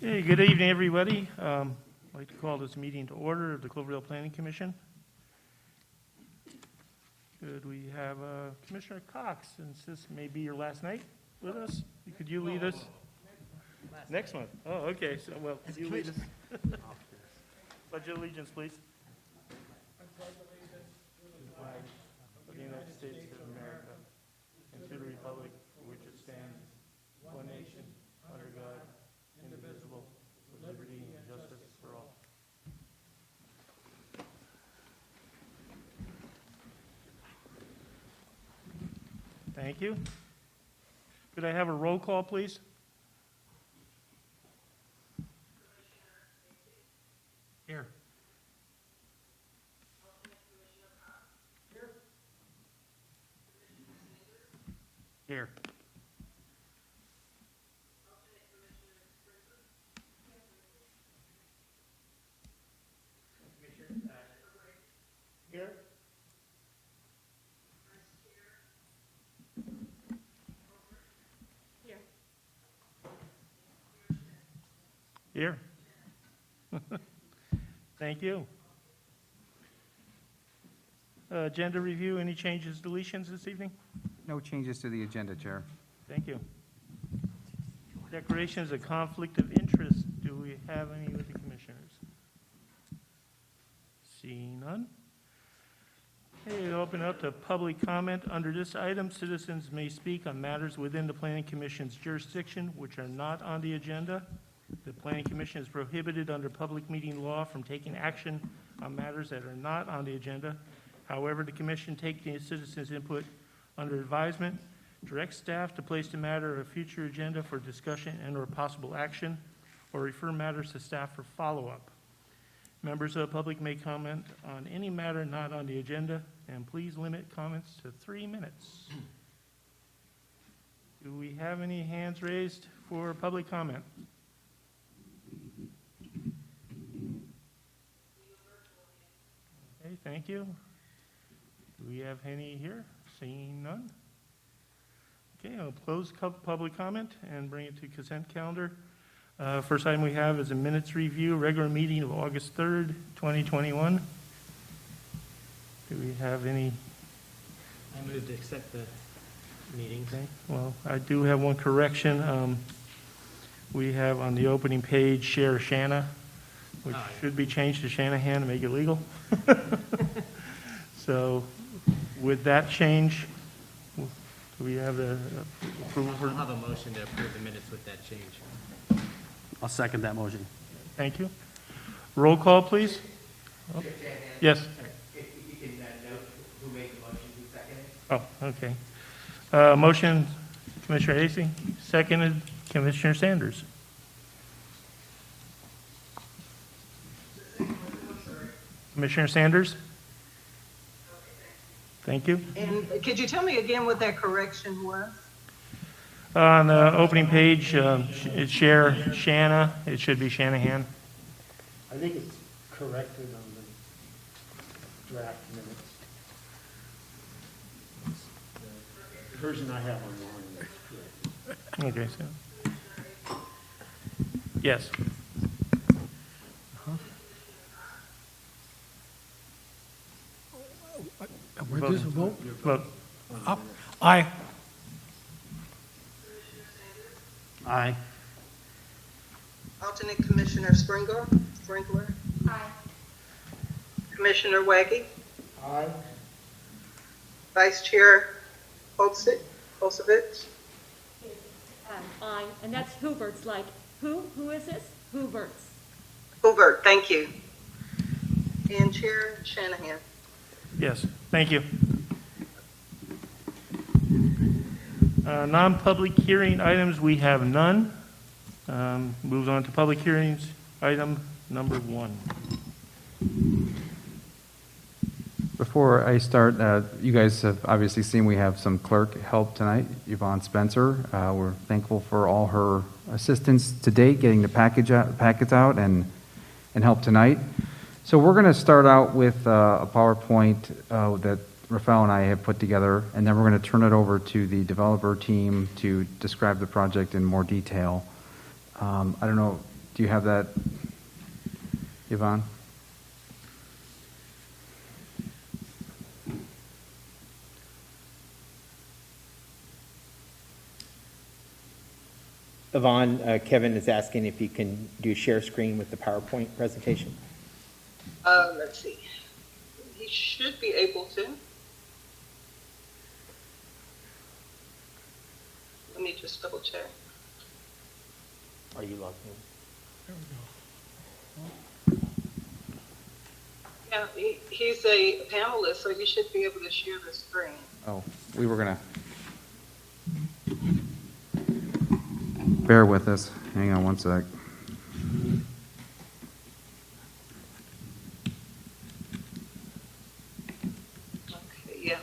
Hey, good evening, everybody. I'd like to call this meeting to order of the Cloverdale Planning Commission. Good, we have Commissioner Cox, since this may be your last night with us. Could you lead us? Next month. Oh, okay. So, well, could you lead us? Pledge of allegiance, please. I pledge allegiance to the flag of the United States of America and to the republic for which it stands, one nation, under God, indivisible, with liberty and justice for all. Thank you. Could I have a roll call, please? Here. Here. Here. Here. Thank you. Agenda review, any changes, deletions this evening? No changes to the agenda, Chair. Thank you. Declarations of conflict of interest. Do we have any with the commissioners? Seeing none. Okay, open up to public comment. Under this item, citizens may speak on matters within the Planning Commission's jurisdiction which are not on the agenda. The Planning Commission is prohibited under public meeting law from taking action on matters that are not on the agenda. However, the Commission takes the citizens' input under advisement, directs staff to place the matter on a future agenda for discussion and/or possible action, or refer matters to staff for follow-up. Members of the public may comment on any matter not on the agenda, and please limit comments to 3 minutes. Do we have any hands raised for public comment? Okay, thank you. Do we have any here? Seeing none. Okay, I'll close public comment and bring it to consent calendar. First item we have is a minutes review, regular meeting of August 3rd, 2021. Do we have any? I move to accept the meeting. Okay, well, I do have one correction. We have on the opening page, Share Shanna, which should be changed to Shanahan to make it legal. So with that change, do we have the approval for? I'll have a motion to approve the minutes with that change. I'll second that motion. Thank you. Roll call, please. Oh, yes. If you can note who made the motion, who seconded. Oh, okay. Motion, Commissioner Hasty, seconded, Commissioner Sanders. Commissioner Sanders? Thank you. And could you tell me again what that correction was? On the opening page, it's Share Shanna. It should be Shanahan. I think it's corrected on the draft minutes. The version I have online is correct. Okay, so. Yes. Where does it vote? Vote. Aye. Aye. Alternate Commissioner Sprinkler? Aye. Commissioner Waggy? Aye. Vice Chair Holsevich? Aye, and that's Hubert's, like, who is this? Hubert's. Hubert, thank you. And Chair Shanahan? Yes, thank you. Non-public hearing items, we have none. Moves on to public hearings, item number 1. Before I start, you guys have obviously seen we have some clerk help tonight, Yvonne Spencer. We're thankful for all her assistance to date, getting the packets out and help tonight. So we're going to start out with a PowerPoint that Rafael and I have put together, and then we're going to turn it over to the developer team to describe the project in more detail. I don't know, Do you have that, Yvonne? Yvonne, Kevin is asking if you can do share screen with the PowerPoint presentation. Let's see. He should be able to. Let me just double check. Are you logged in? Yeah, he's a panelist, so he should be able to share the screen. Oh, we were gonna. Bear with us. Hang on one sec. Okay, yeah.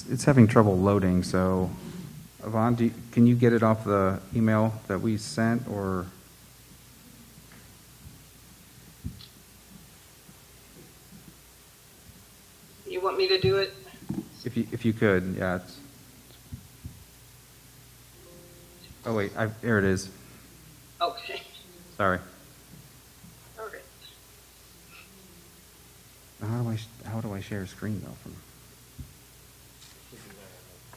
It's having trouble loading, so Yvonne, can you get it off the email that we sent, or? You want me to do it? If you could, yeah. Oh wait, here it is. Okay. Sorry. All right. How do I share a screen though?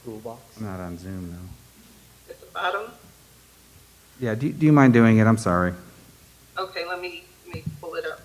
Toolbox. I'm not on Zoom though. At the bottom? Yeah, do you mind doing it? I'm sorry. Okay, let me pull it up.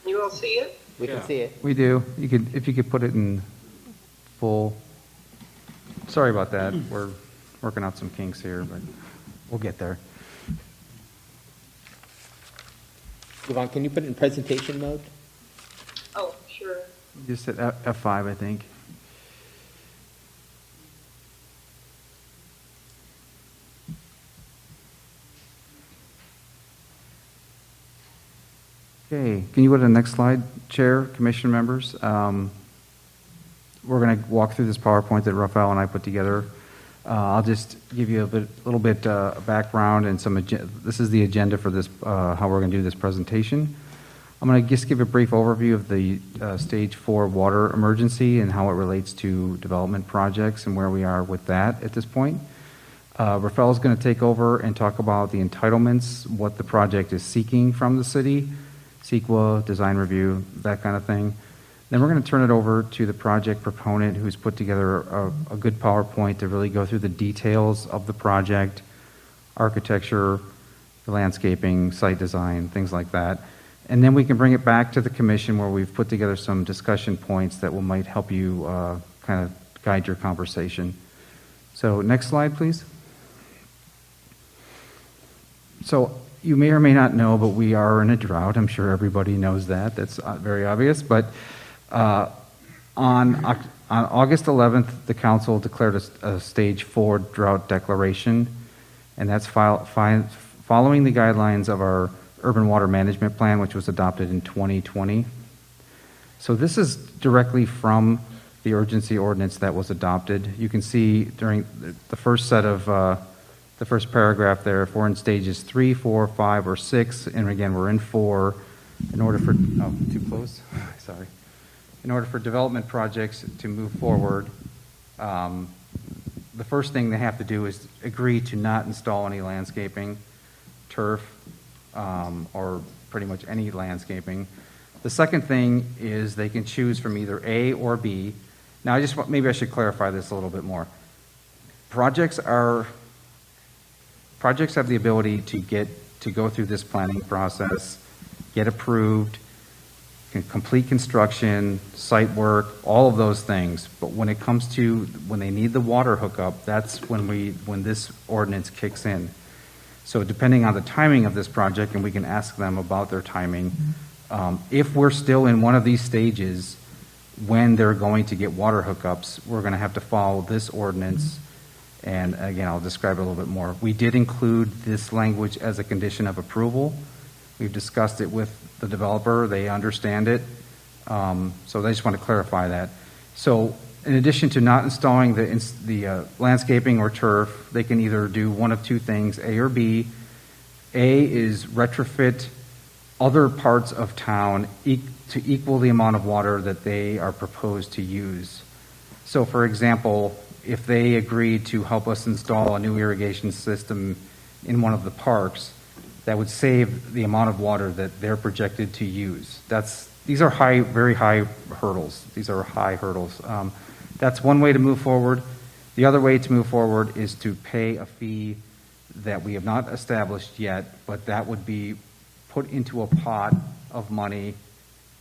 You all see it? We can see it. We do. If you could put it in full. Sorry about that. We're working out some kinks here, but we'll get there. Yvonne, can you put it in presentation mode? Oh, sure. Just at F5, I think. Okay, can you go to the next slide, Chair, Commission members? We're going to walk through this PowerPoint that Rafael and I put together. I'll just give you a little bit background and this is the agenda for this, how we're going to do this presentation. I'm going to just give a brief overview of the Stage 4 water emergency and how it relates to development projects and where we are with that at this point. Rafael is going to take over and talk about the entitlements, what the project is seeking from the city, CEQA, design review, that kind of thing. Then we're going to turn it over to the project proponent who's put together a good PowerPoint to really go through the details of the project, architecture, the landscaping, site design, things like that. And then we can bring it back to the commission where we've put together some discussion points that might help you kind of guide your conversation. So next slide, please. So you may or may not know, but we are in a drought. I'm sure everybody knows that. That's very obvious. But on August 11th, the council declared a stage 4 drought declaration, and that's following the guidelines of our urban water management plan, which was adopted in 2020. So this is directly from the urgency ordinance that was adopted. You can see during the first set of the first paragraph there, if we're in stages 3, 4, 5, or 6, and again, we're in 4, in order for, oh, too close, sorry. In order for development projects to move forward, the first thing they have to do is agree to not install any landscaping, turf, or pretty much any landscaping. The second thing is they can choose from either A or B. Now, maybe I should clarify this a little bit more. Projects have the ability to go through this planning process, get approved, can complete construction, site work, all of those things. But when it comes to when they need the water hookup, that's when this ordinance kicks in. So depending on the timing of this project, and we can ask them about their timing, if we're still in one of these stages when they're going to get water hookups, we're going to have to follow this ordinance. And again, I'll describe it a little bit more. We did include this language as a condition of approval. We've discussed it with the developer. They understand it. So they just want to clarify that. So in addition to not installing the landscaping or turf, they can either do one of two things, A or B. A is retrofit other parts of town to equal the amount of water that they are proposed to use. So for example, if they agreed to help us install a new irrigation system in one of the parks, that would save the amount of water that they're projected to use. These are very high hurdles. These are high hurdles. That's one way to move forward. The other way to move forward is to pay a fee that we have not established yet, but that would be put into a pot of money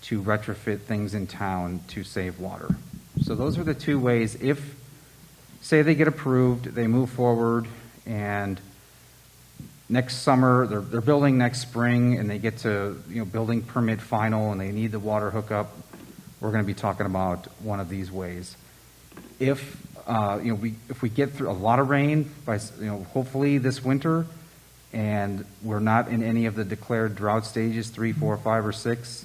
to retrofit things in town to save water. So those are the two ways. If, say they get approved, they move forward, and next summer, they're building next spring, and they get to building permit final, and they need the water hookup, we're going to be talking about one of these ways. If if we get through a lot of rain by hopefully this winter, and we're not in any of the declared drought stages 3, 4, 5, or 6,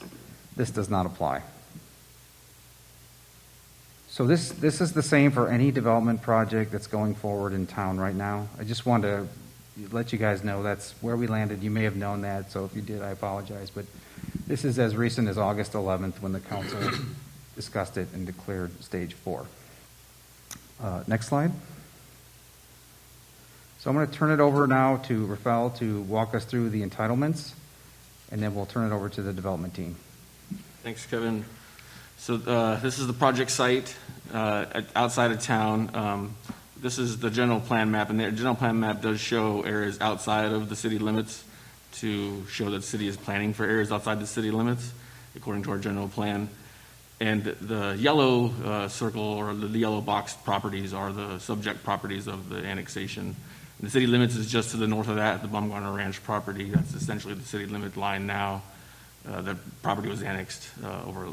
this does not apply. So this is the same for any development project that's going forward in town right now. I just want to let you guys know that's where we landed. You may have known that, so if you did, I apologize. But this is as recent as August 11th when the council discussed it and declared stage 4. Next slide. So I'm going to turn it over now to Rafael to walk us through the entitlements, and then we'll turn it over to the development team. Thanks, Kevin. So this is the project site outside of town. This is the general plan map, and the general plan map does show areas outside of the city limits to show that the city is planning for areas outside the city limits, according to our general plan. And the yellow circle or the yellow box properties are the subject properties of the annexation. And the city limits is just to the north of that, the Bumgarner Ranch property. That's essentially the city limit line now. The property was annexed over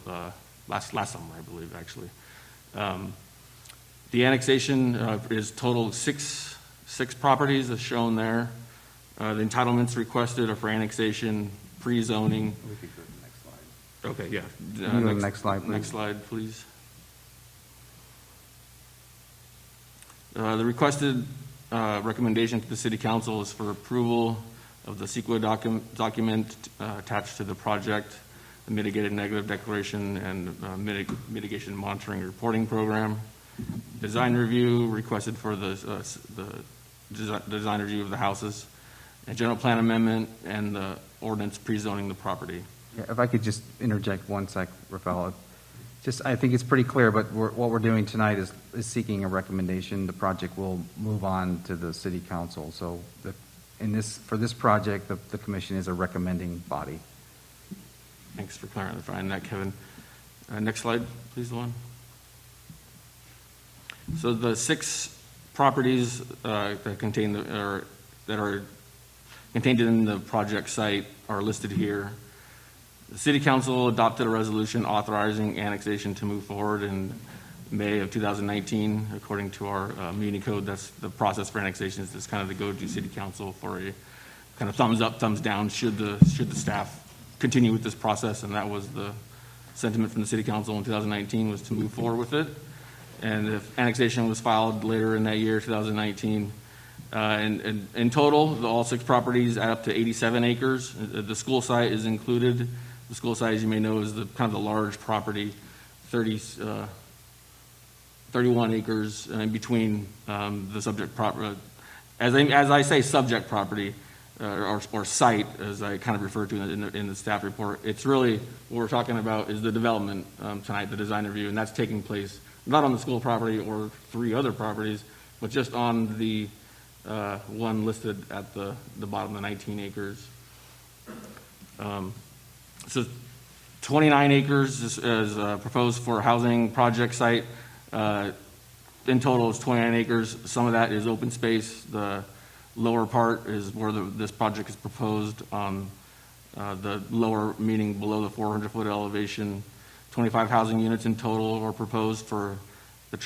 last summer, I believe, actually. The annexation is total six properties as shown there. The entitlements requested are for annexation, pre-zoning. We could go to the next slide. Okay, yeah. Can you go to the next slide, please? Next slide, please. The requested recommendation to the City Council is for approval of the CEQA document attached to the project, the mitigated negative declaration, and mitigation monitoring reporting program. Design review requested for the design review of the houses, a general plan amendment, and the ordinance pre-zoning the property. Yeah, if I could just interject one sec, Rafael. I think it's pretty clear, but what we're doing tonight is seeking a recommendation. The project will move on to the City Council. So for this project, the commission is a recommending body. Thanks for clarifying that, Kevin. Next slide, please, Luan. So the 6 properties that are contained in the project site are listed here. The City Council adopted a resolution authorizing annexation to move forward in May of 2019. According to our meeting code, that's the process for annexation, is just kind of to go to City Council for a kind of thumbs up, thumbs down, should the staff continue with this process, and that was the sentiment from the City Council in 2019, was to move forward with it. And if annexation was filed later in that year, 2019, and in total, all 6 properties add up to 87 acres. The school site is included. The school site, as you may know, is the kind of the large property, 31 acres in between the subject property. As I say subject property, or site, as I kind of refer to in the staff report, it's really, what we're talking about is the development tonight, the design review, and that's taking place not on the school property or 3 other properties, but just on the one listed at the bottom, the 19 acres. So 29 acres is proposed for a housing project site. In total, it's 29 acres. Some of that is open space. The lower part is where this project is proposed on the lower, meaning below the 400-foot elevation. 25 housing units in total are proposed for the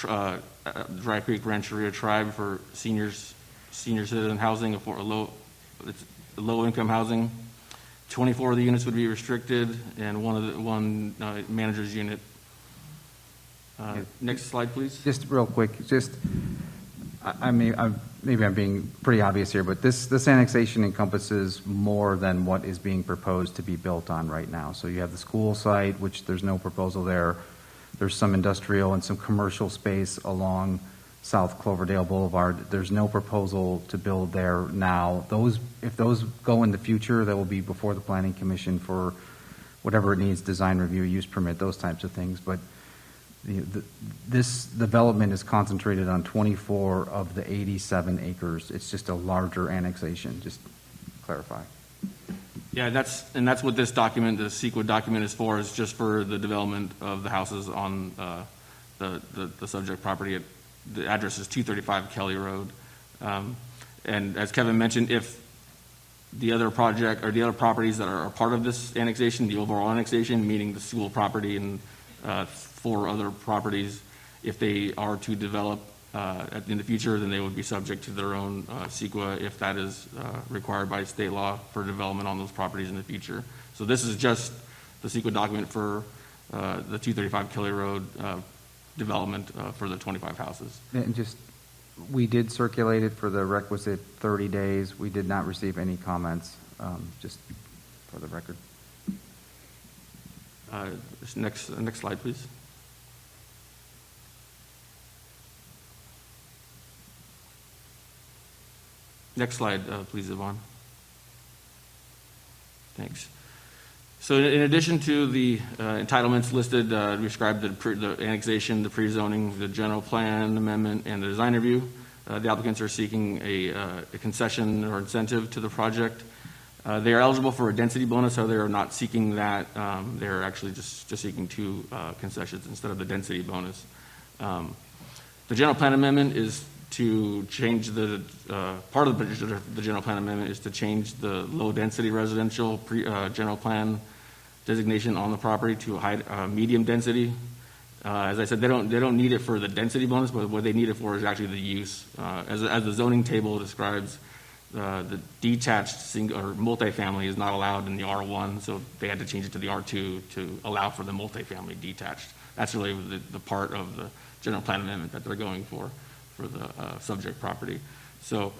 Dry Creek Rancheria tribe for senior citizen housing, for low-income housing. 24 of the units would be restricted, and one manager's unit. Next slide, please. Just real quick, maybe I'm being pretty obvious here, but this annexation encompasses more than what is being proposed to be built on right now. So you have the school site, which there's no proposal there. There's some industrial and some commercial space along South Cloverdale Boulevard. There's no proposal to build there now. If those go in the future, that will be before the Planning Commission for whatever it needs, design review, use permit, those types of things. But this development is concentrated on 24 of the 87 acres. It's just a larger annexation, just to clarify. Yeah, that's what this document, the CEQA document, is for, is just for the development of the houses on the subject property. The address is 235 Kelly Road. And as Kevin mentioned, if the other project or the other properties that are part of this annexation, the overall annexation, meaning the school property and 4 other properties, if they are to develop in the future, then they would be subject to their own CEQA if that is required by state law for development on those properties in the future. So this is just the CEQA document for the 235 Kelly Road development for the 25 houses. And we did circulate it for the requisite 30 days. We did not receive any comments, just for the record. Next slide, please. Next slide, please, Yvonne. Thanks. So in addition to the entitlements listed, describe the annexation, the pre-zoning, the general plan amendment, and the design review, the applicants are seeking a concession or incentive to the project. They are eligible for a density bonus, so they are not seeking that. They're actually just seeking 2 concessions instead of the density bonus. The general plan amendment is to change part of the general plan amendment is to change the low density residential general plan designation on the property to a medium density. As I said, they don't need it for the density bonus, but what they need it for is actually the use. As the zoning table describes, the detached single or multifamily is not allowed in the R1, so they had to change it to the R2 to allow for the multifamily detached. That's really the part of the general plan amendment that they're going for the subject property. So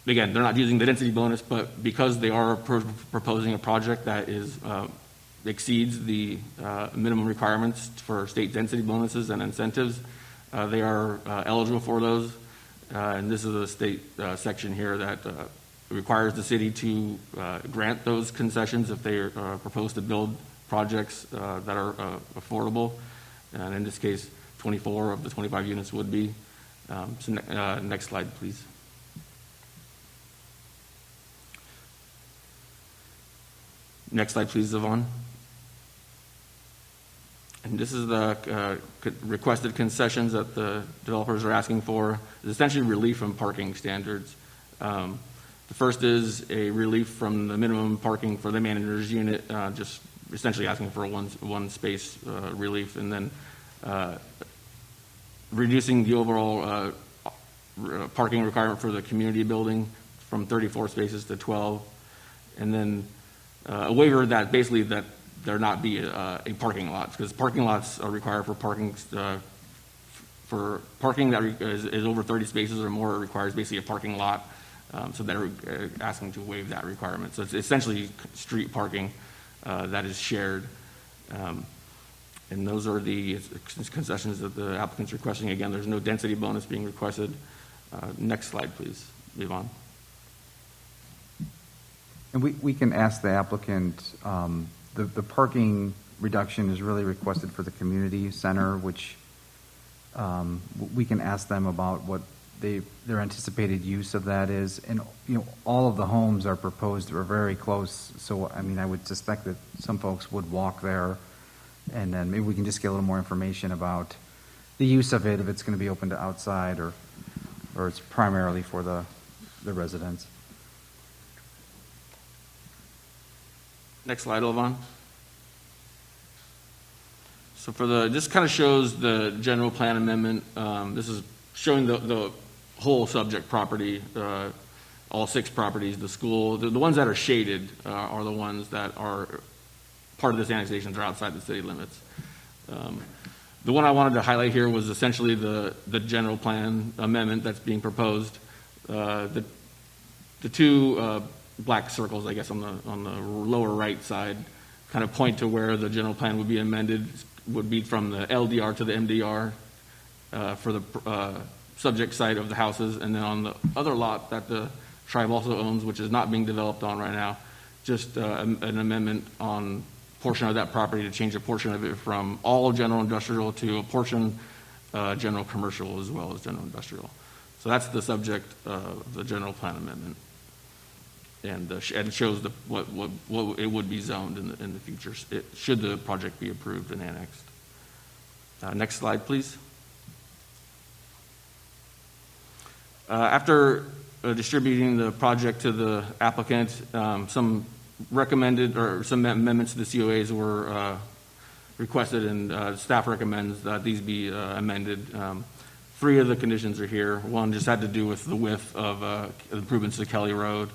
again, they're not using the density bonus, but because they are proposing a project that exceeds the minimum requirements for state density bonuses and incentives, they are eligible for those. And this is a state section here that requires the city to grant those concessions if they propose to build projects that are affordable. And in this case, 24 of the 25 units would be. Next slide, please. Next slide, please, Yvonne. And this is the requested concessions that the developers are asking for. It's essentially relief from parking standards. The first is a relief from the minimum parking for the manager's unit, just essentially asking for a one space relief, and then reducing the overall parking requirement for the community building from 34 spaces to 12, and then a waiver that basically that there not be a parking lot, because parking lots are required for parking that is over 30 spaces or more. It requires basically a parking lot, so they're asking to waive that requirement. So it's essentially street parking that is shared, and those are the concessions that the applicant's requesting. Again, there's no density bonus being requested. Next slide, please, Yvonne. And we can ask the applicant, the parking reduction is really requested for the community center, which we can ask them about what their anticipated use of that is. And, you know, all of the homes are proposed or very close. So, I mean, I would suspect that some folks would walk there, and then maybe we can just get a little more information about the use of it, if it's going to be open to outside or it's primarily for the residents. Next slide, Yvonne. So this kind of shows the general plan amendment. This is showing the whole subject property, all 6 properties, the school. The ones that are shaded are the ones that are part of this annexation. They're outside the city limits. The one I wanted to highlight here was essentially the general plan amendment that's being proposed. The 2 black circles, I guess, on the lower right side, kind of point to where the general plan would be amended. Would be from the LDR to the MDR for the subject site of the houses, and then on the other lot that the tribe also owns, which is not being developed on right now, just an amendment on a portion of that property to change a portion of it from all general industrial to a portion general commercial as well as general industrial. So that's the subject of the general plan amendment, and it shows what it would be zoned in the future should the project be approved and annexed. Next slide, please. After distributing the project to the applicant, some recommended or some amendments to the COAs were requested, and staff recommends that these be amended. 3 of the conditions are here. One just had to do with the width of improvements to Khaale Road.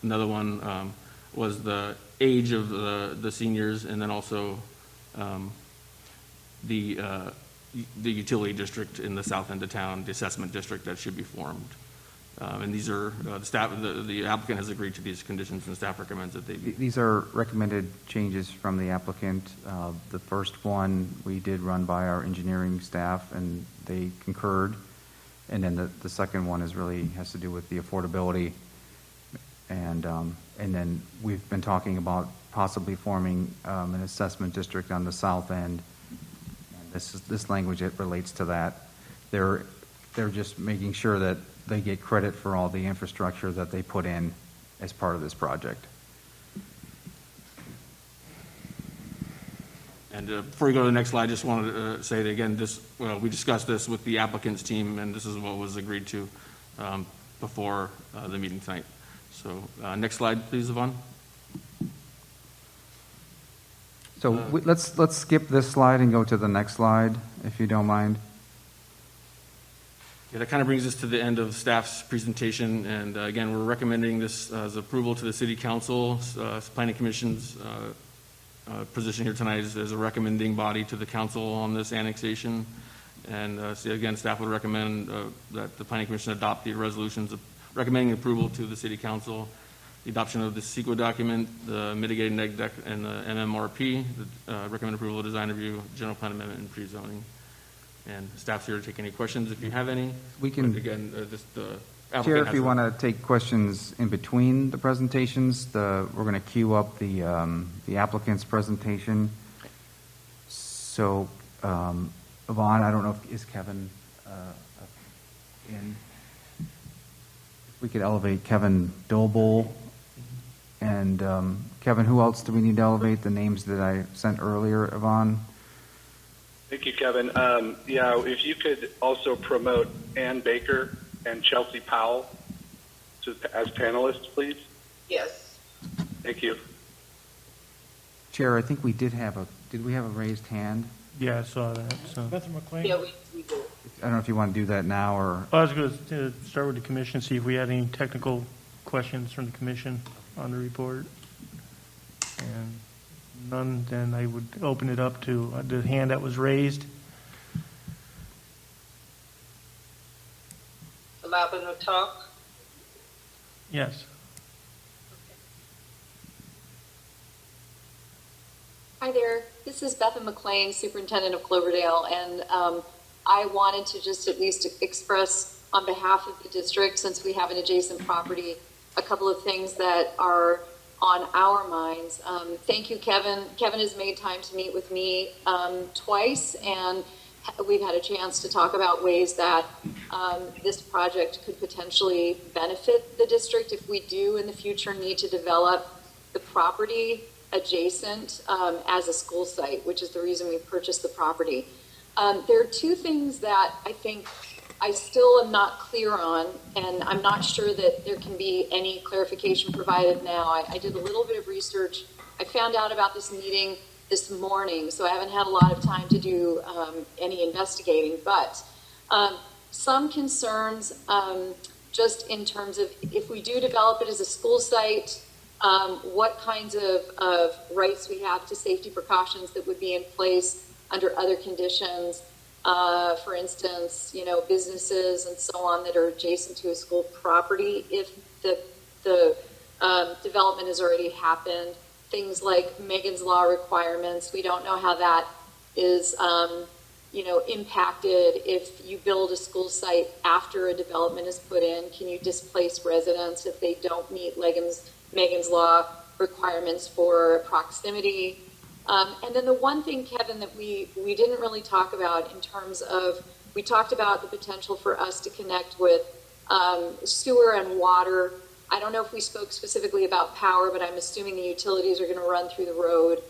Another one was the age of the seniors, and then also the utility district in the south end of town, the assessment district that should be formed. And these are the applicant has agreed to these conditions, and staff recommends that they be. These are recommended changes from the applicant. The first one we did run by our engineering staff, and they concurred. And then the second one has to do with the affordability. And then we've been talking about possibly forming an assessment district on the south end. And this language, it relates to that. They're just making sure that they get credit for all the infrastructure that they put in as part of this project. And before we go to the next slide, I just wanted to say that again, we discussed this with the applicant's team, and this is what was agreed to before the meeting tonight. So next slide, please, Yvonne. So let's skip this slide and go to the next slide, if you don't mind. Yeah, that kind of brings us to the end of staff's presentation, and again, we're recommending this as approval to the City Council. Planning Commission's position here tonight is as a recommending body to the council on this annexation, and so again, staff would recommend that the Planning Commission adopt the resolutions recommending approval to the City Council, the adoption of the CEQA document, the mitigated neg deck, and the MMRP, recommend approval of design review, general plan amendment, and pre-zoning. And staff's here to take any questions if you have any. We can, but again, the Chair, if you want to take questions in between the presentations, we're going to queue up the applicant's presentation. So, Yvonne, I don't know is Kevin in? If we could elevate Kevin Dolbull. And Kevin, who else do we need to elevate? The names that I sent earlier, Yvonne? Thank you, Kevin. Yeah, if you could also promote Ann Baker and Chelsea Powell as panelists, please. Yes. Thank you. Chair, I think we did we have a raised hand? Yeah, I saw that, so. Beth McLean? Yeah, we do. I don't know if you want to do that now or, I was going to start with the commission, see if we had any technical questions from the commission on the report. And none, then I would open it up to the hand that was raised. Allow them to talk. Yes. Hi there, this is Beth McLean, Superintendent of Cloverdale, and I wanted to just at least express on behalf of the district, since we have an adjacent property, a couple of things that are on our minds. Thank you, Kevin. Kevin has made time to meet with me twice, and we've had a chance to talk about ways that this project could potentially benefit the district if we do in the future need to develop the property adjacent as a school site, which is the reason we purchased the property. There are two things that I think I still am not clear on, and I'm not sure that there can be any clarification provided now. I did a little bit of research. I found out about this meeting this morning, so I haven't had a lot of time to do any investigating, but some concerns just in terms of if we do develop it as a school site, what kinds of rights we have to safety precautions that would be in place under other conditions. For instance, you know, businesses and so on that are adjacent to a school property, if the development has already happened. Things like Megan's Law requirements, we don't know how that is, you know, impacted if you build a school site after a development is put in. Can you displace residents if they don't meet Megan's Law requirements for proximity? And then the one thing, Kevin, that we didn't really talk about in terms of, we talked about the potential for us to connect with sewer and water. I don't know if we spoke specifically about power, but I'm assuming the utilities are going to run through the road.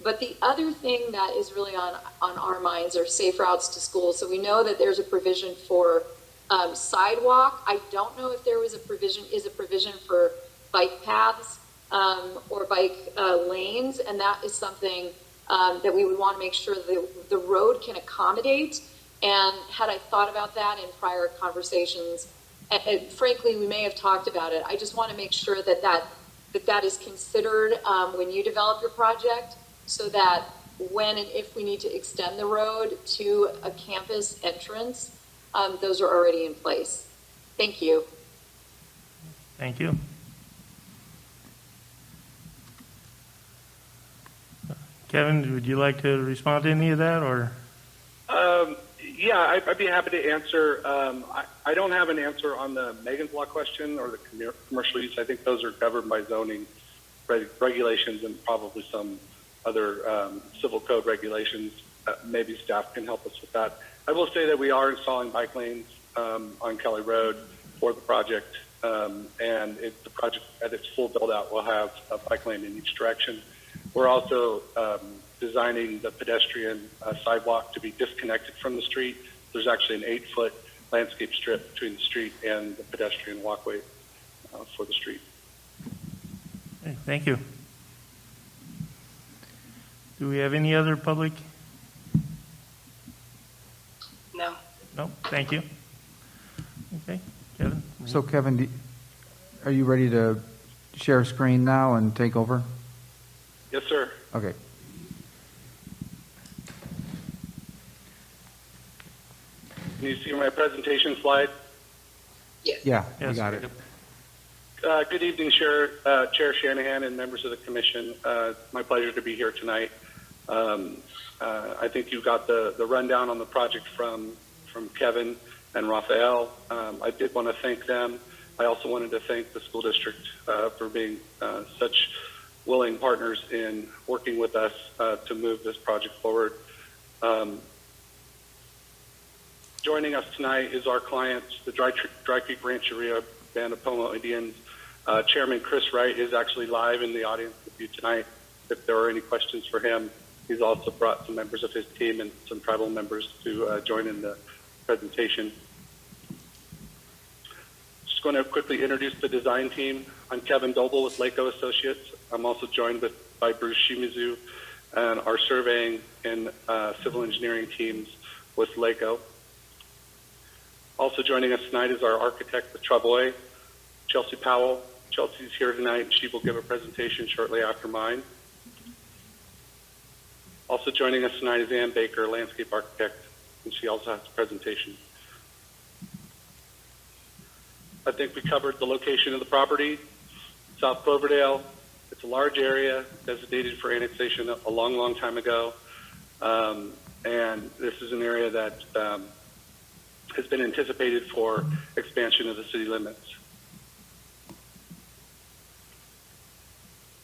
But the other thing that is really on our minds are safe routes to school. So we know that there's a provision for sidewalk. I don't know if there was a provision for bike paths or bike lanes, and that is something that we would want to make sure the road can accommodate. And had I thought about that in prior conversations, and frankly, we may have talked about it. I just want to make sure that is considered when you develop your project, so that when and if we need to extend the road to a campus entrance, those are already in place. Thank you. Thank you. Kevin, would you like to respond to any of that, or? Yeah, I'd be happy to answer. I don't have an answer on the Megan's Law question or the commercial use. I think those are governed by zoning regulations and probably some other civil code regulations. Maybe staff can help us with that. I will say that we are installing bike lanes on Khaale Road for the project, and the project at its full build-out will have a bike lane in each direction. We're also designing the pedestrian sidewalk to be disconnected from the street. There's actually an 8-foot landscape strip between the street and the pedestrian walkway for the street. Okay, thank you. Do we have any other public? No. No, thank you. Okay, Kevin? so Kevin, are you ready to share screen now and take over? Yes, sir. Okay. Can you see my presentation slide? Yes. Yeah, Yes. you got it. Good evening, Chair Shanahan and members of the Commission. My pleasure to be here tonight. I think you got the rundown on the project from Kevin and Raphael. I did want to thank them. I also wanted to thank the school district for being such willing partners in working with us to move this project forward. Joining us tonight is our clients, the Dry Creek Rancheria Band of Pomo Indians. Chairman Chris Wright is actually live in the audience with you tonight. If there are any questions for him, He's also brought some members of his team and some tribal members to join in the presentation. Just going to quickly introduce the design team. I'm Kevin Doble with Lako Associates. I'm also joined by Bruce Shimizu and our surveying and civil engineering teams with Lako. Also joining us tonight is our architect with Travoy, Chelsea Powell. Chelsea's here tonight, and she will give a presentation shortly after mine. Also joining us tonight is Ann Baker, landscape architect, and she also has a presentation. I think we covered the location of the property, South Cloverdale. It's a large area designated for annexation a long, long time ago, and this is an area that has been anticipated for expansion of the city limits.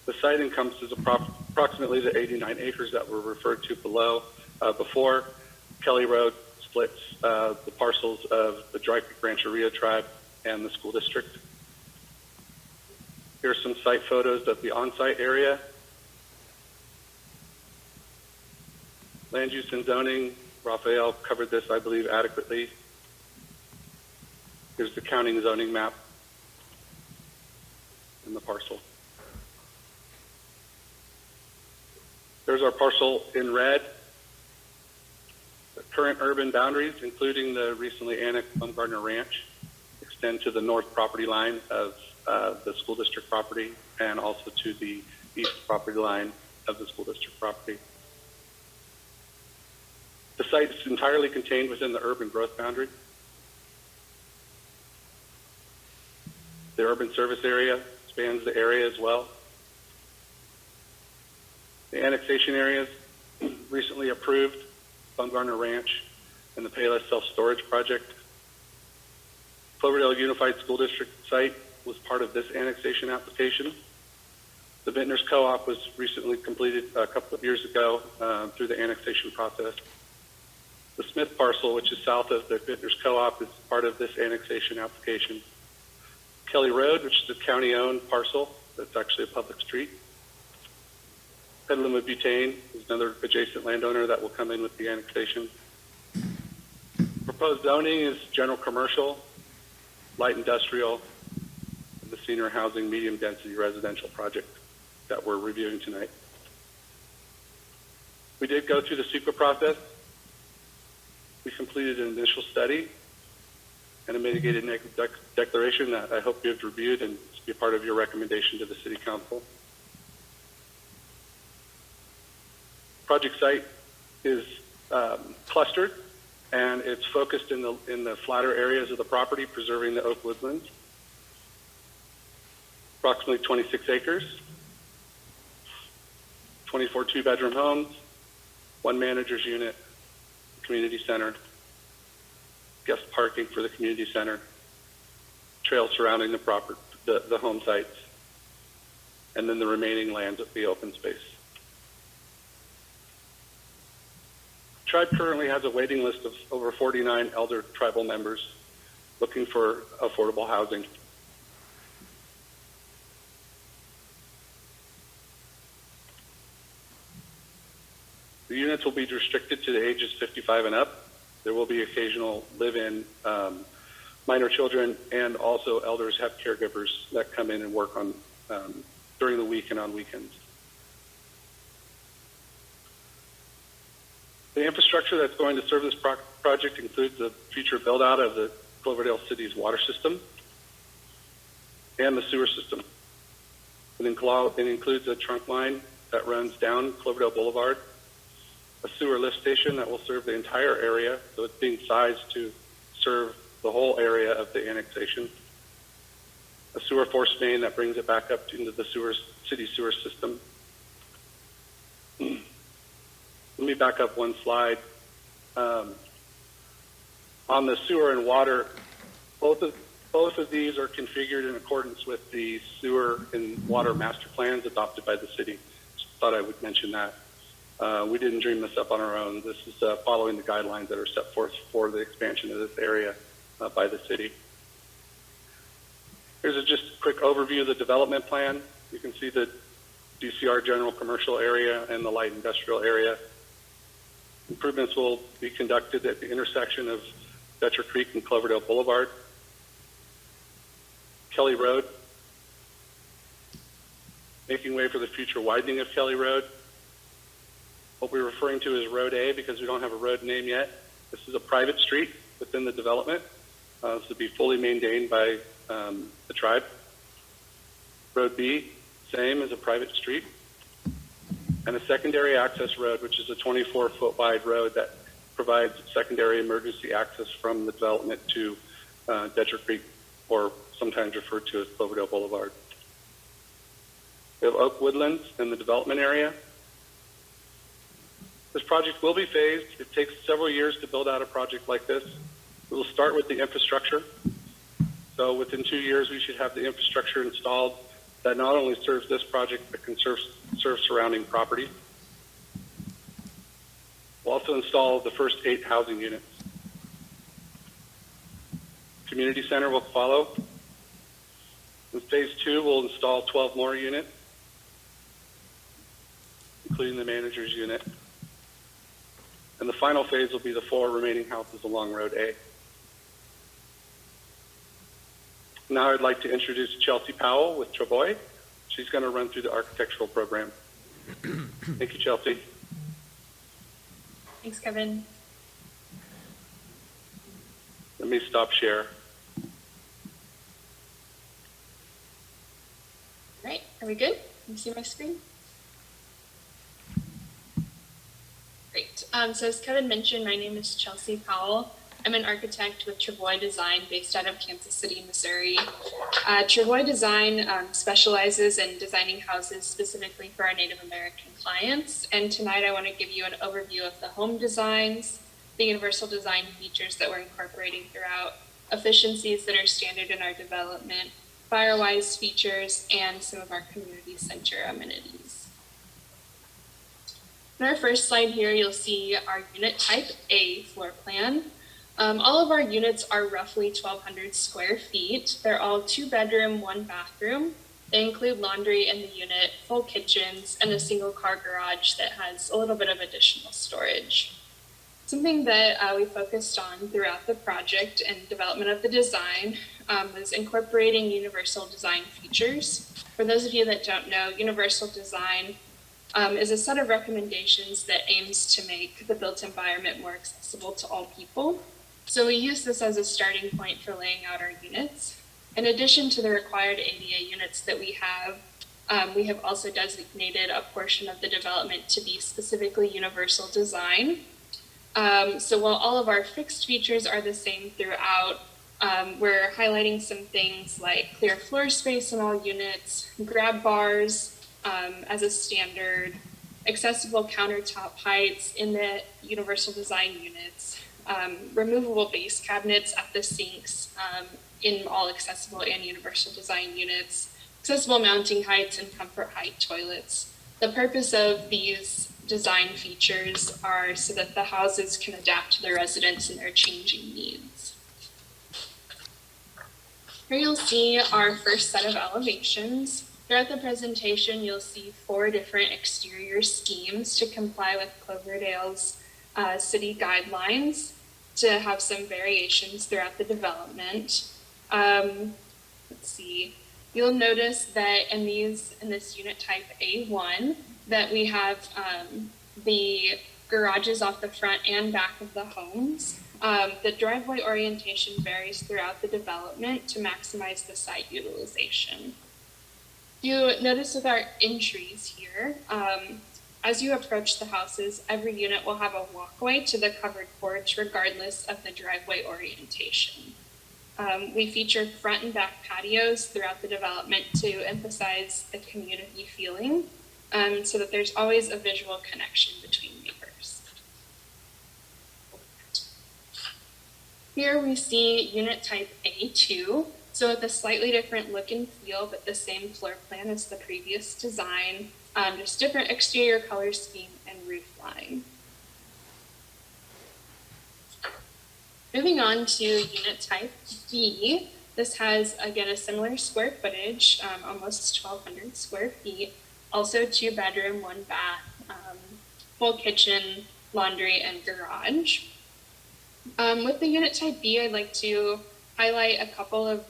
The site encompasses approximately the 89 acres that were referred to below before. Khaale Road splits the parcels of the Dry Creek Rancheria tribe and the school district. Here are some site photos of the on-site area. Land use and zoning, Raphael covered this, I believe, adequately. Here's the county and zoning map and the parcel. There's our parcel in red. The current urban boundaries, including the recently annexed Baumgartner Ranch, extend to the north property line of the school district property and also to the east property line of the school district property. The site is entirely contained within the urban growth boundary. The urban service area spans the area as well. The annexation areas recently approved, Baumgartner Ranch and the Payless Self-Storage Project. Cloverdale Unified School District site was part of this annexation application. The Vintners Co-op was recently completed a couple of years ago through the annexation process. The Smith parcel, which is south of the Vintners Co-op, is part of this annexation application. Kelly Road, which is a county-owned parcel, that's actually a public street. Petaluma Butane is another adjacent landowner that will come in with the annexation. Proposed zoning is general commercial, light industrial, and the senior housing medium density residential project that we're reviewing tonight. We did go through the CEQA process. We completed an initial study and a mitigated negative declaration that I hope you have reviewed and be a part of your recommendation to the City Council. Project site is clustered, and it's focused in the flatter areas of the property, preserving the oak woodlands. Approximately 26 acres, 24 two-bedroom homes, 1 manager's unit, community center, guest parking for the community center, trails surrounding the home sites, and then the remaining land of the open space. Tribe currently has a waiting list of over 49 elder tribal members looking for affordable housing. The units will be restricted to the ages 55 and up. There will be occasional live-in minor children, and also elders have caregivers that come in and work on during the week and on weekends. The infrastructure that's going to serve this project includes the future build-out of the Cloverdale City's water system and the sewer system. It includes a trunk line that runs down Cloverdale Boulevard, a sewer lift station that will serve the entire area, so it's being sized to serve the whole area of the annexation, a sewer force main that brings it back up into the city sewer system. Let me back up one slide. On the sewer and water, both of these are configured in accordance with the sewer and water master plans adopted by the city. Just thought I would mention that. We didn't dream this up on our own. This is following the guidelines that are set forth for the expansion of this area by the city. Here's just a quick overview of the development plan. You can see that DCR general commercial area, and the light industrial area. Improvements will be conducted at the intersection of Dutcher Creek and Cloverdale Boulevard. Kelly Road, making way for the future widening of Kelly Road. What we're referring to as Road A because we don't have a road name yet. This is a private street within the development. This will be fully maintained by the tribe. Road B, same as a private street. And a secondary access road, which is a 24-foot wide road that provides secondary emergency access from the development to Dutcher Creek, or sometimes referred to as Cloverdale Boulevard. We have oak woodlands in the development area. This project will be phased. It takes several years to build out a project like this. We will start with the infrastructure. So within 2 years, we should have the infrastructure installed that not only serves this project, but can serve surrounding property. We'll also install the first 8 housing units. Community center will follow. In phase 2, we'll install 12 more units, including the manager's unit. And the final phase will be the 4 remaining houses along Road A. Now I'd like to introduce Chelsea Powell with Travoy. She's going to run through the architectural program. Thank you, Chelsea. Thanks, Kevin. Let me stop share. All right, are we good? Can you see my screen? Great. So as Kevin mentioned, my name is Chelsea Powell. I'm an architect with Travoy Design based out of Kansas City, Missouri. Travoy Design specializes in designing houses specifically for our Native American clients. And tonight I want to give you an overview of the home designs, the universal design features that we're incorporating throughout, efficiencies that are standard in our development, fire-wise features, and some of our community center amenities. In our first slide here, you'll see our unit type A floor plan. All of our units are roughly 1,200 square feet. They're all 2-bedroom, 1-bathroom. They include laundry in the unit, full kitchens, and a single car garage that has a little bit of additional storage. Something that we focused on throughout the project and development of the design was incorporating universal design features. For those of you that don't know, universal design is a set of recommendations that aims to make the built environment more accessible to all people. So we use this as a starting point for laying out our units. In addition to the required ADA units that we have also designated a portion of the development to be specifically universal design. So while all of our fixed features are the same throughout, we're highlighting some things like clear floor space in all units, grab bars as a standard, accessible countertop heights in the universal design units, removable base cabinets at the sinks in all accessible and universal design units, accessible mounting heights and comfort height toilets. The purpose of these design features are so that the houses can adapt to the residents and their changing needs. Here you'll see our first set of elevations. Throughout the presentation, you'll see 4 different exterior schemes to comply with Cloverdale's city guidelines to have some variations throughout the development. Let's see. You'll notice that in this unit type A1, that we have the garages off the front and back of the homes. The driveway orientation varies throughout the development to maximize the site utilization. You notice with our entries here, as you approach the houses, every unit will have a walkway to the covered porch regardless of the driveway orientation. We feature front and back patios throughout the development to emphasize the community feeling, so that there's always a visual connection between neighbors. Here we see unit type A2, so with a slightly different look and feel, but the same floor plan as the previous design, just different exterior color scheme and roof line. Moving on to unit type B, this has, again, a similar square footage, almost 1,200 square feet, Also 2-bedroom, 1-bath, full kitchen, laundry, and garage. With the unit type B, I'd like to highlight a couple of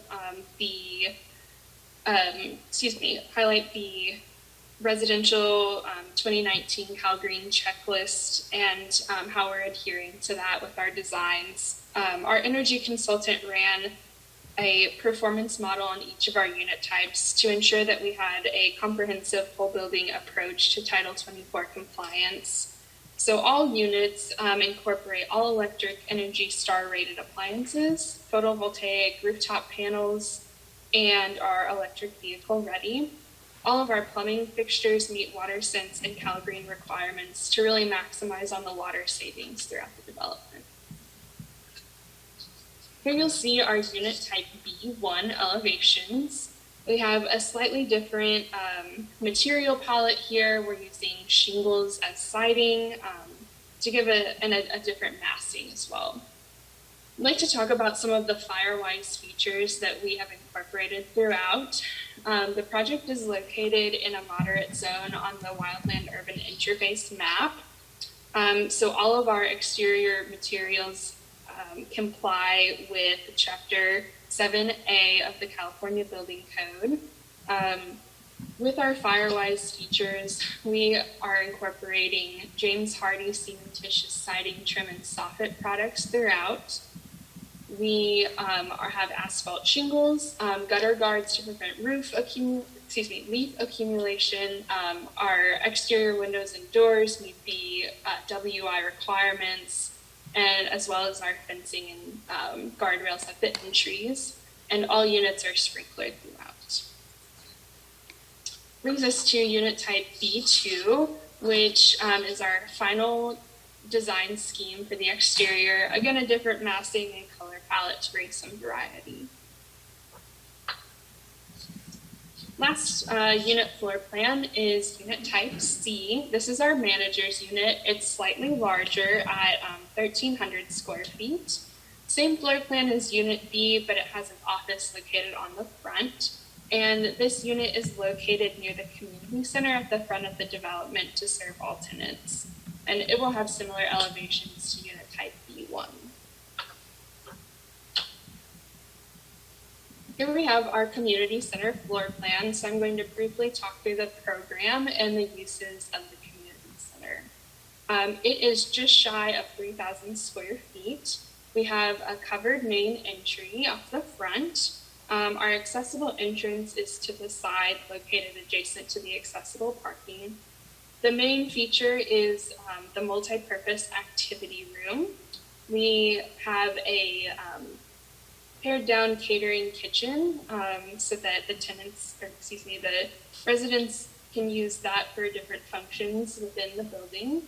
highlight the residential 2019 Cal Green checklist and how we're adhering to that with our designs. Our energy consultant ran a performance model on each of our unit types to ensure that we had a comprehensive whole building approach to Title 24 compliance. So all units incorporate all electric Energy Star rated appliances, photovoltaic rooftop panels, and are electric vehicle ready. All of our plumbing fixtures meet WaterSense and Cal Green requirements to really maximize on the water savings throughout the development. Here you'll see our unit type B1 elevations. We have a slightly different material palette here. We're using shingles as siding to give a different massing as well. I'd like to talk about some of the fire-wise features that we have incorporated throughout. The project is located in a moderate zone on the Wildland Urban Interface map. So all of our exterior materials comply with Chapter 7A of the California Building Code. With our fire-wise features, we are incorporating James Hardie cementitious siding, trim, and soffit products throughout. We have asphalt shingles, gutter guards to prevent leaf accumulation. Our exterior windows and doors meet the WI requirements, and as well as our fencing and guardrails at the entries. And all units are sprinklered throughout. Brings us to unit type B2, which is our final design scheme for the exterior. Again, a different massing and color palette to bring some variety. Last unit floor plan is unit type C. This is our manager's unit. It's slightly larger at 1,300 square feet. Same floor plan as unit B, but it has an office located on the front. And this unit is located near the community center at the front of the development to serve all tenants. And it will have similar elevations to unit type B1. Here we have our community center floor plan. So I'm going to briefly talk through the program and the uses of the community center. It is just shy of 3,000 square feet. We have a covered main entry off the front. Our accessible entrance is to the side, located adjacent to the accessible parking. The main feature is the multi-purpose activity room. We have a pared down catering kitchen so that the residents can use that for different functions within the building.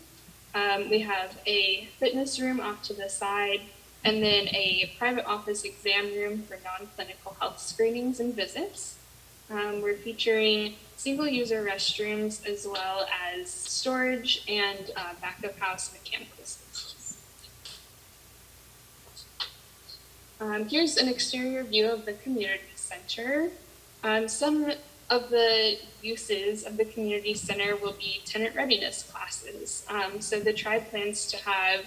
We have a fitness room off to the side, and then a private office exam room for non-clinical health screenings and visits. We're featuring single-user restrooms as well as storage and back-of-house mechanical spaces. Here's an exterior view of the community center. Some of the uses of the community center will be tenant readiness classes. So the tribe plans to have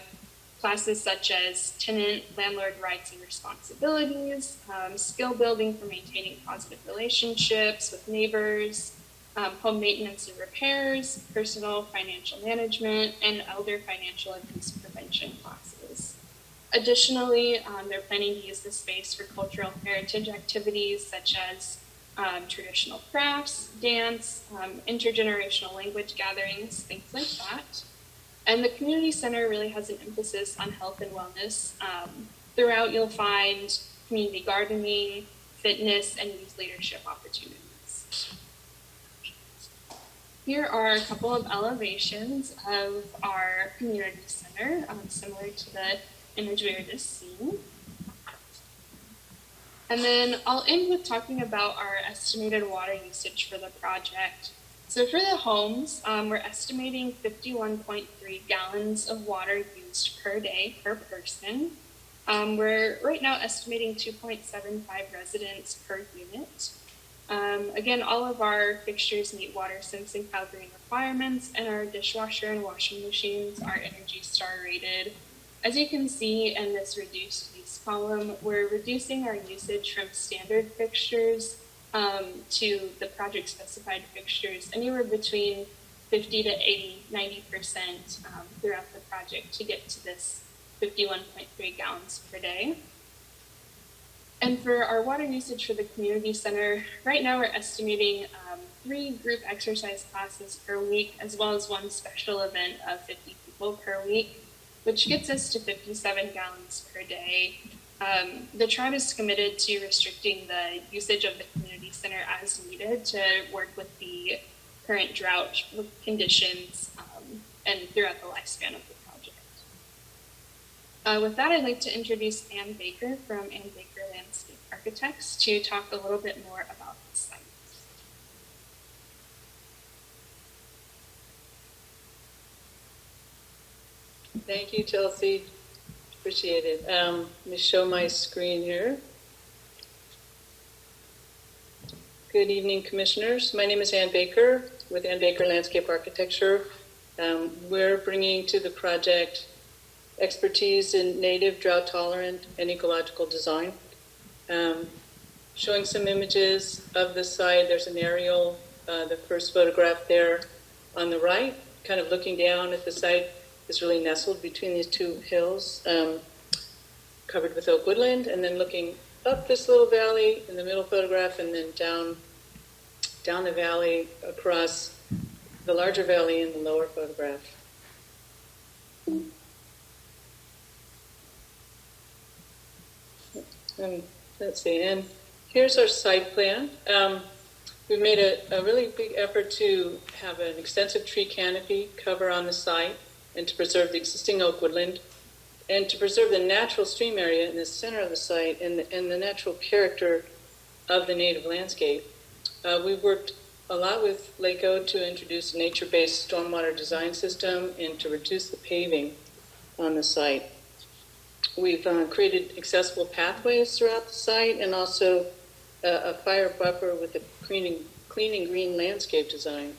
classes such as tenant landlord rights and responsibilities, skill building for maintaining positive relationships with neighbors, home maintenance and repairs, personal financial management, and elder financial abuse prevention classes. Additionally, they're planning to use the space for cultural heritage activities such as traditional crafts, dance, intergenerational language gatherings, things like that. And the community center really has an emphasis on health and wellness. Throughout, you'll find community gardening, fitness, and youth leadership opportunities. Here are a couple of elevations of our community center, similar to the image we were just seeing. And then I'll end with talking about our estimated water usage for the project. So for the homes, we're estimating 51.3 gallons of water used per day per person. We're right now estimating 2.75 residents per unit. Again, all of our fixtures meet water, sense, and calibrating requirements, and our dishwasher and washing machines are Energy Star rated. As you can see in this reduced use column, we're reducing our usage from standard fixtures to the project specified fixtures anywhere between 50 to 80, 90% throughout the project to get to this 51.3 gallons per day. And for our water usage for the community center, right now we're estimating 3 group exercise classes per week, as well as 1 special event of 50 people per week, which gets us to 57 gallons per day. The tribe is committed to restricting the usage of the community center as needed to work with the current drought conditions and throughout the lifespan of the project. With that, I'd like to introduce Ann Baker from Ann Baker Landscape Architects to talk a little bit more about the site. Thank you, Chelsea. Appreciate it. Let me show my screen here. Good evening, commissioners. My name is Ann Baker with Ann Baker Landscape Architecture. We're bringing to the project expertise in native, drought-tolerant, and ecological design. Showing some images of the site. There's an aerial, the first photograph there on the right, kind of looking down at the site. Is really nestled between these 2 hills, covered with oak woodland, and then looking up this little valley in the middle photograph, and then down the valley across the larger valley in the lower photograph. And let's see, and here's our site plan. We've made a really big effort to have an extensive tree canopy cover on the site and to preserve the existing oak woodland and to preserve the natural stream area in the center of the site and the natural character of the native landscape. We've worked a lot with LACO to introduce a nature-based stormwater design system and to reduce the paving on the site. We've created accessible pathways throughout the site and also a fire buffer with a clean and green landscape design.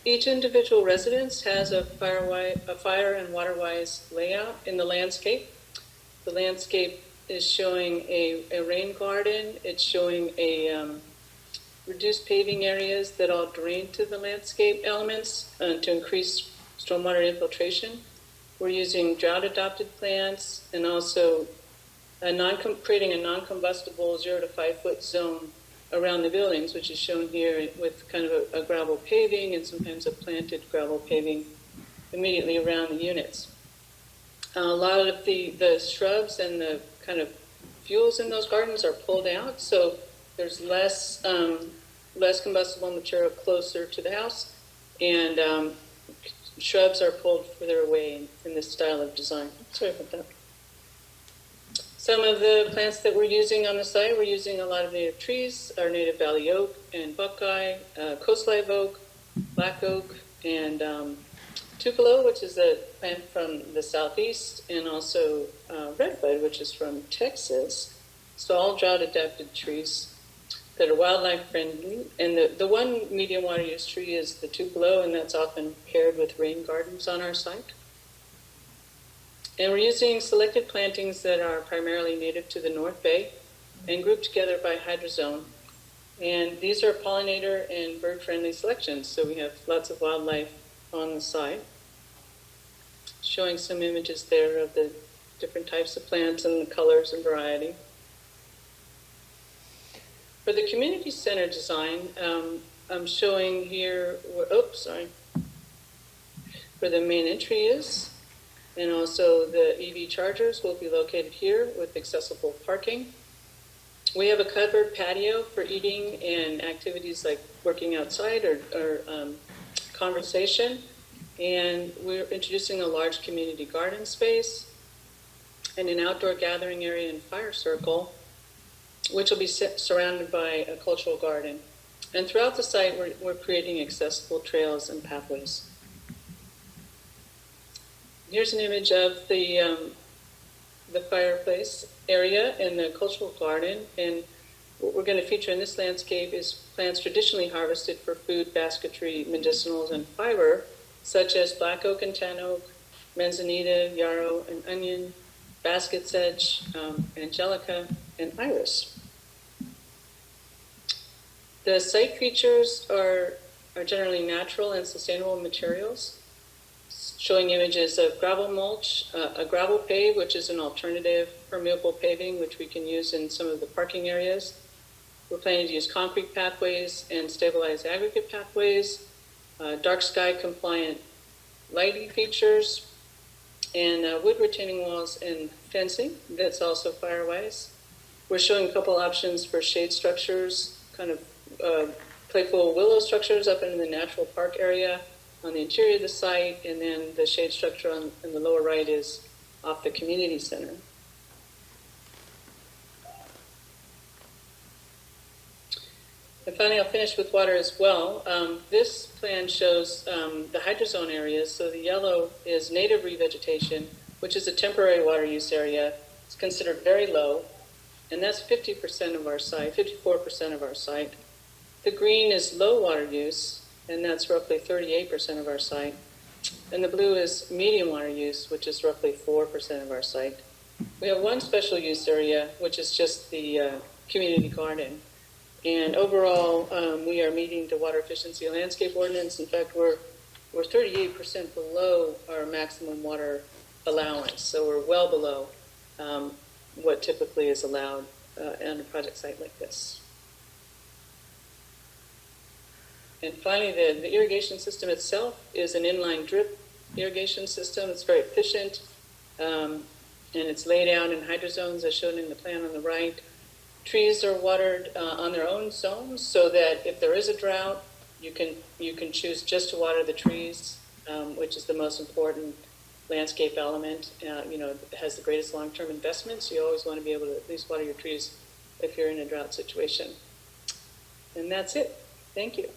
Each individual residence has a fire and water-wise layout in the landscape. The landscape is showing a rain garden. It's showing a reduced paving areas that all drain to the landscape elements to increase stormwater infiltration. We're using drought-adopted plants and also creating a non-combustible 0 to 5 foot zone around the buildings, which is shown here with kind of a gravel paving and sometimes a planted gravel paving immediately around the units. A lot of the shrubs and the kind of fuels in those gardens are pulled out, so there's less combustible material closer to the house, and shrubs are pulled further away in this style of design. Sorry about that. Some of the plants that we're using on the site, we're using a lot of native trees, our native valley oak and buckeye, coast live oak, black oak, and tupelo, which is a plant from the southeast, and also redbud, which is from Texas. So all drought-adapted trees that are wildlife friendly. And the one medium water use tree is the tupelo, and that's often paired with rain gardens on our site. And we're using selected plantings that are primarily native to the North Bay and grouped together by hydrozone. And these are pollinator and bird-friendly selections, so we have lots of wildlife on the site. Showing some images there of the different types of plants and the colors and variety. For the community center design, I'm showing here where the main entry is. And also the EV chargers will be located here with accessible parking. We have a covered patio for eating and activities like working outside or conversation. And we're introducing a large community garden space and an outdoor gathering area and fire circle, which will be surrounded by a cultural garden. And throughout the site, we're creating accessible trails and pathways. Here's an image of the fireplace area in the cultural garden, and What we're going to feature in this landscape is plants traditionally harvested for food, basketry, medicinals, and fiber, such as black oak and tan oak, manzanita, yarrow, and onion, basket sedge, angelica, and iris. The site features are generally natural and sustainable materials, showing images of gravel mulch, a gravel pave, which is an alternative permeable paving, which we can use in some of the parking areas. We're planning to use concrete pathways and stabilized aggregate pathways, dark sky compliant lighting features, and wood retaining walls and fencing that's also fire-wise. We're showing a couple options for shade structures, kind of playful willow structures up in the natural park area on the interior of the site, and then the shade structure on the lower right is off the community center. And finally, I'll finish with water as well. This plan shows the hydrozone areas. So the yellow is native revegetation, which is a temporary water use area. It's considered very low, and that's 50% of our site, 54% of our site. The green is low water use, and that's roughly 38% of our site. And the blue is medium water use, which is roughly 4% of our site. We have one special use area, which is just the community garden. And overall, we are meeting the water efficiency landscape ordinance. In fact, we're 38% below our maximum water allowance. So we're well below what typically is allowed on a project site like this. And finally, the irrigation system itself is an inline drip irrigation system. It's very efficient, and it's laid out in hydrozones as shown in the plan on the right. Trees are watered on their own zones, so that if there is a drought, you can choose just to water the trees, which is the most important landscape element. It has the greatest long-term investment, so you always want to be able to at least water your trees if you're in a drought situation. And that's it. Thank you.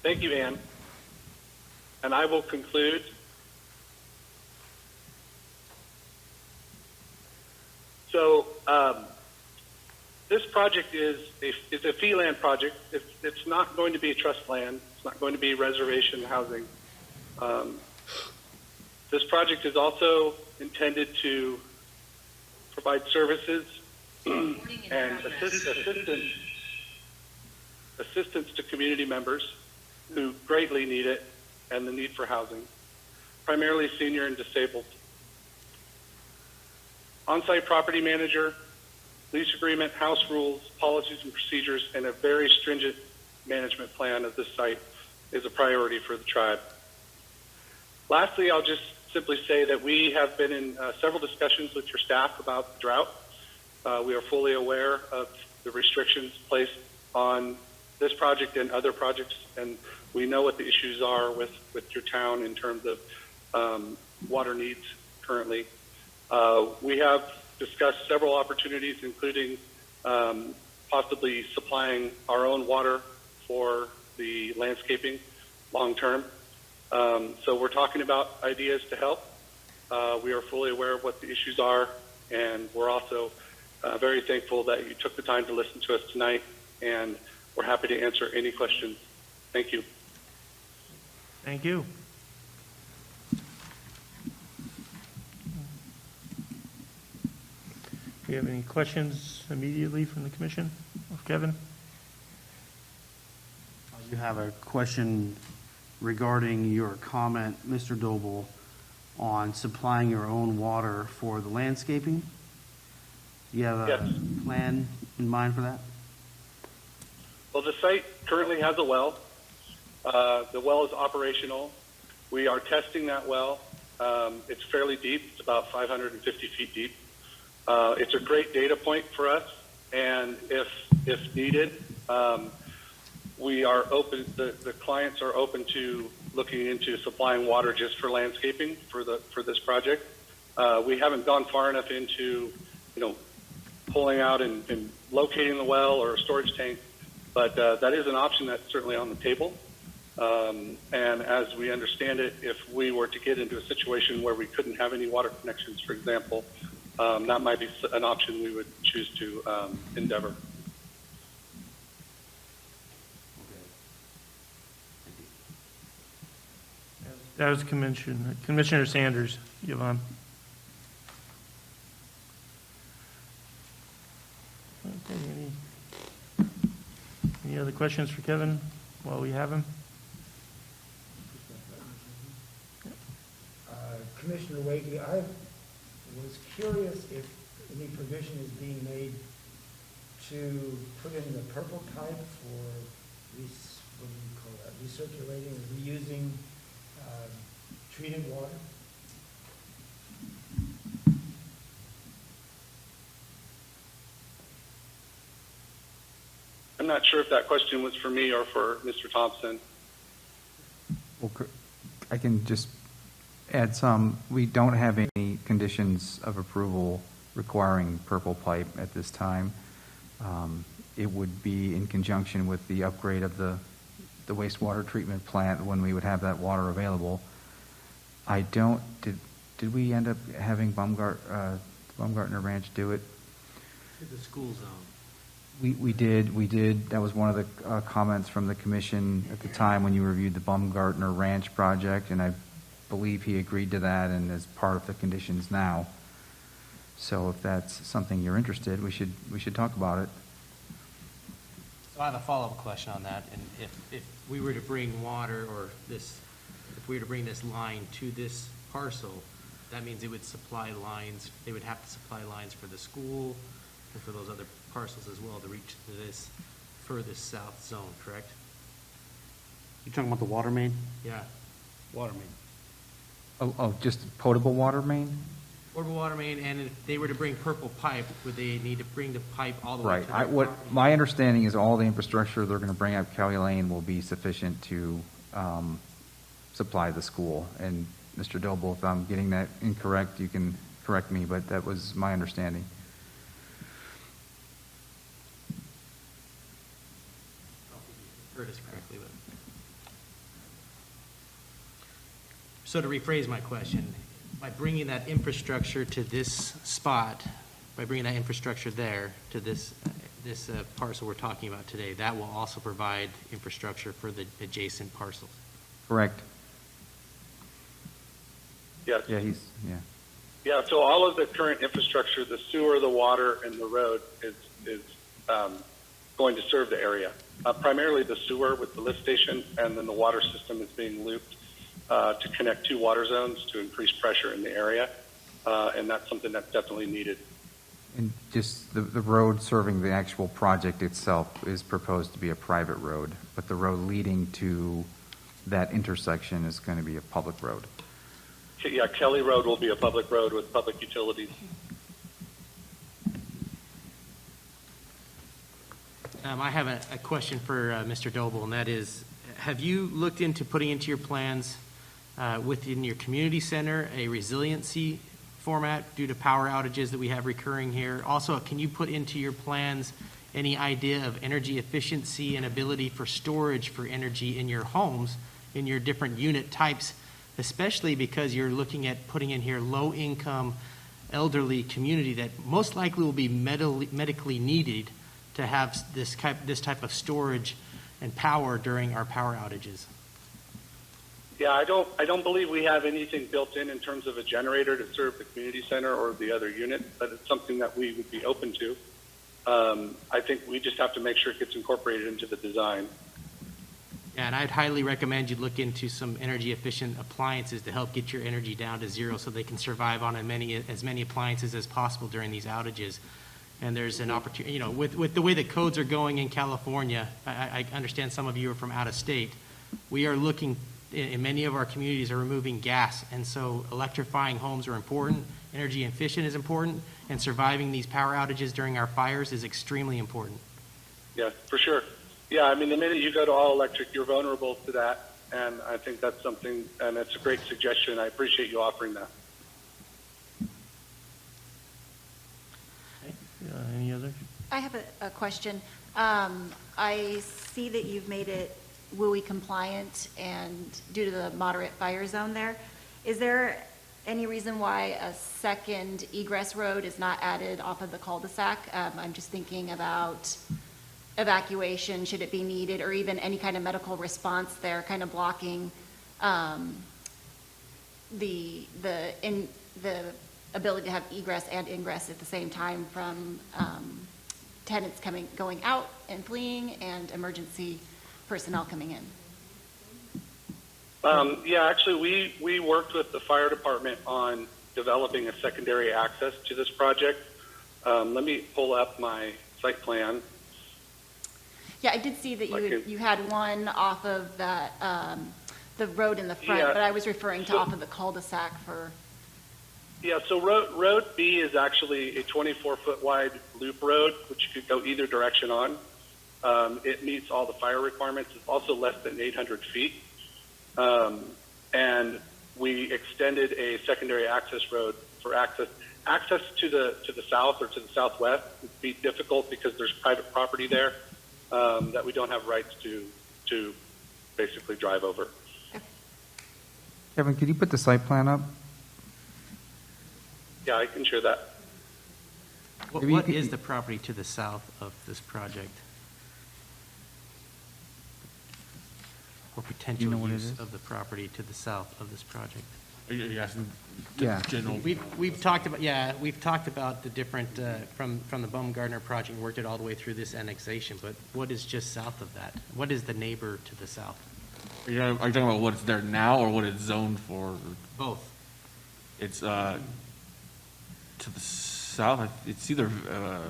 Thank you, Ann. And I will conclude. So this project is a fee land project. It's not going to be trust land. It's not going to be reservation housing. This project is also intended to provide services and assistance to community members who greatly need it and the need for housing, primarily senior and disabled. On-site property manager, lease agreement, house rules, policies and procedures, and a very stringent management plan of this site is a priority for the tribe. Lastly, I'll just simply say that we have been in several discussions with your staff about the drought. We are fully aware of the restrictions placed on this project and other projects, and we know what the issues are with your town in terms of water needs currently. We have discussed several opportunities, including possibly supplying our own water for the landscaping long term. So we're talking about ideas to help. We are fully aware of what the issues are, and we're also very thankful that you took the time to listen to us tonight, and we're happy to answer any questions. Thank you. Thank you. Do you have any questions immediately from the commission? Kevin? You have a question regarding your comment, Mr. Doble, on supplying your own water for the landscaping. Do you have a plan in mind for that? Well, the site currently has a well. The well is operational. We are testing that well. It's fairly deep. It's about 550 feet deep. It's a great data point for us, and if needed, we are open. The clients are open to looking into supplying water just for landscaping for this project. We haven't gone far enough into pulling out and locating the well or a storage tank, but that is an option that's certainly on the table. And as we understand it, if we were to get into a situation where we couldn't have any water connections, for example, that might be an option we would choose to endeavor. That was Commissioner Sanders. Yvonne. Okay, any other questions for Kevin while we have him? Commissioner Wakely, I was curious if any provision is being made to put in the purple pipe for what do you call that? Recirculating or reusing treated water? I'm not sure if that question was for me or for Mr. Thompson. Well, I can just add some. We don't have any conditions of approval requiring purple pipe at this time. It would be in conjunction with the upgrade of the wastewater treatment plant when we would have that water available. Did we end up having Baumgartner Ranch do it? To the school zone. We did. That was one of the comments from the commission at the time when you reviewed the Baumgartner Ranch project, and I believe he agreed to that and as part of the conditions now. So if that's something you're interested, we should talk about it. So I have a follow-up question on that. And if we were to bring water or if we were to bring this line to this parcel, that means it would supply lines, they would have to supply lines for the school and for those other parcels as well to reach to this furthest south zone, correct? You talking about the water main? Yeah. Water main. Oh, just potable water main? Portable water main, and if they were to bring purple pipe, would they need to bring the pipe all the way Right. to their What property? my understanding is all the infrastructure they're going to bring up Khaale Lane will be sufficient to supply the school. And Mr. Doble, if I'm getting that incorrect, you can correct me, but that was my understanding. Heard us correctly, but. So to rephrase my question, by bringing that infrastructure to this spot, by bringing that infrastructure there to this parcel we're talking about today, that will also provide infrastructure for the adjacent parcels. Correct. Yes. Yeah, Yeah, so all of the current infrastructure, the sewer, the water, and the road is going to serve the area. Primarily the sewer with the lift station, and then the water system is being looped to connect two water zones to increase pressure in the area, and that's something that's definitely needed. And just the road serving the actual project itself is proposed to be a private road, but the road leading to that intersection is going to be a public road. Yeah, Kelly Road will be a public road with public utilities. I have a question for Mr. Doble, and that is, have you looked into putting into your plans within your community center a resiliency format due to power outages that we have recurring here? Also, can you put into your plans any idea of energy efficiency and ability for storage for energy in your homes, in your different unit types, especially because you're looking at putting in here low-income elderly community that most likely will be medically needed to have this type of storage and power during our power outages? Yeah, I don't believe we have anything built in terms of a generator to serve the community center or the other unit, but it's something that we would be open to. I think we just have to make sure it gets incorporated into the design. Yeah, and I'd highly recommend you look into some energy efficient appliances to help get your energy down to zero so they can survive on as many appliances as possible during these outages. And there's an opportunity, with the way the codes are going in California, I understand some of you are from out of state. We are looking, in many of our communities are removing gas, and so electrifying homes are important, energy efficient is important, and surviving these power outages during our fires is extremely important. Yeah, for sure. Yeah, I mean, the minute you go to all electric, you're vulnerable to that, and I think that's something, and it's a great suggestion. I appreciate you offering that. Any other? I have a question. I see that you've made it WUI compliant and due to the moderate fire zone there. Is there any reason why a second egress road is not added off of the cul-de-sac? I'm just thinking about evacuation, should it be needed, or even any kind of medical response there, kind of blocking the ability to have egress and ingress at the same time from tenants going out and fleeing and emergency personnel coming in. Yeah, actually, we worked with the fire department on developing a secondary access to this project. Let me pull up my site plan. Yeah, I did see that you had one off of that the road in the front, Yeah. but I was referring to off of the cul-de-sac for. Yeah, so road B is actually a 24-foot wide loop road, which you could go either direction on. It meets all the fire requirements. It's also less than 800 feet. And we extended a secondary access road for access. Access to the south or to the southwest would be difficult because there's private property there that we don't have rights to basically drive over. Kevin, could you put the site plan up? Yeah, I can share that. What is the property to the south of this project? Or potential use of the property to the south of this project? Are you asking Yeah. general? We've talked about the different, from the Baumgartner project, worked it all the way through this annexation, but what is just south of that? What is the neighbor to the south? Are you talking about what's there now or what it's zoned for? Both. It's to the south. It's either I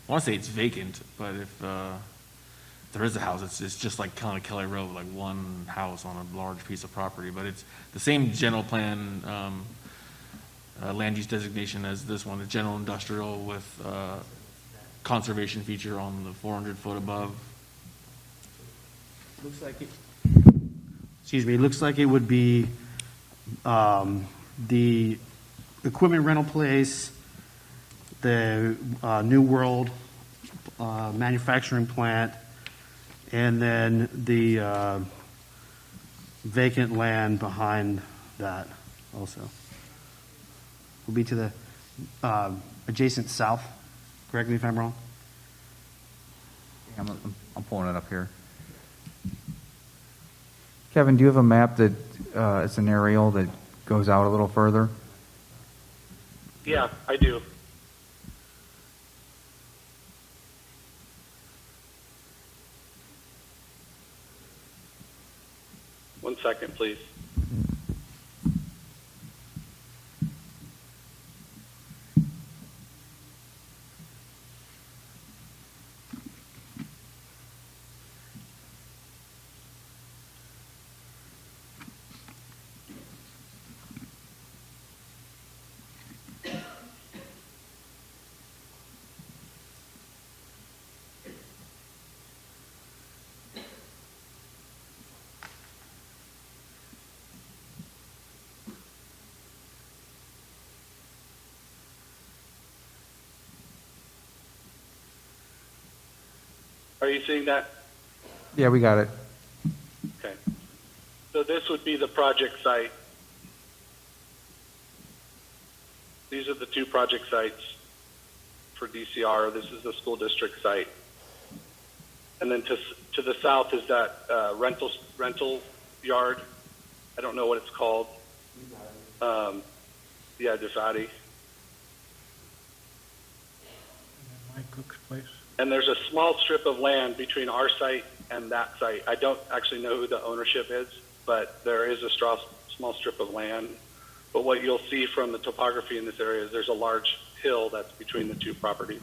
want to say it's vacant, but if there is a house, it's just like kind of Kelly Road, like one house on a large piece of property. But it's the same general plan land use designation as this one. It's general industrial with conservation feature on the 400 foot above. Looks like it. Excuse me. It looks like it would be the equipment rental place, the New World manufacturing plant, and then the vacant land behind that also. Will be to the adjacent south. Correct me if I'm wrong. I'm pulling it up here. Kevin, do you have a map that it's an aerial that goes out a little further? Yeah, I do. One second, please. Are you seeing that? Yeah, we got it. Okay. So this would be the project site. These are the two project sites for DCR. This is the school district site. And then to the south is that rental yard. I don't know what it's called. Yeah, Desati. Mike Cook's place. And there's a small strip of land between our site and that site. I don't actually know who the ownership is, but there is a small strip of land. But what you'll see from the topography in this area is there's a large hill that's between the two properties.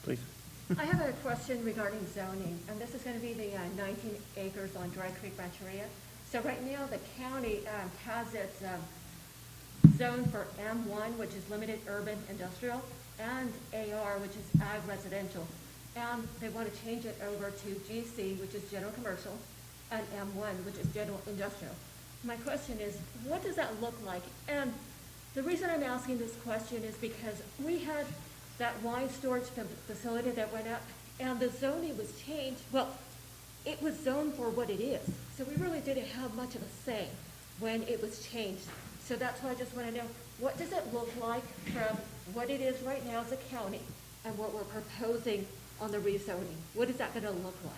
Please. I have a question regarding zoning, and this is going to be the 19 acres on Dry Creek Rancheria. So right now, the county has its zone for M1, which is limited urban industrial, and AR, which is ag residential. And they want to change it over to GC, which is general commercial, and M1, which is general industrial. My question is, what does that look like? And The reason I'm asking this question is because we had that wine storage facility that went up, and the zoning was changed. Well, it was zoned for what it is, so we really didn't have much of a say when it was changed. So that's why I just want to know, what does it look like from what it is right now as a county and what we're proposing on the rezoning? What is that going to look like?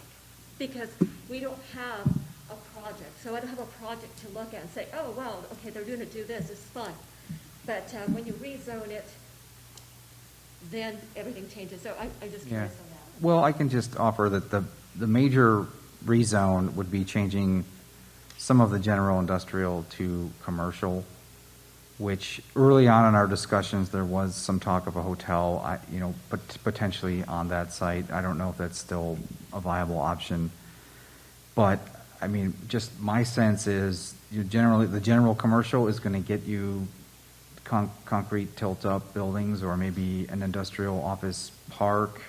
Because we don't have a project, so I don't have a project to look at and say, oh, well, okay, they're going to do this, it's fine. But when you rezone it, then everything changes. So I'm just curious on that. Well, I can just offer that the major rezone would be changing some of the general industrial to commercial, which early on in our discussions, there was some talk of a hotel, but potentially on that site. I don't know if that's still a viable option. But, I mean, just my sense is generally the general commercial is going to get you concrete tilt-up buildings or maybe an industrial office park.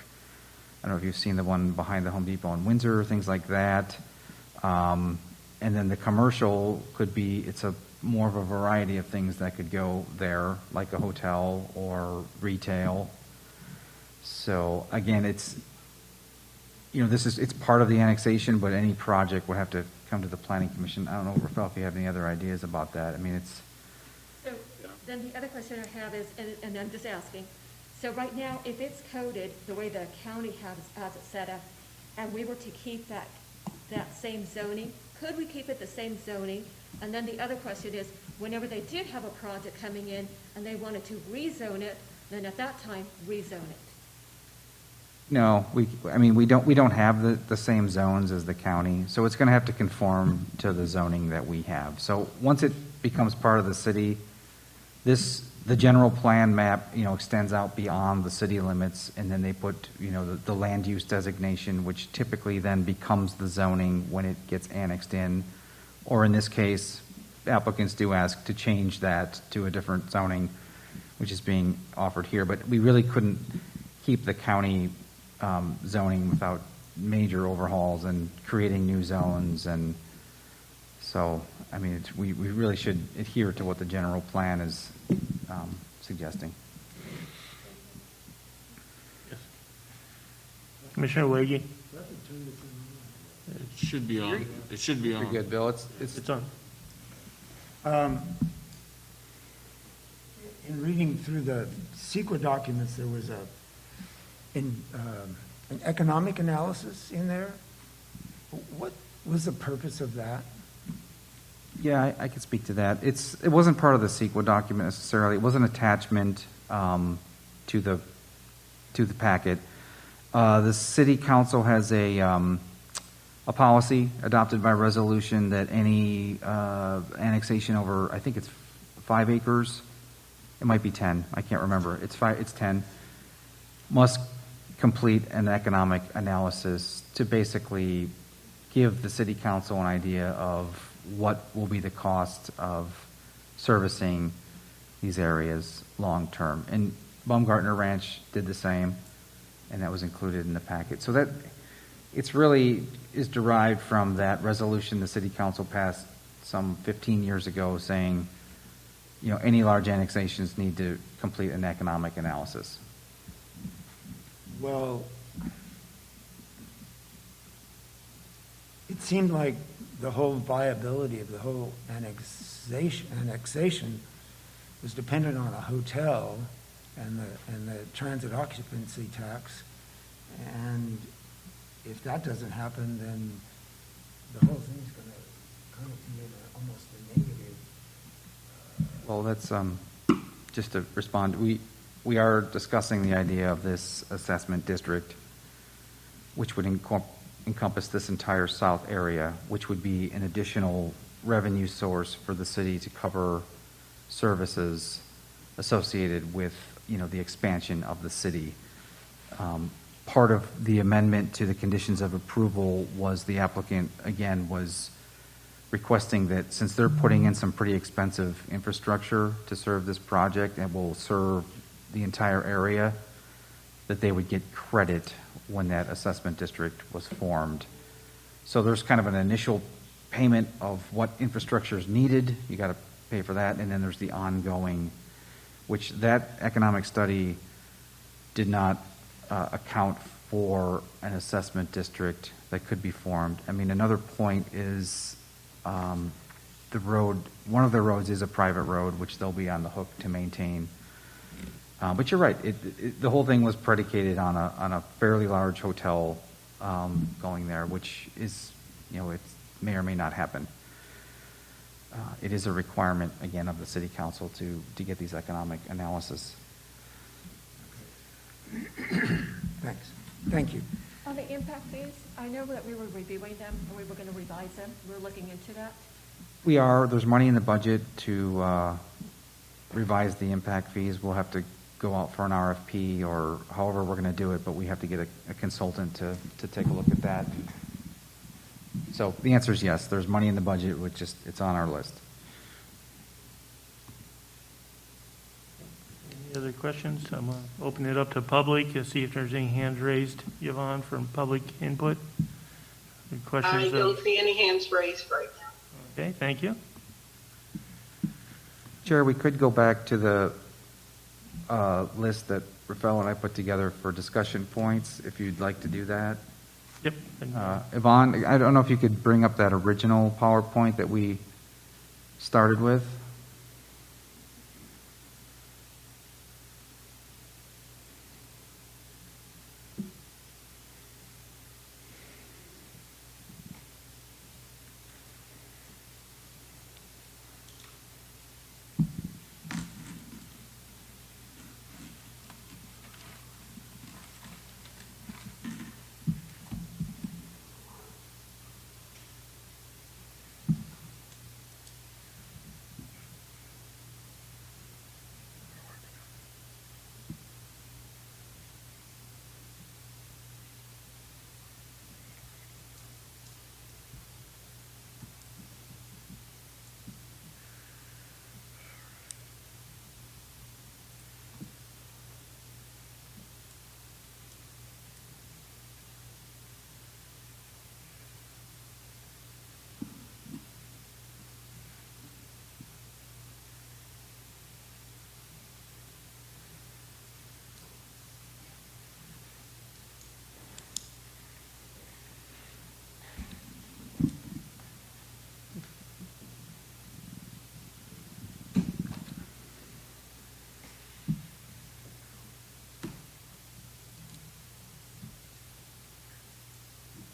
I don't know if you've seen the one behind the Home Depot in Windsor, things like that. And then the commercial could be, it's a more of a variety of things that could go there, like a hotel or retail. So again, it's part of the annexation, but any project would have to come to the Planning Commission. I don't know, Rafael, if you have any other ideas about that. I mean, it's. So then the other question I have is, and I'm just asking, so right now, if it's coded the way the county has it set up, and we were to keep that same zoning, could we keep it the same zoning? And then the other question is, whenever they did have a project coming in and they wanted to rezone it, then at that time, rezone it. No, we don't have the same zones as the county, so it's going to have to conform to the zoning that we have. So once it becomes part of the city, the general plan map, extends out beyond the city limits, and then they put, the land use designation, which typically then becomes the zoning when it gets annexed in. Or in this case, applicants do ask to change that to a different zoning, which is being offered here. But we really couldn't keep the county zoning without major overhauls and creating new zones. And so, I mean, we really should adhere to what the general plan is suggesting. Yes. Commissioner Wege? It should be on. It should be on. Pretty good, Bill. It's on. In reading through the secret documents, there was an economic analysis in there. What was the purpose of that? Yeah, I could speak to that. It wasn't part of the CEQA document necessarily. It was an attachment to the packet. The city council has a policy adopted by resolution that any annexation over, I think it's 5 acres, it might be 10, I can't remember. It's 10, must complete an economic analysis to basically give the city council an idea of what will be the cost of servicing these areas long term. And Baumgartner Ranch did the same, and that was included in the packet. So that it's really is derived from that resolution the city council passed some 15 years ago saying, any large annexations need to complete an economic analysis. Well, it seemed like the whole viability of the whole annexation was dependent on a hotel and the transit occupancy tax. And if that doesn't happen, then the whole thing's going to kind of be almost a negative. Well, that's just to respond. We are discussing the idea of this assessment district, which would encompass this entire south area, which would be an additional revenue source for the city to cover services associated with, the expansion of the city. Part of the amendment to the conditions of approval was the applicant, again, was requesting that since they're putting in some pretty expensive infrastructure to serve this project and will serve the entire area, that they would get credit when that assessment district was formed. So there's kind of an initial payment of what infrastructure is needed. You got to pay for that, and then there's the ongoing which that economic study did not account for an assessment district that could be formed. I mean, another point is the road, one of the roads is a private road, which they'll be on the hook to maintain. But you're right, the whole thing was predicated on a fairly large hotel going there, which is, you know, it may or may not happen. It is a requirement, again, of the city council to get these economic analysis. Thanks. Thank you. On the impact fees, I know that we were reviewing them and we were going to revise them. We're looking into that. We are, there's money in the budget to revise the impact fees. We'll have to go out for an RFP or however we're going to do it, but we have to get a consultant to take a look at that. So the answer is yes, there's money in the budget, which is, it's on our list. Any other questions? I'm going to open it up to public to see if there's any hands raised, Yvonne, from public input. Any questions? I don't see any hands raised right now. Okay, thank you. Chair, we could go back to the list that Rafael and I put together for discussion points, if you'd like to do that. Yep. Yvonne, I don't know if you could bring up that original PowerPoint that we started with.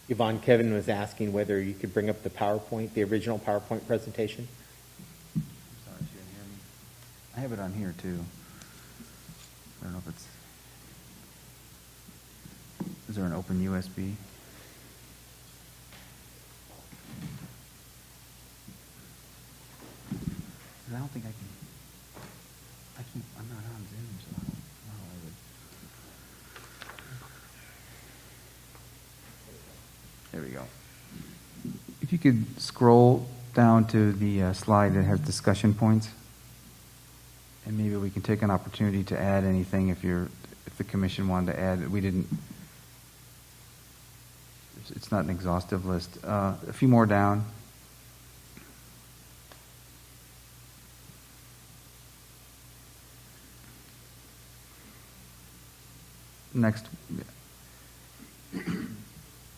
Yvonne, Kevin was asking whether you could bring up the PowerPoint, the original PowerPoint presentation. Sorry, she didn't hear me. I have it on here too. I don't know if it's. Is there an open USB? I don't think I can. I'm not on Zoom, so I don't know how I would. There we go. If you could scroll down to the slide that has discussion points, and maybe we can take an opportunity to add anything if the commission wanted to add. We didn't. It's not an exhaustive list. A few more down. Next.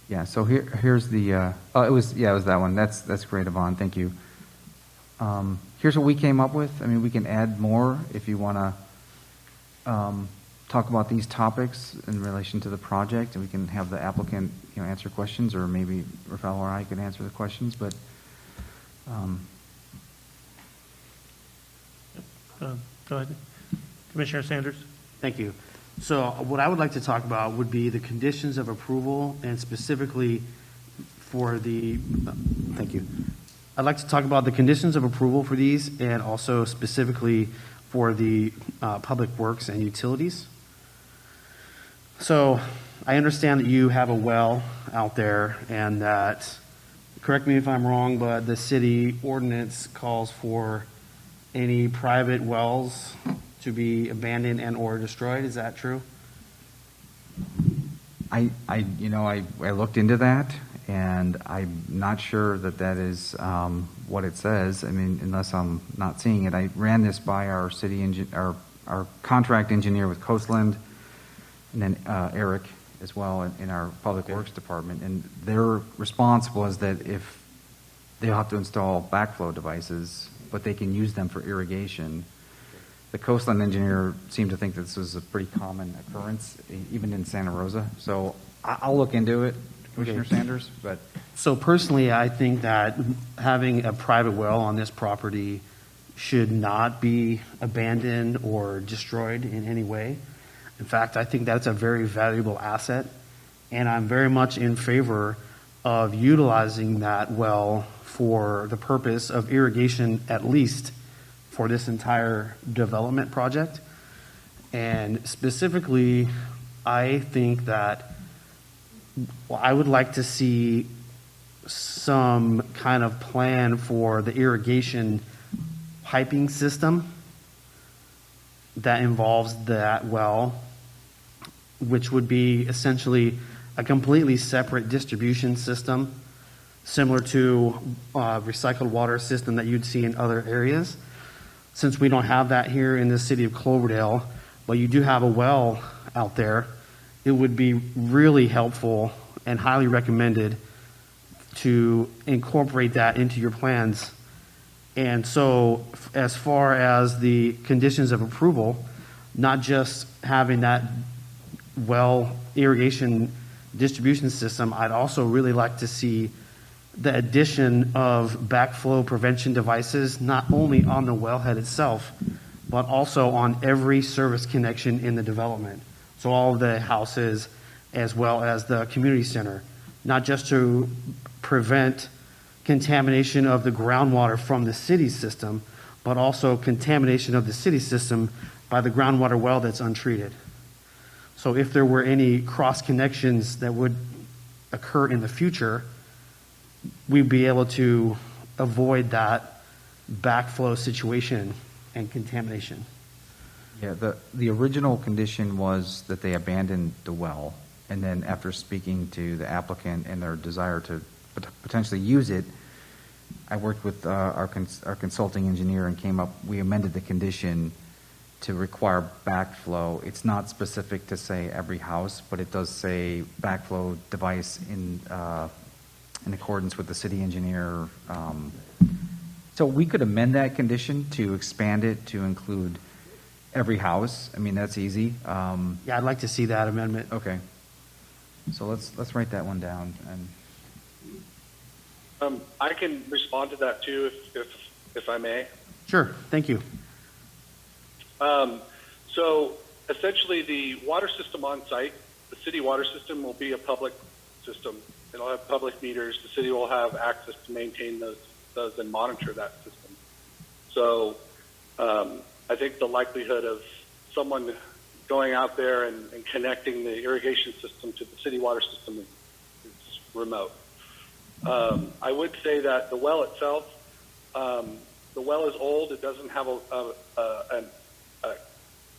Yeah, so here's the, it was that one. That's great, Yvonne, thank you. Here's what we came up with. I mean, we can add more if you want to talk about these topics in relation to the project, and we can have the applicant, answer questions, or maybe Rafael or I can answer the questions, but. Go ahead. Commissioner Sanders. Thank you. So what I would like to talk about would be the conditions of approval, and specifically for the, thank you. I'd like to talk about the conditions of approval for these, and also specifically for the public works and utilities. So I understand that you have a well out there, and that, correct me if I'm wrong, but the city ordinance calls for any private wells to be abandoned and or destroyed. Is that true? I looked into that, and I'm not sure that is what it says. I mean, unless I'm not seeing it. I ran this by our city our our contract engineer with Coastland, and then Eric as well in our Public Works Department. And their response was that if they'll have to install backflow devices, but they can use them for irrigation. The Coastland engineer seemed to think that this was a pretty common occurrence, even in Santa Rosa. So I'll look into it, Commissioner Sanders. But So personally, I think that having a private well on this property should not be abandoned or destroyed in any way. In fact, I think that's a very valuable asset, and I'm very much in favor of utilizing that well for the purpose of irrigation, at least for this entire development project. And specifically, I think that I would like to see some kind of plan for the irrigation piping system that involves that well, which would be essentially a completely separate distribution system, similar to a recycled water system that you'd see in other areas. Since we don't have that here in the city of Cloverdale, but you do have a well out there, it would be really helpful and highly recommended to incorporate that into your plans. And so as far as the conditions of approval, not just having that well irrigation distribution system, I'd also really like to see the addition of backflow prevention devices, not only on the wellhead itself, but also on every service connection in the development. So all of the houses as well as the community center, not just to prevent contamination of the groundwater from the city system, but also contamination of the city system by the groundwater well that's untreated. So if there were any cross connections that would occur in the future, we'd be able to avoid that backflow situation and contamination. yeah, the original condition was that they abandoned the well, and then after speaking to the applicant and their desire to potentially use it, I worked with our consulting engineer and we amended the condition to require backflow. It's not specific to say every house, but it does say backflow device in accordance with the city engineer. So we could amend that condition to expand it to include every house. I mean, that's easy. Yeah, I'd like to see that amendment. Okay. So let's write that one down. And I can respond to that too, if I may. Sure, thank you. So essentially, the water system on site, the city water system, will be a public system. It'll have public meters. The city will have access to maintain those and monitor that system. So I think the likelihood of someone going out there and connecting the irrigation system to the city water system is remote. I would say that the well itself, the well is old. It doesn't have an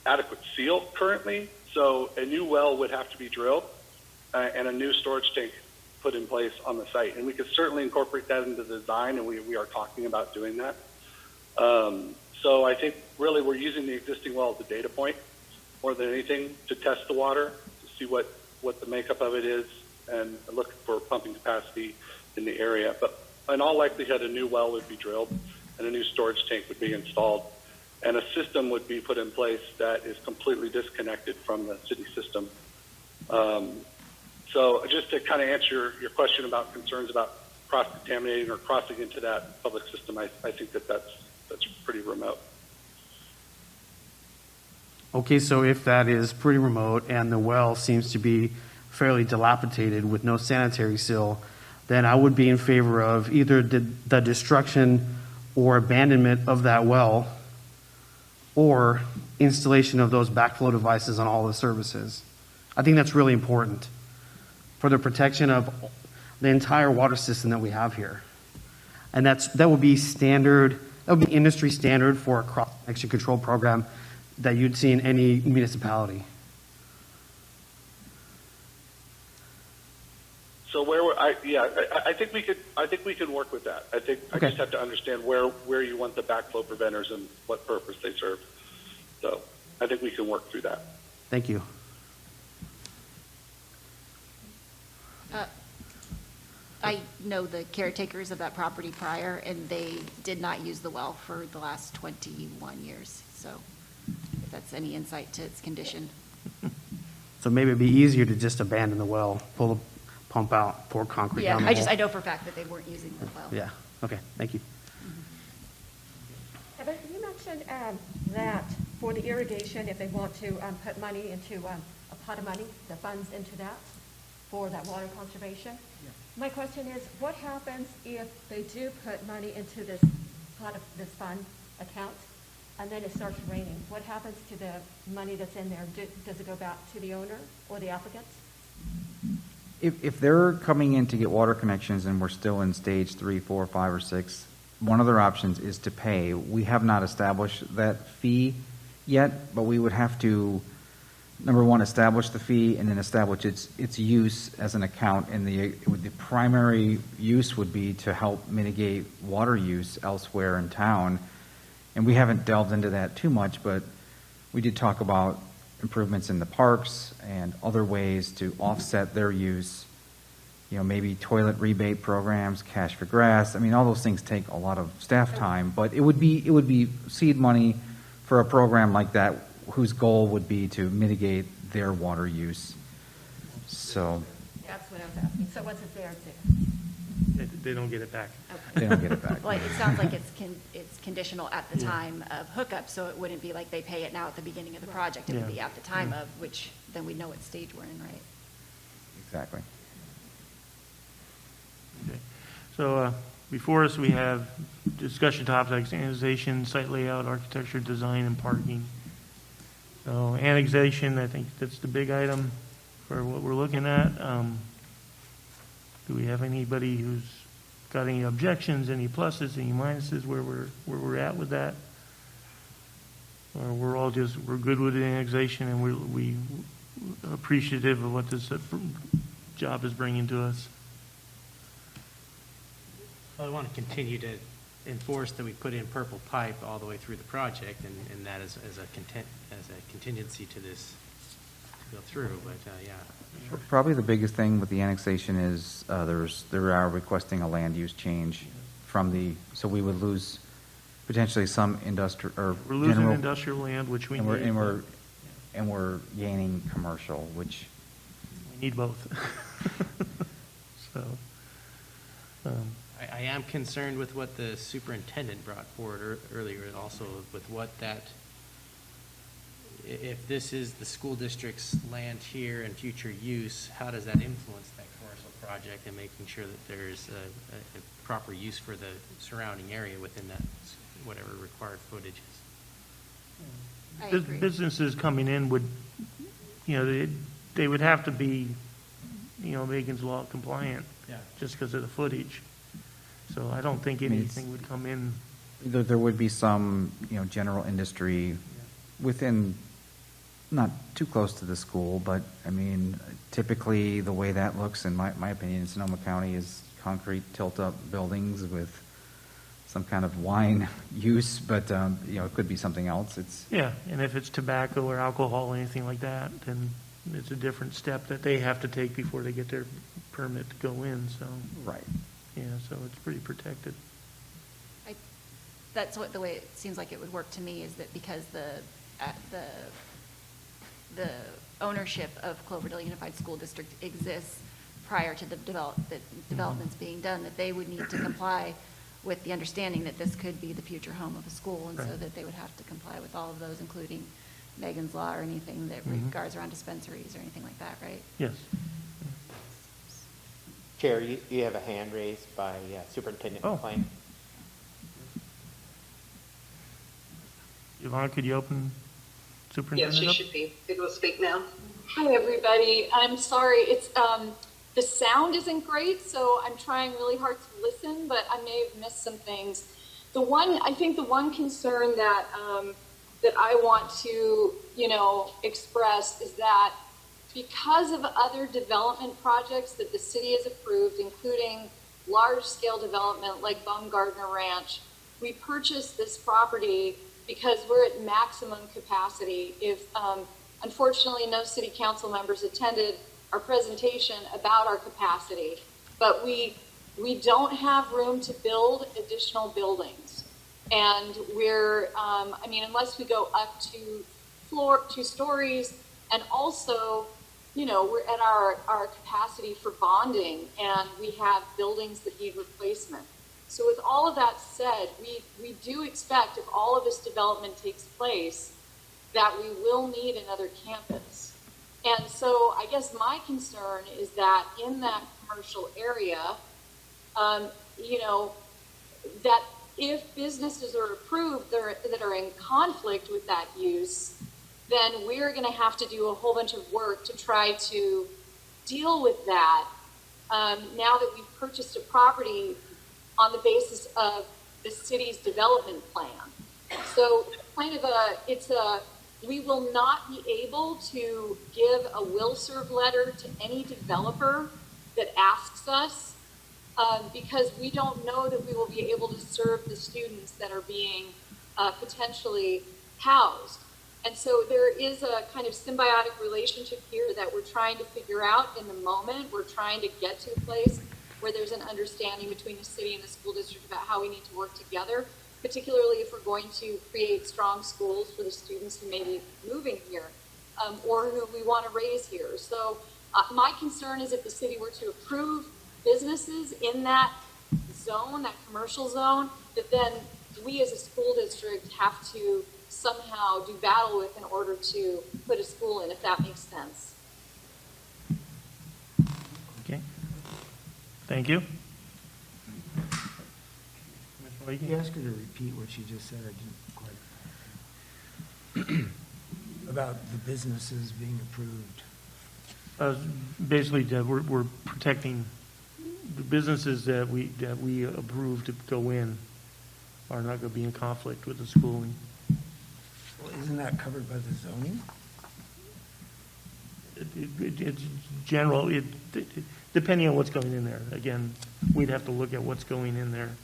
adequate seal currently, so a new well would have to be drilled and a new storage tank put in place on the site. And we could certainly incorporate that into the design, and we are talking about doing that. So I think really we're using the existing well as a data point more than anything to test the water, to see what the makeup of it is, and look for pumping capacity in the area. But in all likelihood, a new well would be drilled and a new storage tank would be installed, and a system would be put in place that is completely disconnected from the city system. So just to kind of answer your question about concerns about cross-contaminating or crossing into that public system, I think that's pretty remote. Okay, so if that is pretty remote and the well seems to be fairly dilapidated with no sanitary seal, then I would be in favor of either the destruction or abandonment of that well, or installation of those backflow devices on all the services. I think that's really important for the protection of the entire water system that we have here. And that would be standard, that would be industry standard for a cross-connection control program that you'd see in any municipality. So I think we could work with that. I just have to understand where you want the backflow preventers and what purpose they serve. So I think we can work through that. Thank you. I know the caretakers of that property prior, and they did not use the well for the last 21 years. So if that's any insight to its condition. So maybe it'd be easier to just abandon the well, pull the pump out, pour concrete Yeah, down the hole. I know for a fact that they weren't using the well. Yeah, okay, thank you. But you mentioned that for the irrigation, if they want to put money into a pot of money, the funds into that for that water conservation. My question is, what happens if they do put money into this pot of this fund account, and then it starts raining? What happens to the money that's in there? Does it go back to the owner or the applicant? If they're coming in to get water connections and we're still in stage 3, 4, 5, or 6, one of their options is to pay. We have not established that fee yet, but we would have to, number one, establish the fee and then establish its use as an account. And the primary use would be to help mitigate water use elsewhere in town. And we haven't delved into that too much, but we did talk about improvements in the parks and other ways to offset their use. You know, maybe toilet rebate programs, cash for grass. I mean, all those things take a lot of staff time, but it would be seed money for a program like that whose goal would be to mitigate their water use. So That's what I was asking. So what's it there to? They don't get it back. Okay. they don't get it back. Well, it sounds like it's conditional at the time of hookup, so it wouldn't be like they pay it now at the beginning of the project. It would Yeah. be at the time of, which then we know what stage we're in, right? Exactly. Okay. So before us, we have discussion topics, annexation, site layout, architecture, design, and parking. So annexation, I think that's the big item for what we're looking at. Do we have anybody who's got any objections, any pluses, any minuses, where we're at with that? Or we're good with the annexation and we appreciative of what this job is bringing to us? Well, I want to continue to enforce that we put in purple pipe all the way through the project, and that as a contingency to this to go through, but yeah. Probably the biggest thing with the annexation is they are requesting a land use change from so we would lose potentially some industrial or We're losing general, industrial land, which we and need. we're gaining commercial, which We need both. So, I am concerned with what the superintendent brought forward earlier, and also with what if this is the school district's land here and future use, how does that influence that commercial project and making sure that there's a proper use for the surrounding area within that, whatever required footage is? I agree. businesses coming in would, they would have to be, Megan's Law compliant. Yeah. Just because of the footage. So I don't think anything would come in. there would be some general industry within, not too close to the school, but I mean, typically the way that looks, in my opinion, in Sonoma County, is concrete tilt-up buildings with some kind of wine use, but it could be something else. Yeah, and if it's tobacco or alcohol, anything like that, then it's a different step that they have to take before they get their permit to go in, so. Right. Yeah, so it's pretty protected. That's the way it seems like it would work to me, is that because the ownership of Cloverdale Unified School District exists prior to the developments being done, that they would need to comply with the understanding that this could be the future home of a school, and so Right. that they would have to comply with all of those, including Megan's Law or anything that regards around dispensaries or anything like that, right? Yes. Chair, you have a hand raised by Superintendent McLean. Yvonne, could you open Yes, superintendent she up? should be. Able to speak now. Hi, everybody. I'm sorry. It's the sound isn't great, so I'm trying really hard to listen, but I may have missed some things. I think the one concern that that I want to, express is that because of other development projects that the city has approved, including large-scale development like Baumgartner Ranch, we purchased this property because we're at maximum capacity. If, unfortunately, no city council members attended our presentation about our capacity, but we don't have room to build additional buildings. And we're, unless we go up to 2 stories, and also, we're at our capacity for bonding, and we have buildings that need replacement. So with all of that said, we do expect, if all of this development takes place, that we will need another campus. And so I guess my concern is that in that commercial area, that if businesses are approved that are in conflict with that use, then we're going to have to do a whole bunch of work to try to deal with that now that we've purchased a property on the basis of the city's development plan. So we will not be able to give a will serve letter to any developer that asks us because we don't know that we will be able to serve the students that are being potentially housed. And so there is a kind of symbiotic relationship here that we're trying to figure out in the moment. We're trying to get to a place where there's an understanding between the city and the school district about how we need to work together, particularly if we're going to create strong schools for the students who may be moving here or who we want to raise here. So my concern is if the city were to approve businesses in that zone, that commercial zone, that then we as a school district have to somehow do battle with in order to put a school in, if that makes sense. Okay. Thank you. You asked her to repeat what she just said. I didn't quite. About the businesses being approved. Basically, we're protecting the businesses that we approve to go in are not going to be in conflict with the schooling. Well, isn't that covered by the zoning? It's general. Depending on what's going in there. Again, we'd have to look at what's going in there.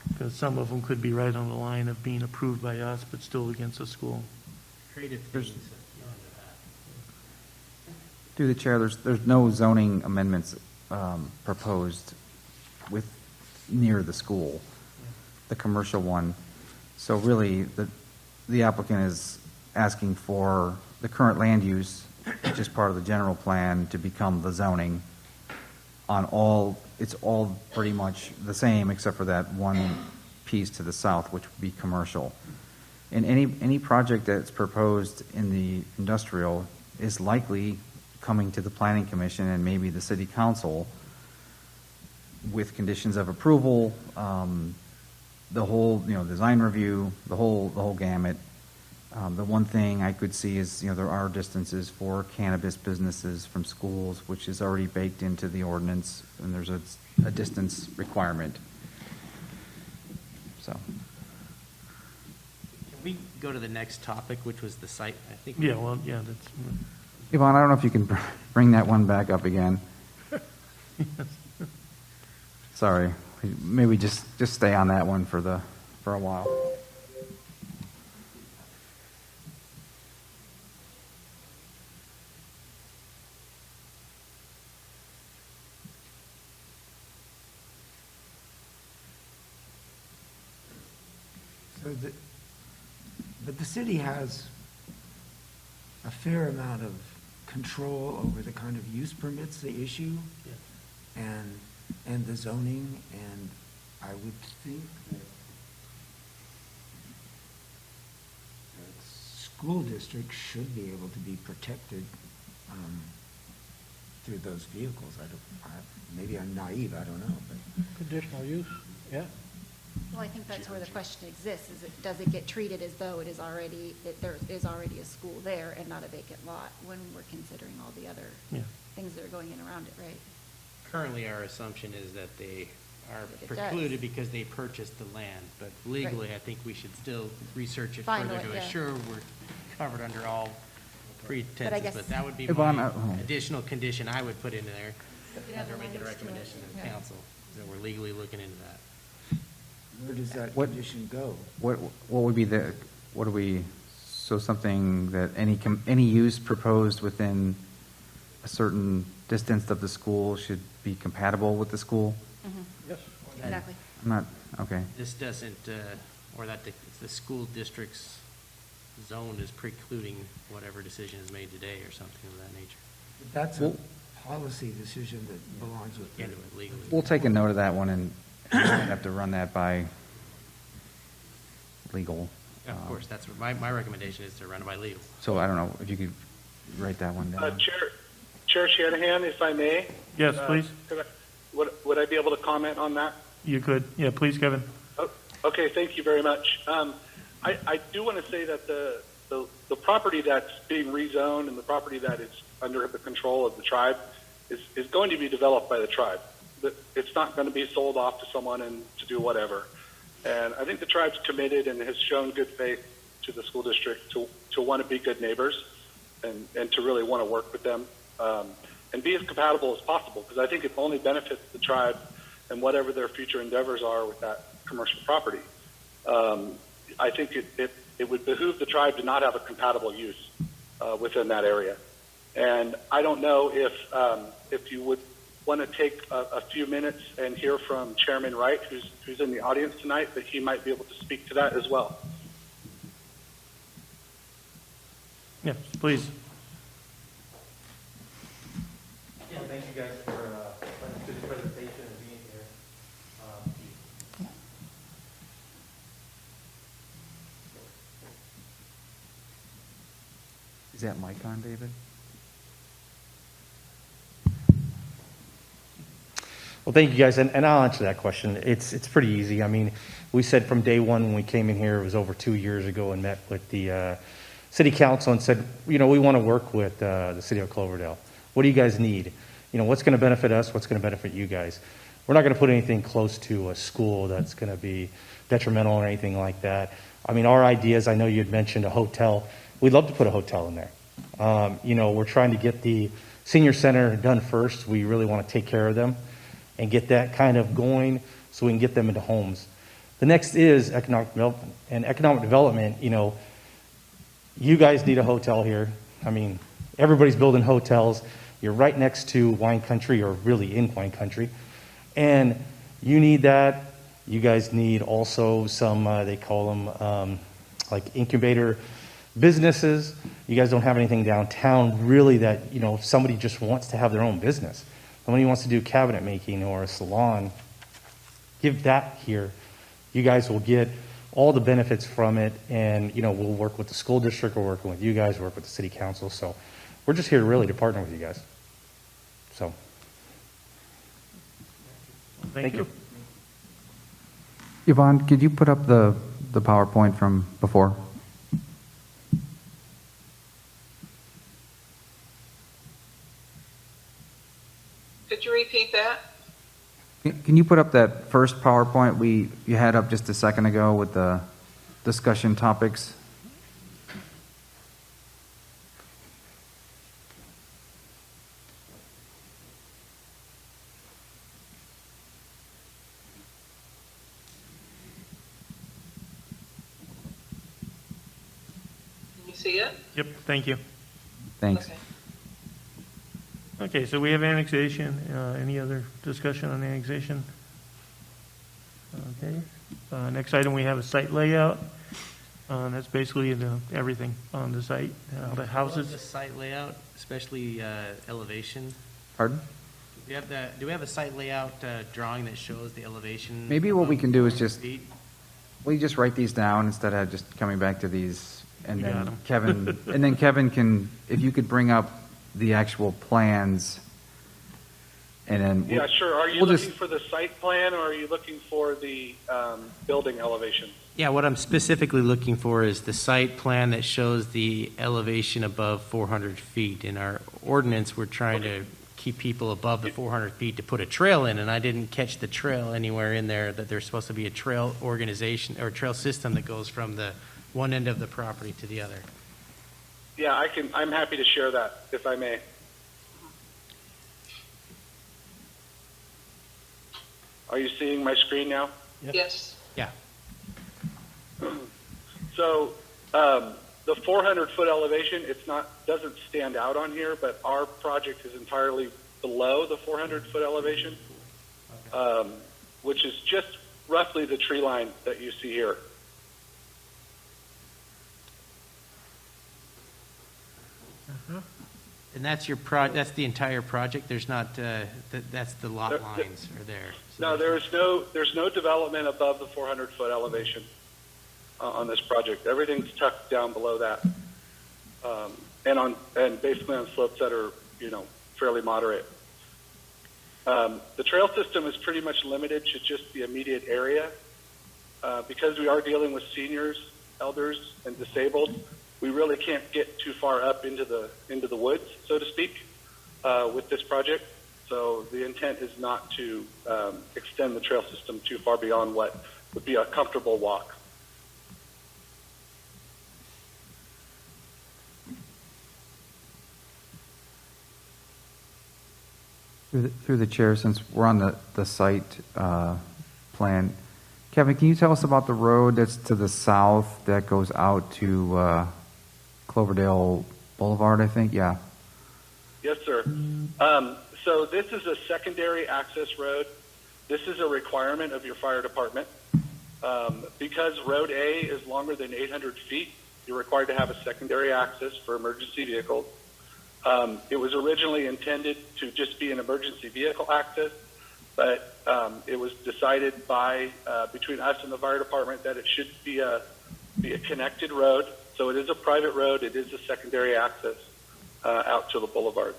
Because some of them could be right on the line of being approved by us, but still against the school. Creative things. Through the chair, there's no zoning amendments proposed near the school, the commercial one. So really, the applicant is asking for the current land use, which is part of the general plan, to become the zoning on all. It's all pretty much the same except for that one piece to the south, which would be commercial. And any project that's proposed in the industrial is likely coming to the Planning Commission and maybe the City Council with conditions of approval, the whole design review, the whole gamut. The one thing I could see is there are distances for cannabis businesses from schools, which is already baked into the ordinance, and there's a distance requirement. So. Can we go to the next topic, which was the site? I think. Yeah. Well. Yeah. That's. Yvonne, I don't know if you can bring that one back up again. Sorry. Maybe just stay on that one for a while. But the city has a fair amount of control over the kind of use permits they issue, and the zoning, and I would think that school districts should be able to be protected through those vehicles. Maybe I'm naive, I don't know. But conditional use, yeah. Well, I think that's where the question exists, does it get treated as though there is already a school there and not a vacant lot when we're considering all the other things that are going in around it, right? Currently, our assumption is that they are precluded because they purchased the land, but legally, I think we should still research it further to assure we're covered under all pretenses, but that would be my additional condition I would put in there after making a recommendation to the council, that we're legally looking into that. Where does that What- condition go? What would be so something that any use proposed within a certain distance of the school should be compatible with the school? Yes. Exactly. I'm not, okay. This doesn't, or that the school district's zone is precluding whatever decision is made today or something of that nature. That's a policy decision that belongs with. Can't do it legally. We'll take a note of that one and have to run that by legal. Of course, that's what my recommendation is to run it by legal. So I don't know if you could write that one down. Chair Shanahan, if I may. Yes, please. Would I be able to comment on that? You could. Yeah, please, Kevin. Oh, okay, thank you very much. I do want to say that the property that's being rezoned and the property that is under the control of the tribe is going to be developed by the tribe. It's not going to be sold off to someone and to do whatever. And I think the tribe's committed and has shown good faith to the school district to want to be good neighbors and to really want to work with them and be as compatible as possible, because I think it only benefits the tribe and whatever their future endeavors are with that commercial property. I think it would behoove the tribe to not have a compatible use within that area. And I don't know if you would want to take a few minutes and hear from Chairman Wright, who's in the audience tonight, that he might be able to speak to that as well. Yes, please. Yeah, thank you guys for a good presentation and being here. Is that mic on, David? Well, thank you guys, and I'll answer that question. It's pretty easy. I mean, we said from day one when we came in here, it was over 2 years ago, and met with the city council and said, we want to work with the city of Cloverdale. What do you guys need? What's going to benefit us? What's going to benefit you guys? We're not going to put anything close to a school that's going to be detrimental or anything like that. I mean, our ideas, I know you had mentioned a hotel. We'd love to put a hotel in there. We're trying to get the senior center done first. We really want to take care of them and get that kind of going so we can get them into homes. The next is economic development. And economic development, you guys need a hotel here. I mean, everybody's building hotels. You're right next to wine country, or really in wine country. And you need that. You guys need also some, they call them like incubator businesses. You guys don't have anything downtown really that, if somebody just wants to have their own business. Somebody wants to do cabinet making or a salon, give that here. You guys will get all the benefits from it, and we'll work with the school district, we're working with you guys, work with the city council. So we're just here really to partner with you guys. So thank you. Yvonne, could you put up the PowerPoint from before? Could you repeat that? Can you put up that first PowerPoint you had up just a second ago with the discussion topics? Can you see it? Yep, thank you. Thanks. Okay. Okay, so we have annexation. Any other discussion on annexation? Okay. Next item, we have a site layout. That's basically everything on the site, the houses. The site layout, especially elevation. Pardon? Do we have a site layout drawing that shows the elevation? Maybe what we can do is just, feet? we just write these down instead of just coming back to these, and You got then 'em. Kevin can, if you could bring up the actual plans, and then Yeah, sure. Are you we'll looking just- for the site plan, or are you looking for the building elevation? Yeah, what I'm specifically looking for is the site plan that shows the elevation above 400 feet. In our ordinance, we're trying to keep people above the 400 feet to put a trail in, and I didn't catch the trail anywhere in there, that there's supposed to be a trail organization or trail system that goes from the one end of the property to the other. Yeah, I'm happy to share that, if I may. Are you seeing my screen now? Yes. Yeah. So the 400-foot elevation, doesn't stand out on here, but our project is entirely below the 400-foot elevation, which is just roughly the tree line that you see here. And that's that's the entire project? There's not, that's the lot lines are there? So no, there's no development above the 400-foot elevation on this project. Everything's tucked down below that, and basically on slopes that are, fairly moderate. The trail system is pretty much limited to just the immediate area. Because we are dealing with seniors, elders, and disabled, we really can't get too far up into the woods, so to speak, with this project. So the intent is not to extend the trail system too far beyond what would be a comfortable walk. Through the chair, since we're on the site plan, Kevin, can you tell us about the road that's to the south that goes out to Cloverdale Boulevard, I think? Yeah. Yes, sir. So this is a secondary access road. This is a requirement of your fire department. Because Road A is longer than 800 feet, you're required to have a secondary access for emergency vehicles. It was originally intended to just be an emergency vehicle access, but it was decided between us and the fire department that it should be a connected road. So it is a private road. It is a secondary access out to the boulevard.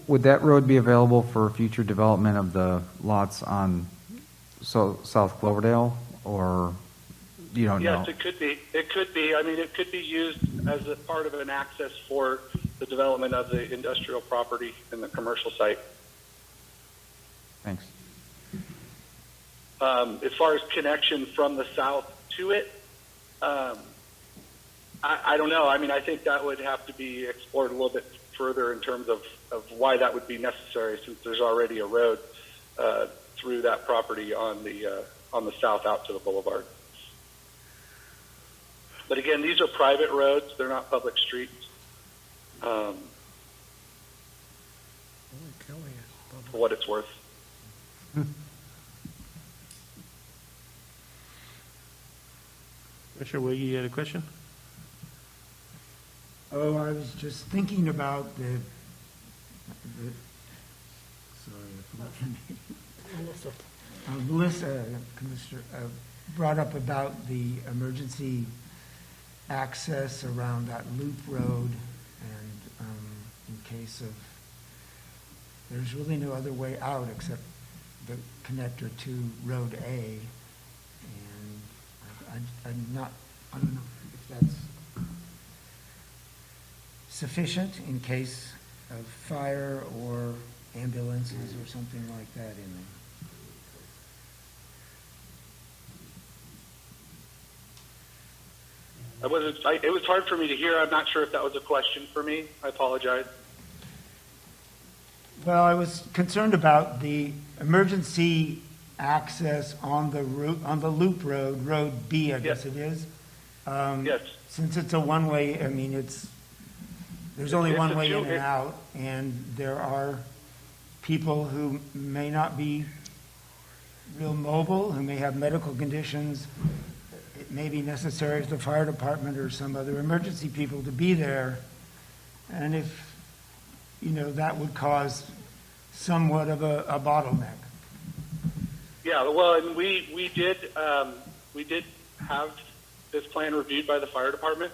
Would that road be available for future development of the lots on South Cloverdale, or you don't know? Yes, it could be. It could be. I mean, it could be used as a part of an access for the development of the industrial property and the commercial site. Thanks. As far as connection from the south to it, I don't know. I mean, I think that would have to be explored a little bit further in terms of why that would be necessary, since there's already a road through that property on the south out to the boulevard. But again, these are private roads. They're not public streets. For what it's worth. Commissioner Wiggy, you had a question? Oh, I was just thinking about the sorry, I forgot her name. Melissa, Commissioner, brought up about the emergency access around that loop road, and in case of, there's really no other way out except the connector to Road A, and I don't know if that's sufficient in case of fire or ambulances or something like that in there. It was hard for me to hear. I'm not sure if that was a question for me. I apologize. Well, I was concerned about the emergency access on the route, on the loop road, Road B, I guess it is. Yes. Since it's a one-way, I mean, there's only It's one way in two- and out, and there are people who may not be real mobile, who may have medical conditions. It may be necessary for the fire department or some other emergency people to be there. And if, that would cause somewhat of a bottleneck. Yeah, well, and we did have this plan reviewed by the fire department.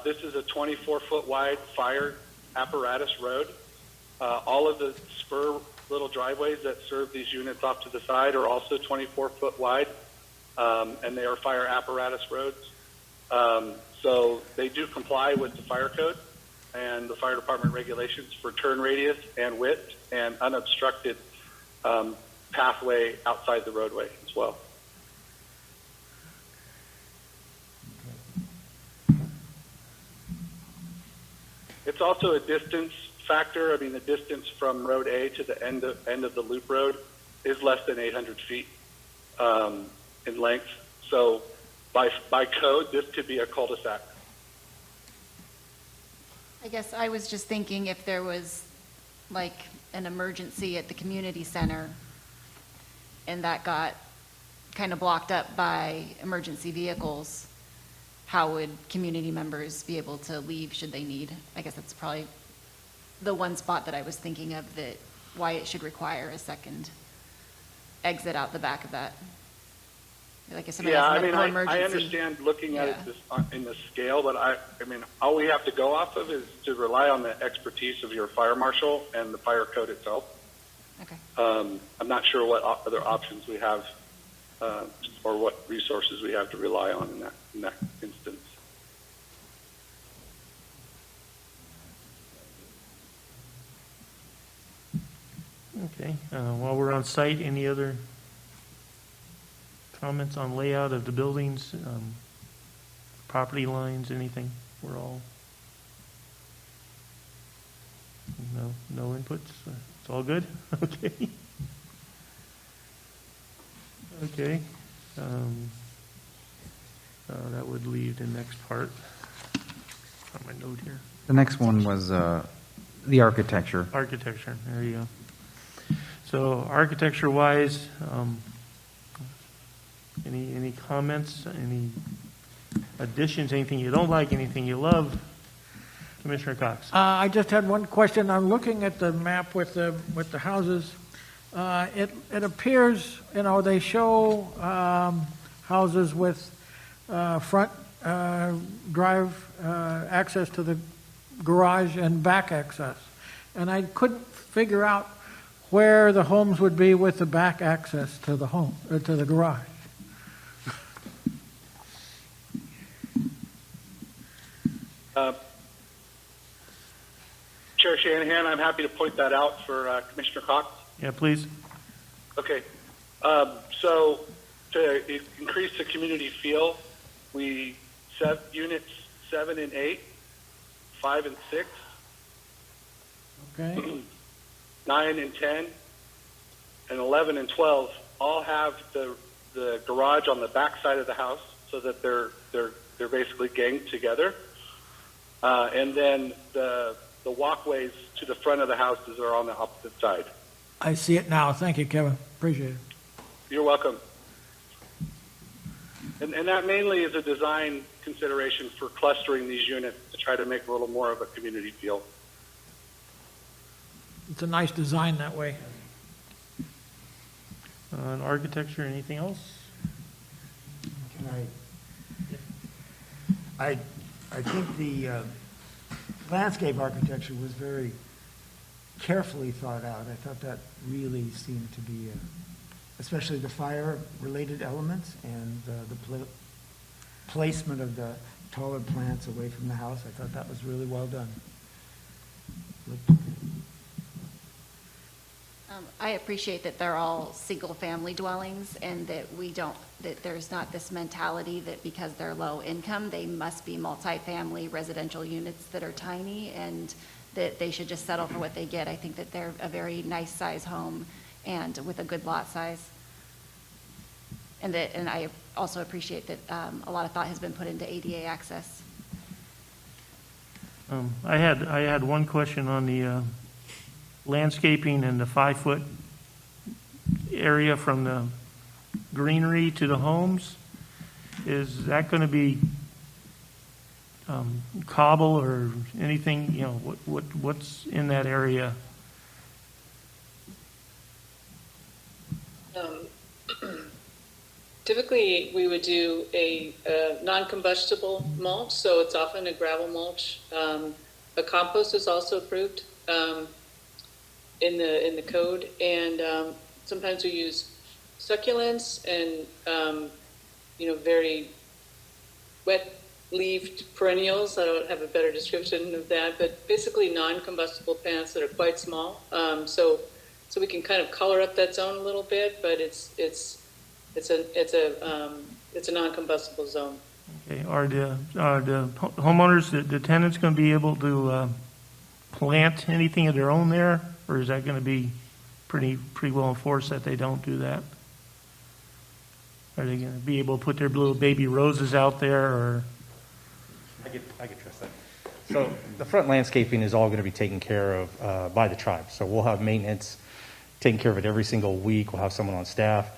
This is a 24-foot wide fire apparatus road. All of the spur little driveways that serve these units off to the side are also 24-foot wide, and they are fire apparatus roads. So they do comply with the fire code and the fire department regulations for turn radius and width and unobstructed pathway outside the roadway as well. It's also a distance factor. I mean, the distance from Road A to the end of the loop road is less than 800 feet. in length. So by code, this could be a cul-de-sac. I guess I was just thinking if there was like an emergency at the community center and that got kind of blocked up by emergency vehicles, how would community members be able to leave should they need? I guess that's probably the one spot that I was thinking of, that why it should require a second exit out the back of that. Like if somebody has a medical emergency. I understand looking at it in the scale, but I mean, all we have to go off of is to rely on the expertise of your fire marshal and the fire code itself. Okay. I'm not sure what other options we have or what resources we have to rely on in that instance. Okay, while we're on site, any other comments on layout of the buildings, property lines, anything? We're all, no inputs? It's all good? Okay. Okay. That would leave the next part on my note here. The next one was the architecture. Architecture, there you go. So architecture-wise, any comments, any additions, anything you don't like, anything you love? Commissioner Cox. I just had one question. I'm looking at the map with the houses. It appears, they show houses with front drive access to the garage and back access. And I couldn't figure out where the homes would be with the back access to the home, or to the garage. Chair Shanahan, I'm happy to point that out for Commissioner Cox. Yeah, please. Okay. So to increase the community feel, we set units 7 and 8, 5 and 6, Okay. 9 and 10, and 11 and 12 all have the garage on the back side of the house, so that they're basically ganged together. And then the walkways to the front of the houses are on the opposite side. I see it now. Thank you, Kevin. Appreciate it. You're welcome. And that mainly is a design consideration for clustering these units to try to make a little more of a community feel. It's a nice design that way. On architecture, anything else? Can I think the landscape architecture was very carefully thought out. I thought that really seemed to be, especially the fire-related elements and the placement of the taller plants away from the house. I thought that was really well done. I appreciate that they're all single-family dwellings and that that there's not this mentality that because they're low income, they must be multifamily residential units that are tiny and that they should just settle for what they get. I think that they're a very nice size home and with a good lot size. And I also appreciate that a lot of thought has been put into ADA access. I had one question on the landscaping and the 5-foot area from the greenery to the homes. Is that going to be cobble or anything? What's in that area? Typically, we would do a non-combustible mulch, so it's often a gravel mulch. A compost is also approved in the code, and sometimes we use succulents and very wet-leaved perennials. I don't have a better description of that, but basically non-combustible plants that are quite small. So we can kind of color up that zone a little bit, but it's a non-combustible zone. Okay. Are the homeowners, the tenants, going to be able to plant anything of their own there, or is that going to be pretty well enforced that they don't do that? Are they going to be able to put their little baby roses out there, or? I get trust that. So the front landscaping is all going to be taken care of by the tribe. So we'll have maintenance taking care of it every single week. We'll have someone on staff.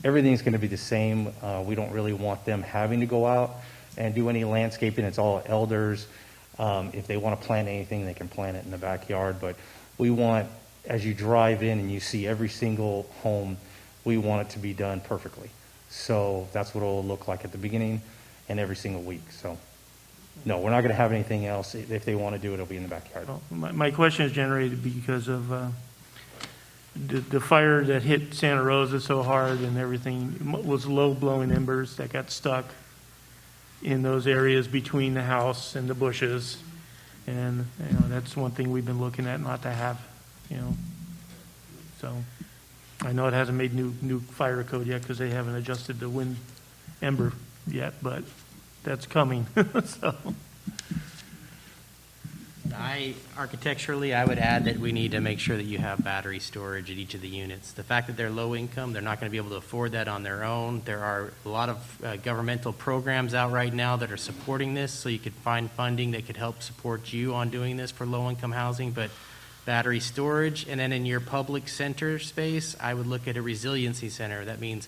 Everything's going to be the same. We don't really want them having to go out and do any landscaping. It's all elders. If they want to plant anything, they can plant it in the backyard. But we want, as you drive in and you see every single home, we want it to be done perfectly. So that's what it'll look like at the beginning and every single week. So no, we're not going to have anything else. If they want to do it, it'll be in the backyard. Well, my question is generated because of the fire that hit Santa Rosa so hard, and everything was low-blowing embers that got stuck in those areas between the house and the bushes. And, that's one thing we've been looking at not to have, So I know it hasn't made new fire code yet because they haven't adjusted the wind ember yet, but that's coming. So. Architecturally, I would add that we need to make sure that you have battery storage at each of the units. The fact that they're low income, they're not going to be able to afford that on their own. There are a lot of governmental programs out right now that are supporting this, so you could find funding that could help support you on doing this for low income housing, but battery storage. And then in your public center space, I would look at a resiliency center. That means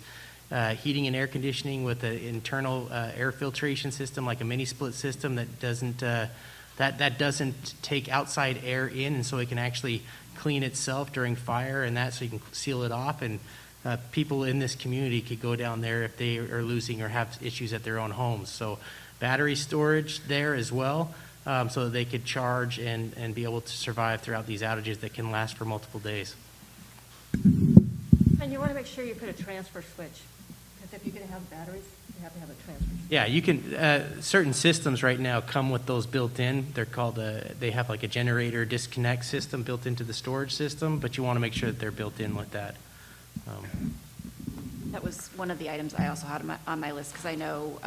heating and air conditioning with an internal air filtration system, like a mini split system that doesn't that doesn't take outside air in, and so it can actually clean itself during fire, and so you can seal it off. And people in this community could go down there if they are losing or have issues at their own homes. So battery storage there as well, so that they could charge and be able to survive throughout these outages that can last for multiple days. And you want to make sure you put a transfer switch, because if you're going to have batteries, you have to have a transfer switch. Yeah, you can. Certain systems right now come with those built in. They're called they have like a generator disconnect system built into the storage system, but you want to make sure that they're built in with that. That was one of the items I also had on my list, because I know,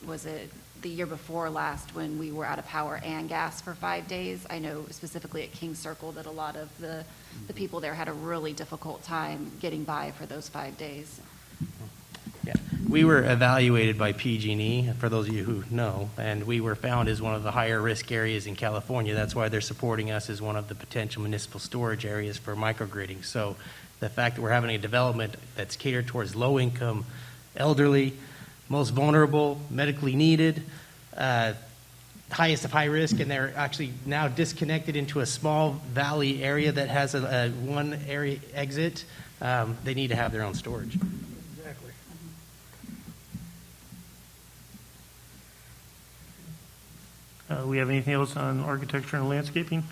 was it the year before last when we were out of power and gas for 5 days? I know specifically at King Circle that a lot of the people there had a really difficult time getting by for those 5 days. Yeah, we were evaluated by PG&E, for those of you who know, and we were found as one of the higher risk areas in California. That's why they're supporting us as one of the potential municipal storage areas for microgridding. So the fact that we're having a development that's catered towards low income, elderly, most vulnerable, medically needed, highest of high risk, and they're actually now disconnected into a small valley area that has a one area exit, they need to have their own storage. Exactly. We have anything else on architecture and landscaping?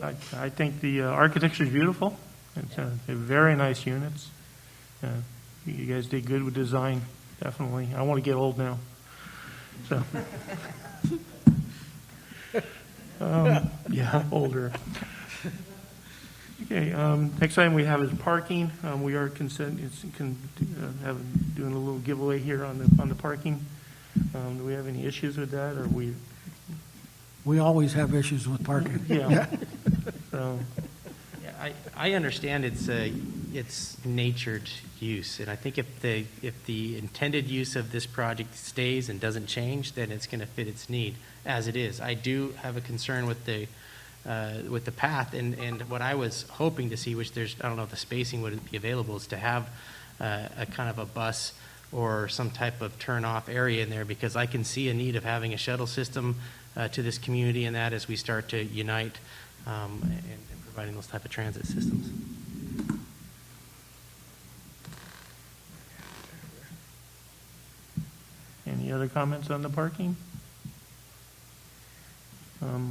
I think the architecture is beautiful. It's they're very nice units. You guys did good with design, definitely. I want to get old now. So, yeah, older. Okay, next item we have is parking. We are doing a little giveaway here on the parking. Do we have any issues with that, or we? We always have issues with parking. Yeah. So. Yeah, I understand it's natured use, and I think if the intended use of this project stays and doesn't change, then it's going to fit its need as it is. I do have a concern with the path, and what I was hoping to see, which I don't know if the spacing would be available, is to have a kind of a bus or some type of turn-off area in there, because I can see a need of having a shuttle system to this community, and that as we start to unite and providing those type of transit systems. Any other comments on the parking?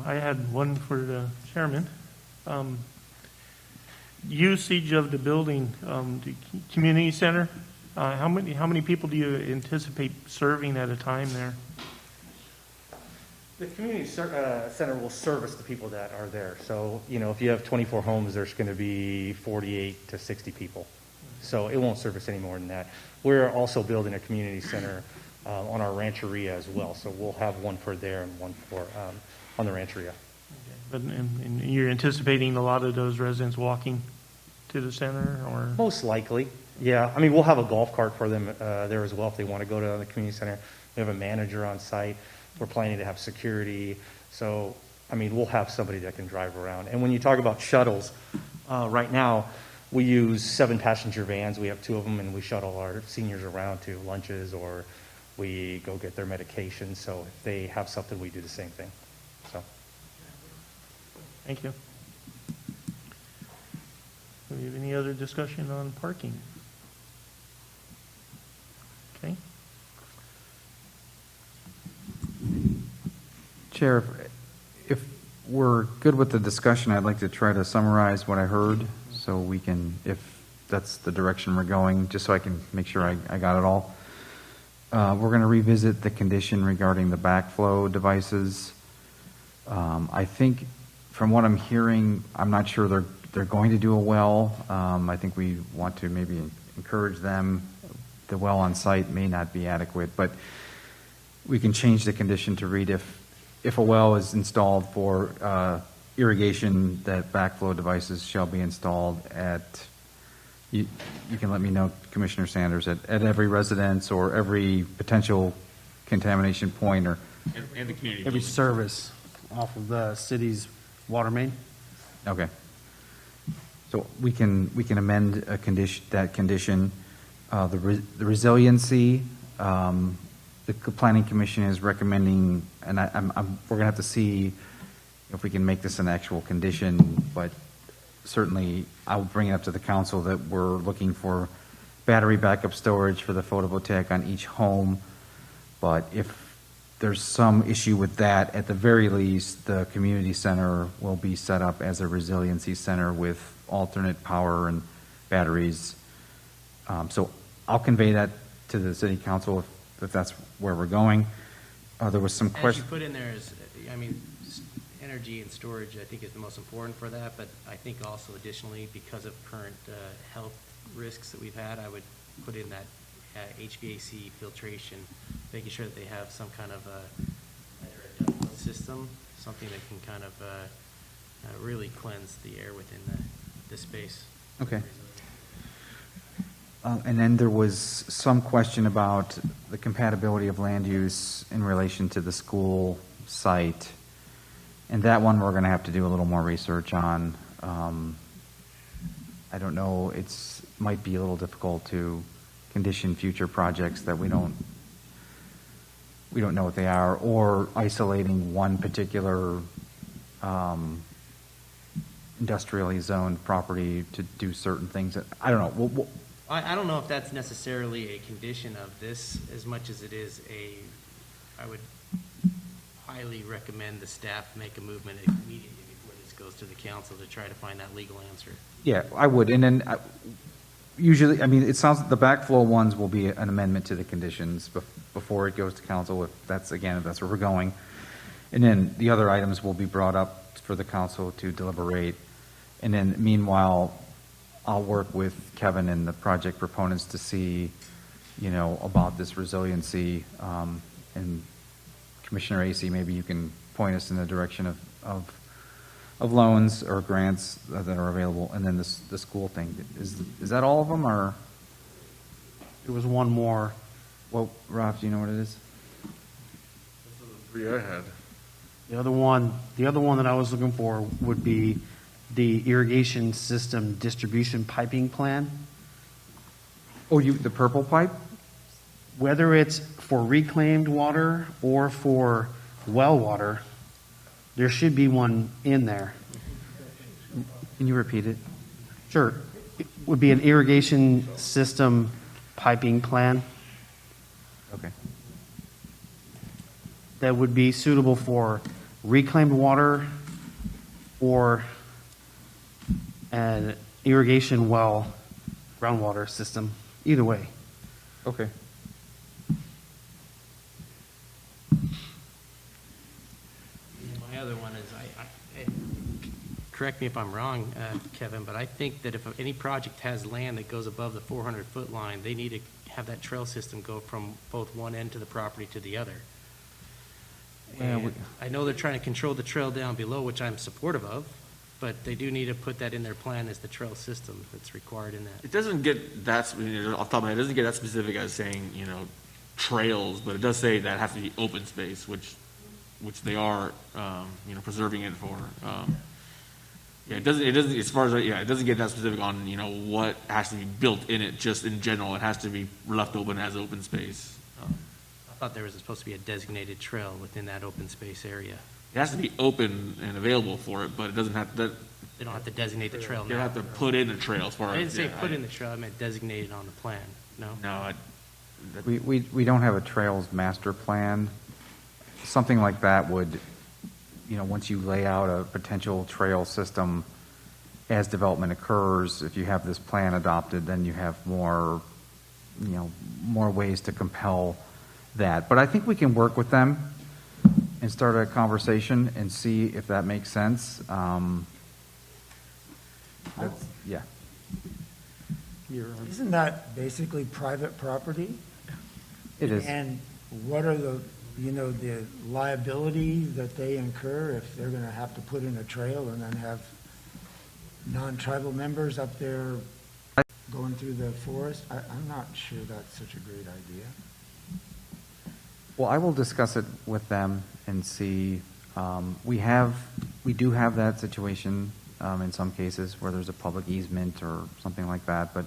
I had one for the chairman. Usage of the building, the community center. How many people do you anticipate serving at a time there? The community center will service the people that are there. So, if you have 24 homes, there's going to be 48 to 60 people. So it won't service any more than that. We're also building a community center on our Rancheria as well. So we'll have one for there and one for on the Rancheria. Okay. But and you're anticipating a lot of those residents walking to the center, or? Most likely. Yeah, I mean, we'll have a golf cart for them there as well if they want to go to the community center. We have a manager on site. We're planning to have security. So, I mean, we'll have somebody that can drive around. And when you talk about shuttles, right now, we use 7-passenger vans. We have 2 of them, and we shuttle our seniors around to lunches, or we go get their medication. So if they have something, we do the same thing. So. Thank you. Do we have any other discussion on parking? Okay. Chair, if we're good with the discussion, I'd like to try to summarize what I heard so we can, if that's the direction we're going, just so I can make sure I got it all. We're going to revisit the condition regarding the backflow devices. I think from what I'm hearing, I'm not sure they're going to do a well. I think we want to maybe encourage them. The well on site may not be adequate, but we can change the condition to read if a well is installed for irrigation, that backflow devices shall be installed at, you can let me know, Commissioner Sanders, at every residence or every potential contamination point, or And the community. Every service off of the city's water main. okay. So we can amend a condition, that condition. The resiliency, the Planning Commission is recommending, and we're gonna have to see if we can make this an actual condition, but certainly I'll bring it up to the council that we're looking for battery backup storage for the photovoltaic on each home. But if there's some issue with that, at the very least, the community center will be set up as a resiliency center with alternate power and batteries. So I'll convey that to the city council if that's where we're going. There was some As you question. put in there is, I mean, energy and storage, I think, is the most important for that, but I think also additionally, because of current health risks that we've had, I would put in that HVAC filtration, making sure that they have some kind of either a ductile system, something that can kind of really cleanse the air within the space. Okay. And then there was some question about the compatibility of land use in relation to the school site. And that one we're going to have to do a little more research on. I don't know, might be a little difficult to condition future projects that we don't know what they are, or isolating one particular industrially zoned property to do certain things. I don't know. I don't know if that's necessarily a condition of this as much as it is I would highly recommend the staff make a movement immediately before this goes to the council to try to find that legal answer. Yeah, I would. And then usually, I mean, it sounds like the backflow ones will be an amendment to the conditions before it goes to council, if that's where we're going. And then the other items will be brought up for the council to deliberate. And then meanwhile, I'll work with Kevin and the project proponents to see, about this resiliency. And Commissioner Acey, maybe you can point us in the direction of loans or grants that are available. And then the school thing. Is that all of them, or? There was one more. Well, Ralph, do you know what it is? Those are the 3 I had. The other one that I was looking for would be the irrigation system distribution piping plan. Oh, the purple pipe? Whether it's for reclaimed water or for well water, there should be one in there. Can you repeat it? Sure. It would be an irrigation system piping plan. Okay. That would be suitable for reclaimed water or an irrigation well, groundwater system, either way. Okay. My other one is, correct me if I'm wrong, Kevin, but I think that if any project has land that goes above the 400-foot line, they need to have that trail system go from both one end to the property to the other. And I know they're trying to control the trail down below, which I'm supportive of, but they do need to put that in their plan as the trail system that's required in that. It doesn't get that, off the top of my head, it doesn't get that specific as saying, trails, but it does say that it has to be open space, which they are, preserving it for. Yeah, it doesn't, as far as, it doesn't get that specific on, what has to be built in it, just in general. It has to be left open as open space. I thought there was supposed to be a designated trail within that open space area. It has to be open and available for it, but it doesn't have to, They don't have to designate the trail they now. have to put in a trail as far as. I didn't say put in the trail, I meant designated on the plan, no? No, We don't have a trails master plan. Something like that would, once you lay out a potential trail system as development occurs, if you have this plan adopted, then you have more ways to compel that. But I think we can work with them and start a conversation and see if that makes sense. Yeah. Isn't that basically private property? It is. And what are the liability that they incur if they're going to have to put in a trail and then have non-tribal members up there going through the forest? I'm not sure that's such a great idea. Well, I will discuss it with them and see. We do have that situation in some cases where there's a public easement or something like that, but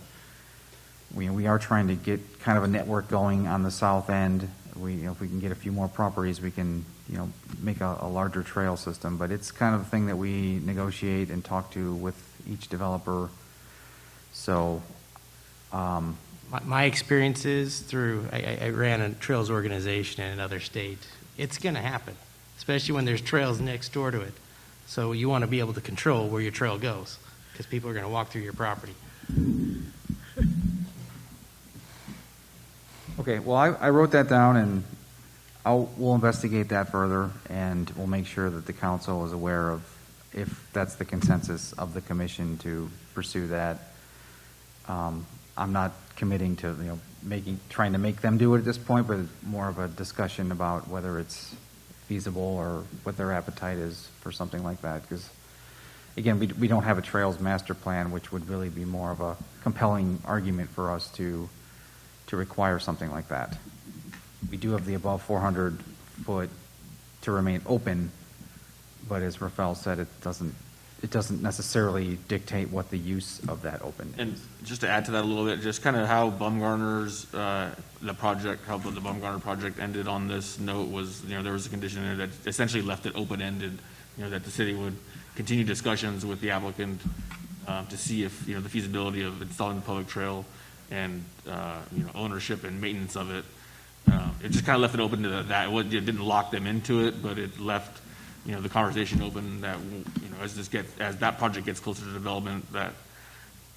we are trying to get kind of a network going on the south end. If we can get a few more properties, we can make a larger trail system. But it's kind of a thing that we negotiate and talk to with each developer. So. My experience is I ran a trails organization in another state. It's going to happen, especially when there's trails next door to it. So you want to be able to control where your trail goes, because people are going to walk through your property. Okay, well, I wrote that down, and we'll investigate that further, and we'll make sure that the council is aware of if that's the consensus of the commission to pursue that. I'm not committing to trying to make them do it at this point, but more of a discussion about whether it's feasible or what their appetite is for something like that. Because again, we don't have a trails master plan, which would really be more of a compelling argument for us to require something like that. We do have the above 400 foot to remain open, but as Rafael said, it doesn't necessarily dictate what the use of that open is. And just to add to that a little bit, just kind of how Bumgarner's, how the Bumgarner project ended on this note was, there was a condition in there that essentially left it open-ended, that the city would continue discussions with the applicant to see if, the feasibility of installing the public trail and, ownership and maintenance of it. It just kind of left it open to that. It didn't lock them into it, but it left, the conversation open that, as that project gets closer to development, that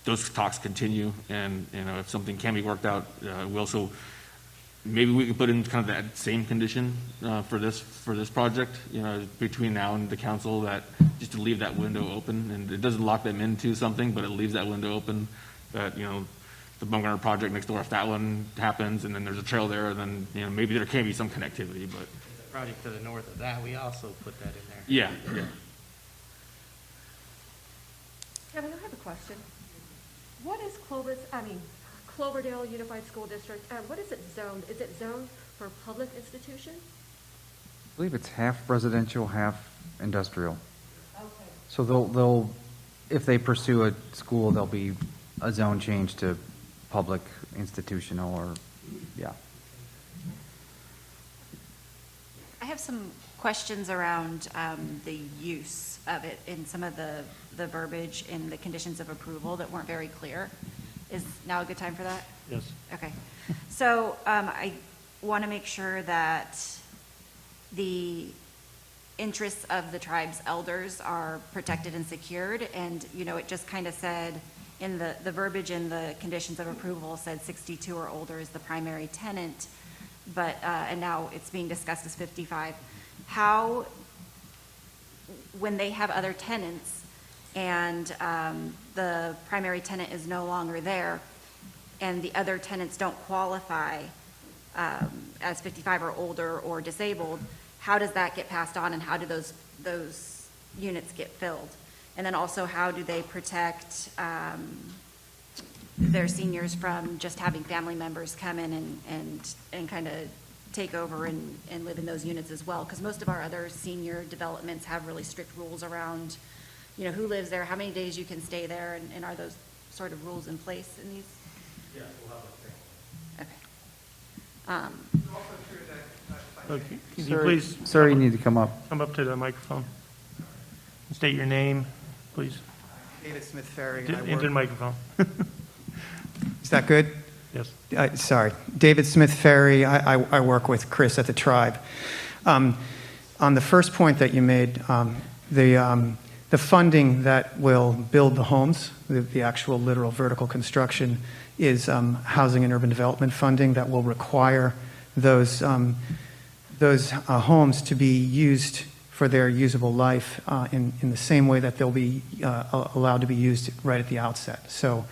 those talks continue, and, if something can be worked out, maybe we could put in kind of that same condition, for this project, between now and the council, that just to leave that window open, and it doesn't lock them into something, but it leaves that window open, that, the Bumgarner project next door, if that one happens, and then there's a trail there, then, maybe there can be some connectivity, but. The project to the north of that, we also put that in there. Yeah. Kevin, I have a question. What is Cloverdale Unified School District, what is it zoned? Is it zoned for public institution? I believe it's half residential, half industrial. Okay. So they'll if they pursue a school, there'll be a zone change to public institutional or, yeah. I have some questions around the use of it in some of the verbiage in the conditions of approval that weren't very clear. Is now a good time for that? Yes. Okay. So I want to make sure that the interests of the tribe's elders are protected and secured. And, it just kind of said in the verbiage in the conditions of approval said 62 or older is the primary tenant, but, and now it's being discussed as 55. How, when they have other tenants and the primary tenant is no longer there and the other tenants don't qualify as 55 or older or disabled, how does that get passed on and how do those units get filled? And then also, how do they protect their seniors from just having family members come in and kind of take over and live in those units as well? Because most of our other senior developments have really strict rules around, you know, who lives there, how many days you can stay there, and are those sort of rules in place in these? Yeah, we'll have a thing. Okay. Okay, can you please? Sir, you need to come up. Come up to the microphone. State your name, please. David Smith Ferry. Into the microphone. Is that good? Yes. Sorry. David Smith Ferry. I work with Chris at the Tribe. On the first point that you made, the funding that will build the homes, the actual literal vertical construction, is housing and urban development funding that will require those homes to be used for their usable life in the same way that they'll be allowed to be used right at the outset. So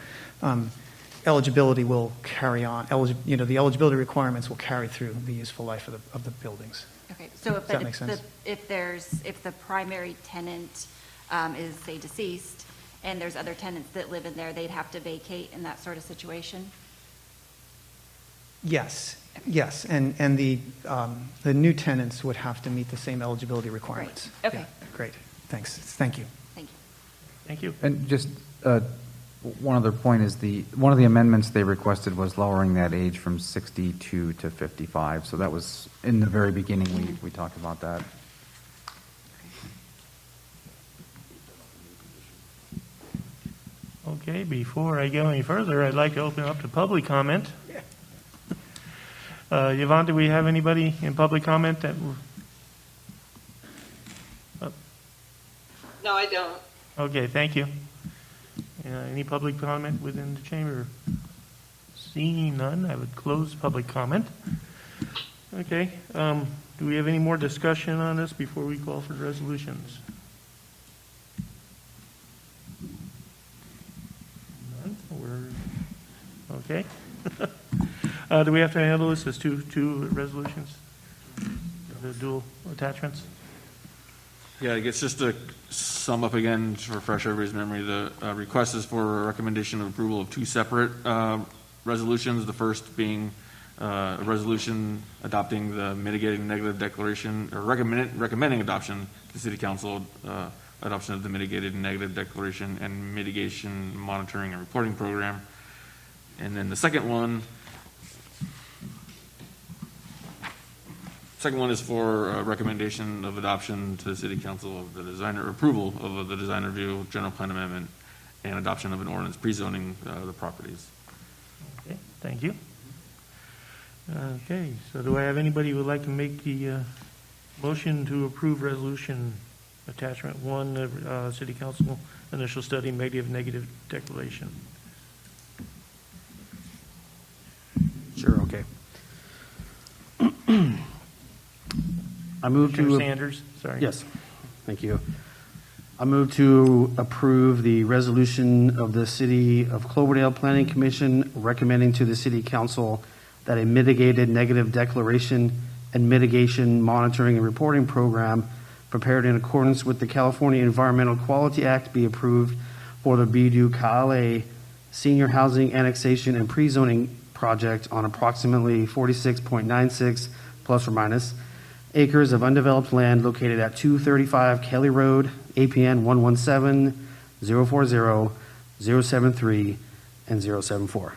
eligibility will carry on. The eligibility requirements will carry through the useful life of the buildings. Okay, so Does that make sense? if the primary tenant is, say, deceased, and there's other tenants that live in there, they'd have to vacate in that sort of situation? Yes, yes, and the new tenants would have to meet the same eligibility requirements. Great. Okay. Yeah, great, thanks, thank you. Thank you. Thank you. And just one other point is one of the amendments they requested was lowering that age from 62 to 55. So that was in the very beginning, we talked about that. Okay, before I go any further, I'd like to open up to public comment. Yvonne, do we have anybody in public comment that? No, I don't. Okay, thank you. Any public comment within the chamber? Seeing none, I would close public comment. Okay, do we have any more discussion on this before we call for the resolutions? None? Okay. Do we have to handle this as two resolutions? The dual attachments? Yeah, I guess just to sum up again, to refresh everybody's memory, the request is for a recommendation of approval of two separate resolutions. The first being a resolution adopting the mitigating negative declaration, or recommending adoption to the City Council, adoption of the mitigated negative declaration and mitigation monitoring and reporting program. And then the second one is for a recommendation of adoption to the City Council of the approval of the design review, general plan amendment, and adoption of an ordinance pre-zoning the properties. Okay, thank you. Okay, so do I have anybody who would like to make the motion to approve resolution attachment 1, City Council initial study negative declaration? Sure, okay. I move to... Commissioner Sanders, sorry. Yes, thank you. I move to approve the resolution of the City of Cloverdale Planning Commission recommending to the City Council that a mitigated negative declaration and mitigation monitoring and reporting program prepared in accordance with the California Environmental Quality Act be approved for the Khaale senior housing annexation and pre-zoning project on approximately 46.96 plus or minus acres of undeveloped land located at 235 Kelly Road, APN 117-040-073 and 074.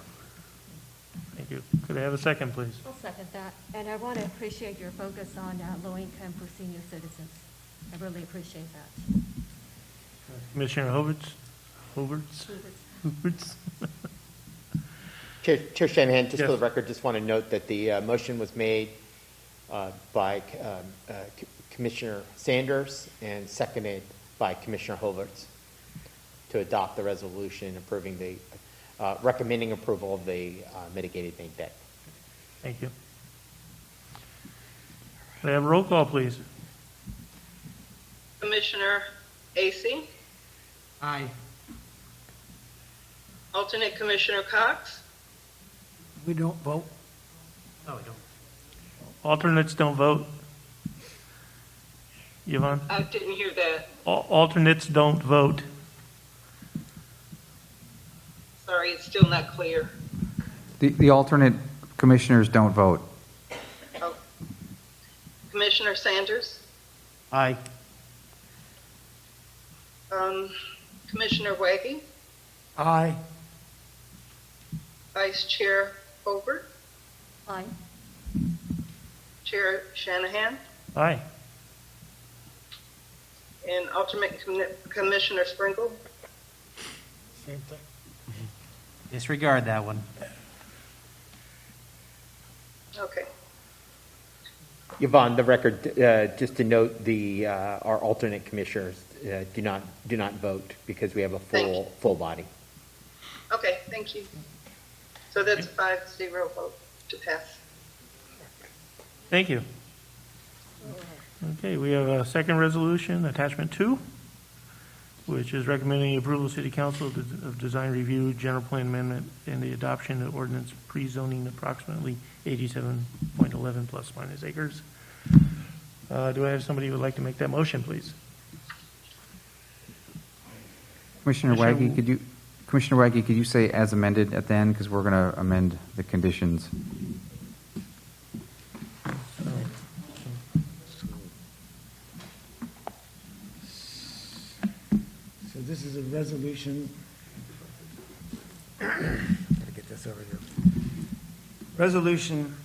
Thank you. Could I have a second, please? I'll second that. And I want to appreciate your focus on low income for senior citizens. I really appreciate that. Commissioner Hoverts? Chair Shanahan, just Yes. for the record, just want to note that the motion was made by Commissioner Sanders and seconded by Commissioner Hoverts to adopt the resolution approving the recommending approval of the mitigated bank debt. Thank you. Could I have a roll call, please? Commissioner Acey, Aye. alternate Commissioner Cox, We don't vote. No, we don't. Alternates don't vote. Yvonne? I didn't hear that. Alternates don't vote. Sorry, it's still not clear. The alternate commissioners don't vote. Oh. Commissioner Sanders? Aye. Commissioner Waggy? Aye. Vice Chair Hobart? Aye. Chair Shanahan? Aye. And alternate Commissioner Sprinkle? Same thing. Disregard that one. Okay. Yvonne, the record, just to note, our alternate commissioners do not vote because we have a full body. Okay, thank you. So that's 5-0 vote to pass. Thank you. Okay, we have a second resolution, attachment 2, which is recommending approval of City Council of Design Review, General Plan Amendment, and the adoption of ordinance pre-zoning approximately 87.11 plus minus acres. Do I have somebody who would like to make that motion, please? Commissioner Waggy, could you say as amended at the end, because we're going to amend the conditions. So this is a resolution. Gotta get this over here. Resolution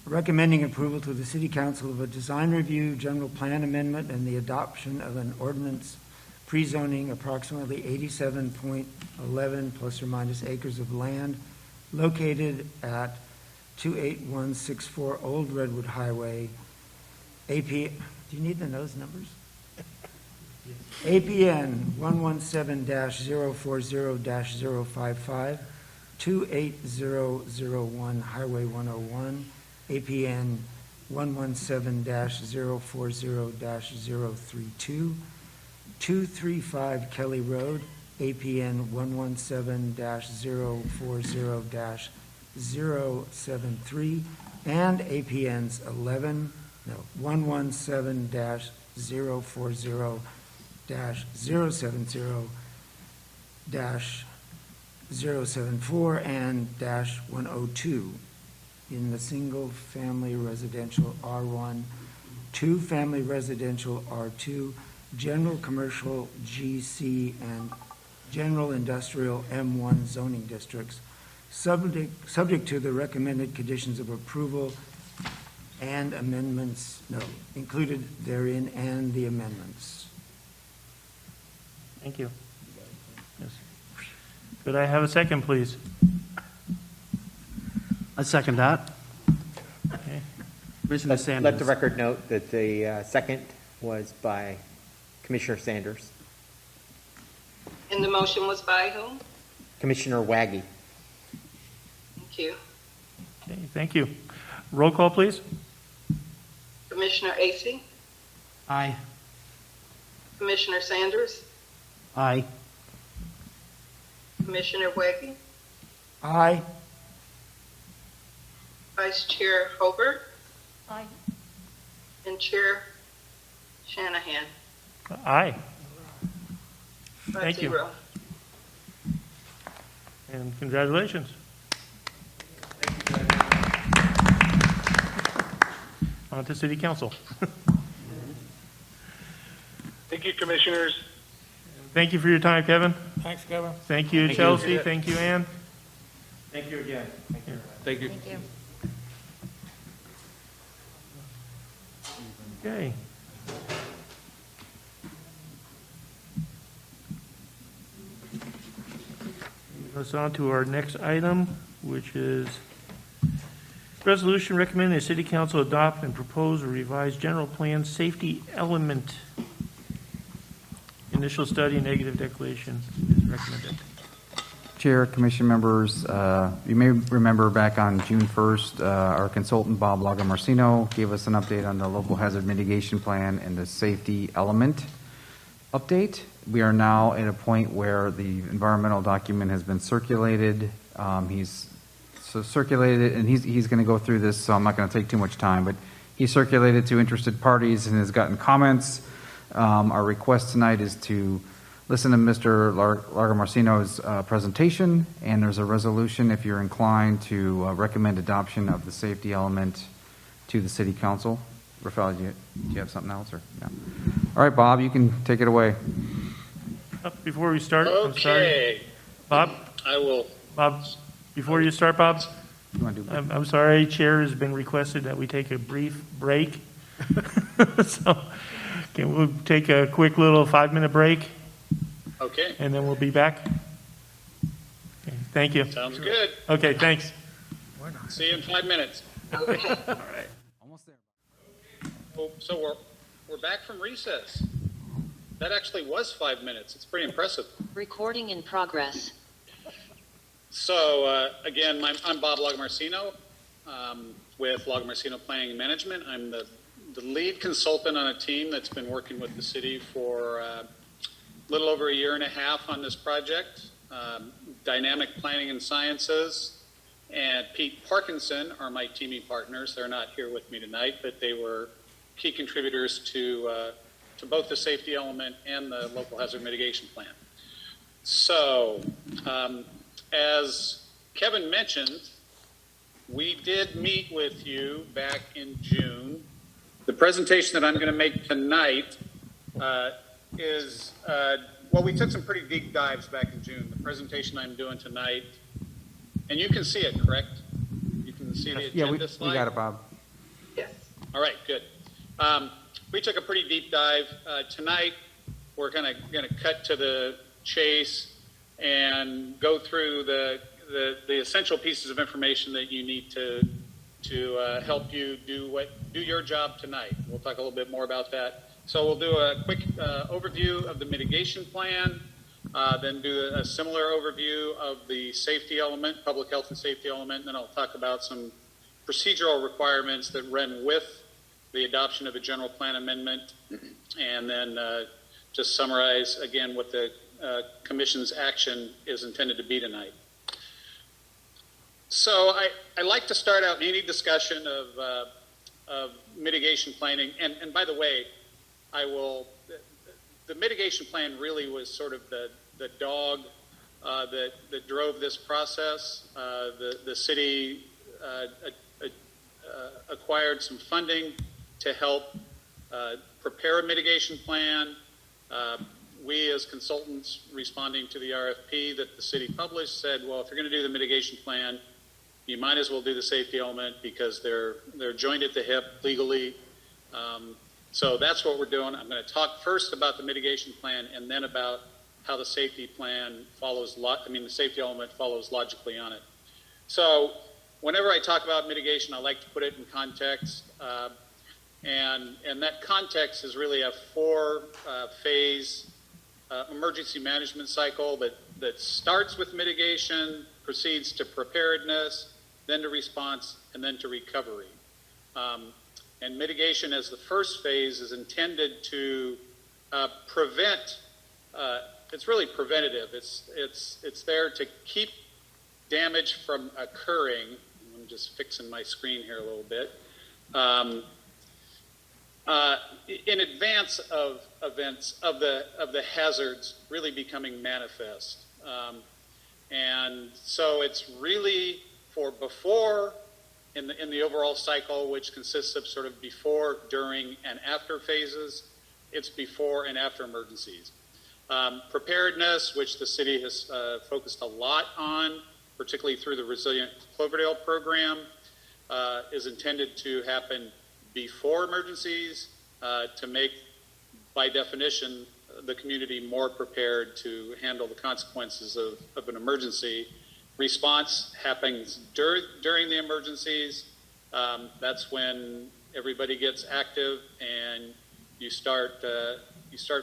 recommending approval to the City Council of a design review, general plan amendment, and the adoption of an ordinance pre-zoning approximately 87.11 plus or minus acres of land located at 28164 Old Redwood Highway, AP, do you need the nose numbers? APN 117-040-055, 28001 Highway 101, APN 117-040-032, 235 Kelly Road, APN 117-040-073, and APNs 117-040-070-074 and -102 in the single-family residential R1, two-family residential R2, general commercial GC, and general industrial M1 zoning districts, subject to the recommended conditions of approval and amendments, included therein and the amendments. Thank you. Yes. Could I have a second, please? I second that. Okay. Commissioner Sanders. Let the record note that the second was by Commissioner Sanders. And the motion was by whom? Commissioner Waggy. Thank you. Okay, thank you. Roll call, please. Commissioner Acey? Aye. Commissioner Sanders? Aye. Commissioner Waggy? Aye. Vice Chair Hobart? Aye. And Chair Shanahan? Aye. 5-0. Thank you. And congratulations. On to City Council. Thank you, Commissioners. Thank you for your time, Kevin. Thanks, Kevin. Thank you, Thank Chelsea. you. Thank you, Ann. Thank you again. Thank you. Thank you. Okay. Let's on to our next item, which is resolution recommending the City Council adopt and propose a revised general plan safety element. Initial study and negative declaration is recommended. Chair, Commission members, you may remember back on June 1st, our consultant Bob Lagomarsino gave us an update on the local hazard mitigation plan and the safety element update. We are now at a point where the environmental document has been circulated. He's circulated, and he's going to go through this, so I'm not going to take too much time, but he circulated to interested parties and has gotten comments. Our request tonight is to listen to Mr. Lagomarsino's presentation, and there's a resolution if you're inclined to recommend adoption of the safety element to the city council. Rafael, do you have something else? Or no? All right, Bob, you can take it away. Before we start, I'm sorry. Bob? I will. Bob, before you start, Bob, I'm sorry, Chair has been requested that we take a brief break. So can we take a quick little 5-minute break? Okay. And then we'll be back. Okay, thank you. Sounds good. Okay, thanks. See you in 5 minutes. Okay. All right. Almost there. So we're back from recess. That actually was 5 minutes. It's pretty impressive. Recording in progress. So again, I'm Bob Lagomarsino with Lagomarsino Planning and Management. I'm the lead consultant on a team that's been working with the city for a little over a year and a half on this project. Dynamic Planning and Sciences and Pete Parkinson are my teaming partners. They're not here with me tonight, but they were key contributors to both the safety element and the local hazard mitigation plan. So, as Kevin mentioned, we did meet with you back in June. The presentation that I'm going to make tonight is, well, we took some pretty deep dives back in June. The presentation I'm doing tonight, and you can see it, correct? You can see the agenda slide? We got it, Bob. Yes. All right, good. We took a pretty deep dive. Tonight, we're going to cut to the chase and go through the essential pieces of information that you need to help you do your job tonight. We'll talk a little bit more about that. So we'll do a quick overview of the mitigation plan, then do a similar overview of the safety element, public health and safety element, and then I'll talk about some procedural requirements that run with the adoption of a general plan amendment, and then just summarize again what the Commission's action is intended to be tonight. So I like to start out any discussion of mitigation planning, and by the way, the mitigation plan really was sort of the dog that drove this process. The city acquired some funding to help prepare a mitigation plan. We as consultants responding to the RFP that the city published said, well, if you're going to do the mitigation plan, you might as well do the safety element because they're joined at the hip legally. So that's what we're doing. I'm going to talk first about the mitigation plan and then about how the safety plan follows, the safety element follows logically on it. So whenever I talk about mitigation, I like to put it in context. And that context is really a four-phase emergency management cycle that starts with mitigation, proceeds to preparedness, then to response, and then to recovery. And mitigation as the first phase is intended to prevent, it's really preventative. It's there to keep damage from occurring. I'm just fixing my screen here a little bit. In advance of events of the hazards really becoming manifest. And so it's really for before in the overall cycle, which consists of sort of before, during, and after phases. It's before and after emergencies. Preparedness, which the city has focused a lot on, particularly through the Resilient Cloverdale program, is intended to happen before emergencies to make, by definition, the community more prepared to handle the consequences of an emergency. Response happens during the emergencies. That's when everybody gets active and you start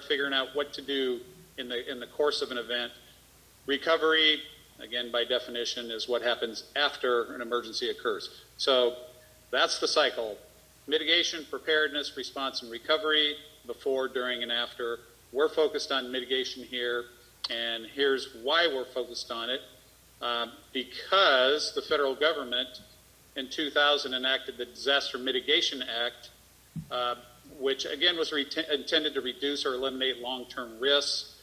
figuring out what to do in the course of an event. Recovery, again, by definition, is what happens after an emergency occurs. So that's the cycle. Mitigation, preparedness, response, and recovery, before, during, and after. We're focused on mitigation here, and here's why we're focused on it. Because the federal government in 2000 enacted the Disaster Mitigation Act, which again was intended to reduce or eliminate long-term risks,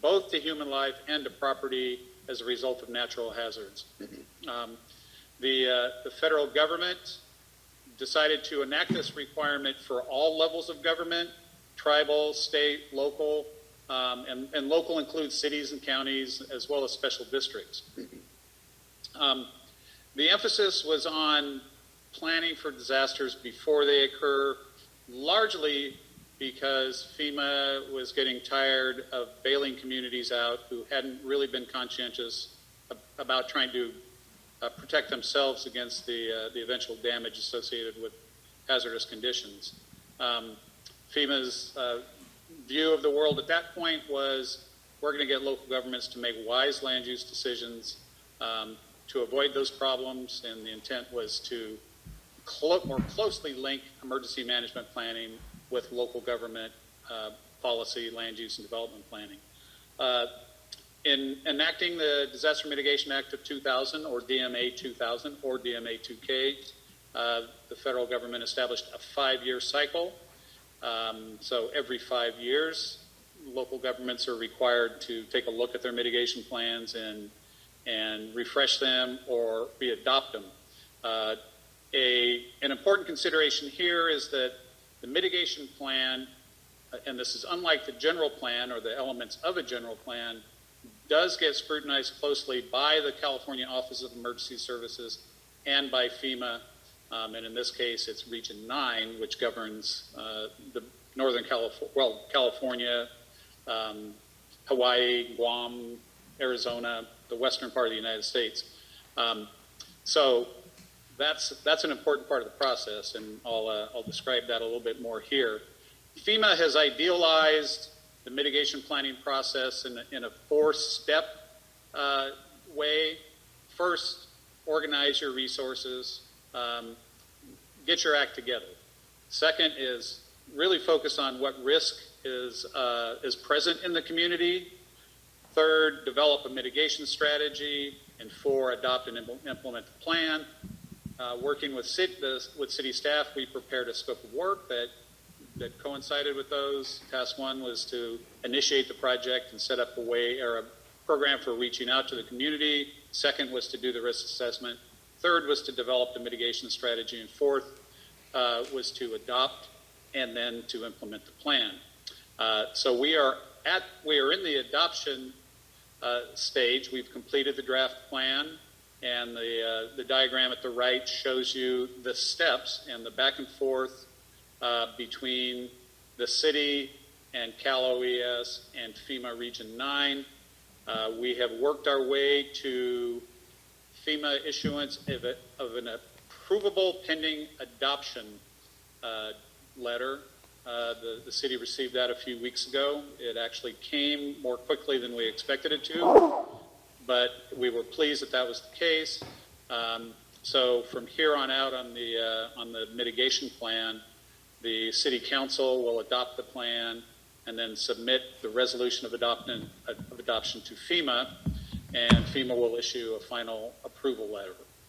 both to human life and to property as a result of natural hazards. The federal government decided to enact this requirement for all levels of government, tribal, state, local, and local includes cities and counties as well as special districts. The emphasis was on planning for disasters before they occur, largely because FEMA was getting tired of bailing communities out who hadn't really been conscientious about trying to protect themselves against the eventual damage associated with hazardous conditions. FEMA's view of the world at that point was we're going to get local governments to make wise land use decisions to avoid those problems, and the intent was to more closely link emergency management planning with local government policy, land use, and development planning. In enacting the Disaster Mitigation Act of 2000, or DMA 2000, or DMA 2K, the federal government established a 5-year cycle. So every 5 years, local governments are required to take a look at their mitigation plans and refresh them or re-adopt them. An important consideration here is that the mitigation plan, and this is unlike the general plan or the elements of a general plan, does get scrutinized closely by the California Office of Emergency Services and by FEMA. And in this case, it's Region 9, which governs the Northern California, Hawaii, Guam, Arizona, the western part of the United States. So that's an important part of the process, and I'll describe that a little bit more here. FEMA has idealized the mitigation planning process in a 4-step way. First, organize your resources, get your act together. Second is really focus on what risk is present in the community. Third, develop a mitigation strategy. And 4, adopt and implement the plan. Working with city staff, we prepared a scope of work that coincided with those. Task 1 was to initiate the project and set up a program for reaching out to the community. Second was to do the risk assessment. Third was to develop the mitigation strategy. And fourth was to adopt and then to implement the plan. So we are in the adoption stage. We've completed the draft plan, and the diagram at the right shows you the steps and the back and forth between the city and Cal OES and FEMA Region 9. We have worked our way to FEMA issuance of an approvable pending adoption letter. The city received that a few weeks ago. It actually came more quickly than we expected it to, but we were pleased that was the case. So from here on out on the mitigation plan, the city council will adopt the plan and then submit the resolution of adoption to FEMA, and FEMA will issue a final approval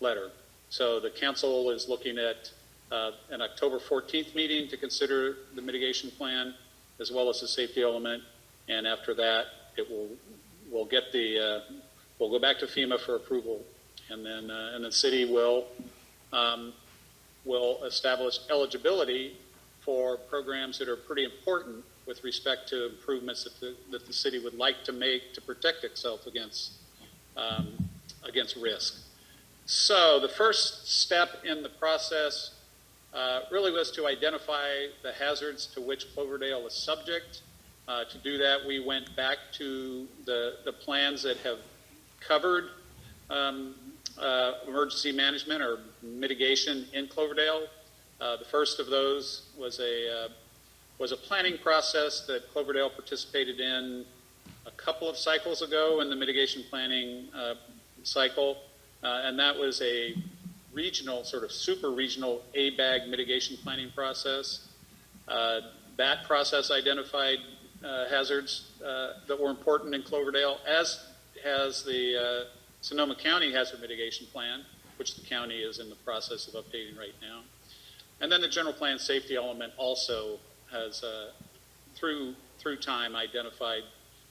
letter. So the council is looking at an October 14th meeting to consider the mitigation plan as well as the safety element, and after that we'll go back to FEMA for approval, and then the city will establish eligibility for programs that are pretty important with respect to improvements that the city would like to make to protect itself against risk. So the first step in the process really was to identify the hazards to which Cloverdale is subject. To do that, we went back to the plans that have covered emergency management or mitigation in Cloverdale. The first of those was a planning process that Cloverdale participated in a couple of cycles ago in the mitigation planning cycle, and that was a regional, sort of super regional ABAG mitigation planning process. That process identified hazards that were important in Cloverdale, as has the Sonoma County Hazard Mitigation Plan, which the county is in the process of updating right now. And then the general plan safety element also has through time identified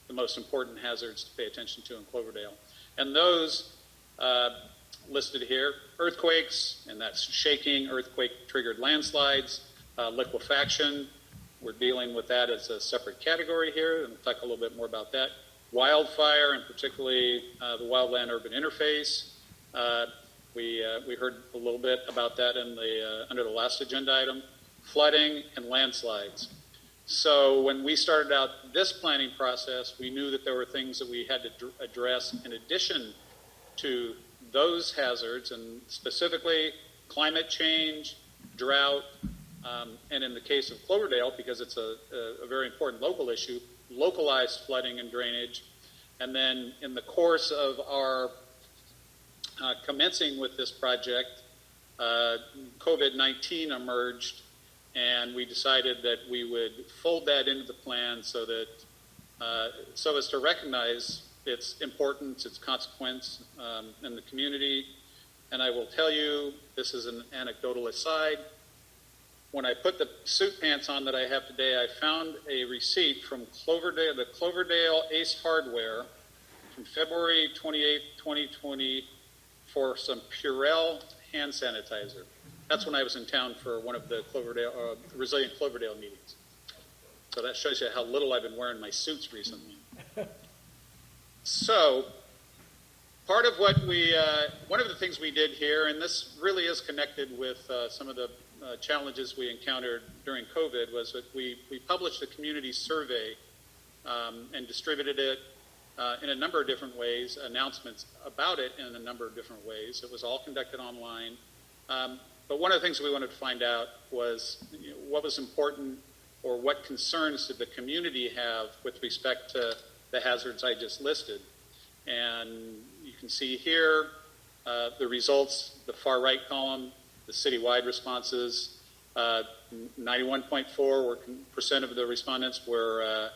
the most important hazards to pay attention to in Cloverdale. And those listed here: earthquakes, and that's shaking, earthquake-triggered landslides, liquefaction. We're dealing with that as a separate category here, and we'll talk a little bit more about that. Wildfire, and particularly the wildland-urban interface. We heard a little bit about that in under the last agenda item. Flooding and landslides. So when we started out this planning process, we knew that there were things that we had to address in addition to those hazards, and specifically climate change, drought, and in the case of Cloverdale, because it's a very important local issue, localized flooding and drainage. And then in the course of our commencing with this project, COVID-19 emerged, and we decided that we would fold that into the plan so that so as to recognize its importance, its consequence in the community. And I will tell you, this is an anecdotal aside, when I put the suit pants on that I have today, I found a receipt from Cloverdale, the Cloverdale Ace Hardware from February 28th, 2020 for some Purell hand sanitizer. That's when I was in town for one of the Cloverdale, Resilient Cloverdale meetings. So that shows you how little I've been wearing my suits recently. So part of what one of the things we did here, and this really is connected with some of the challenges we encountered during COVID, was that we published a community survey and distributed it in a number of different ways, announcements about it in a number of different ways. It was all conducted online. But one of the things we wanted to find out was what was important, or what concerns did the community have with respect to the hazards I just listed. And you can see here the results, the far right column, the citywide responses. 91.4% of the respondents were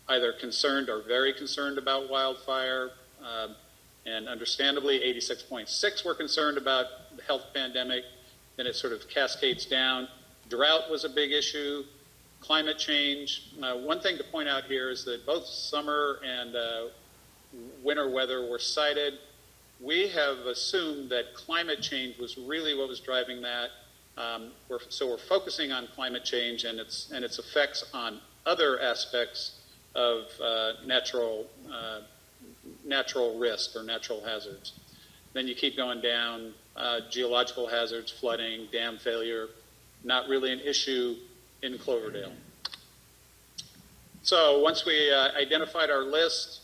either concerned or very concerned about wildfire. And understandably, 86.6% were concerned about the health pandemic. Then it sort of cascades down. Drought was a big issue. Climate change. One thing to point out here is that both summer and winter weather were cited. We have assumed that climate change was really what was driving that. So we're focusing on climate change and its effects on other aspects of natural risk or natural hazards. Then you keep going down, geological hazards, flooding, dam failure, not really an issue in Cloverdale. So once we identified our list,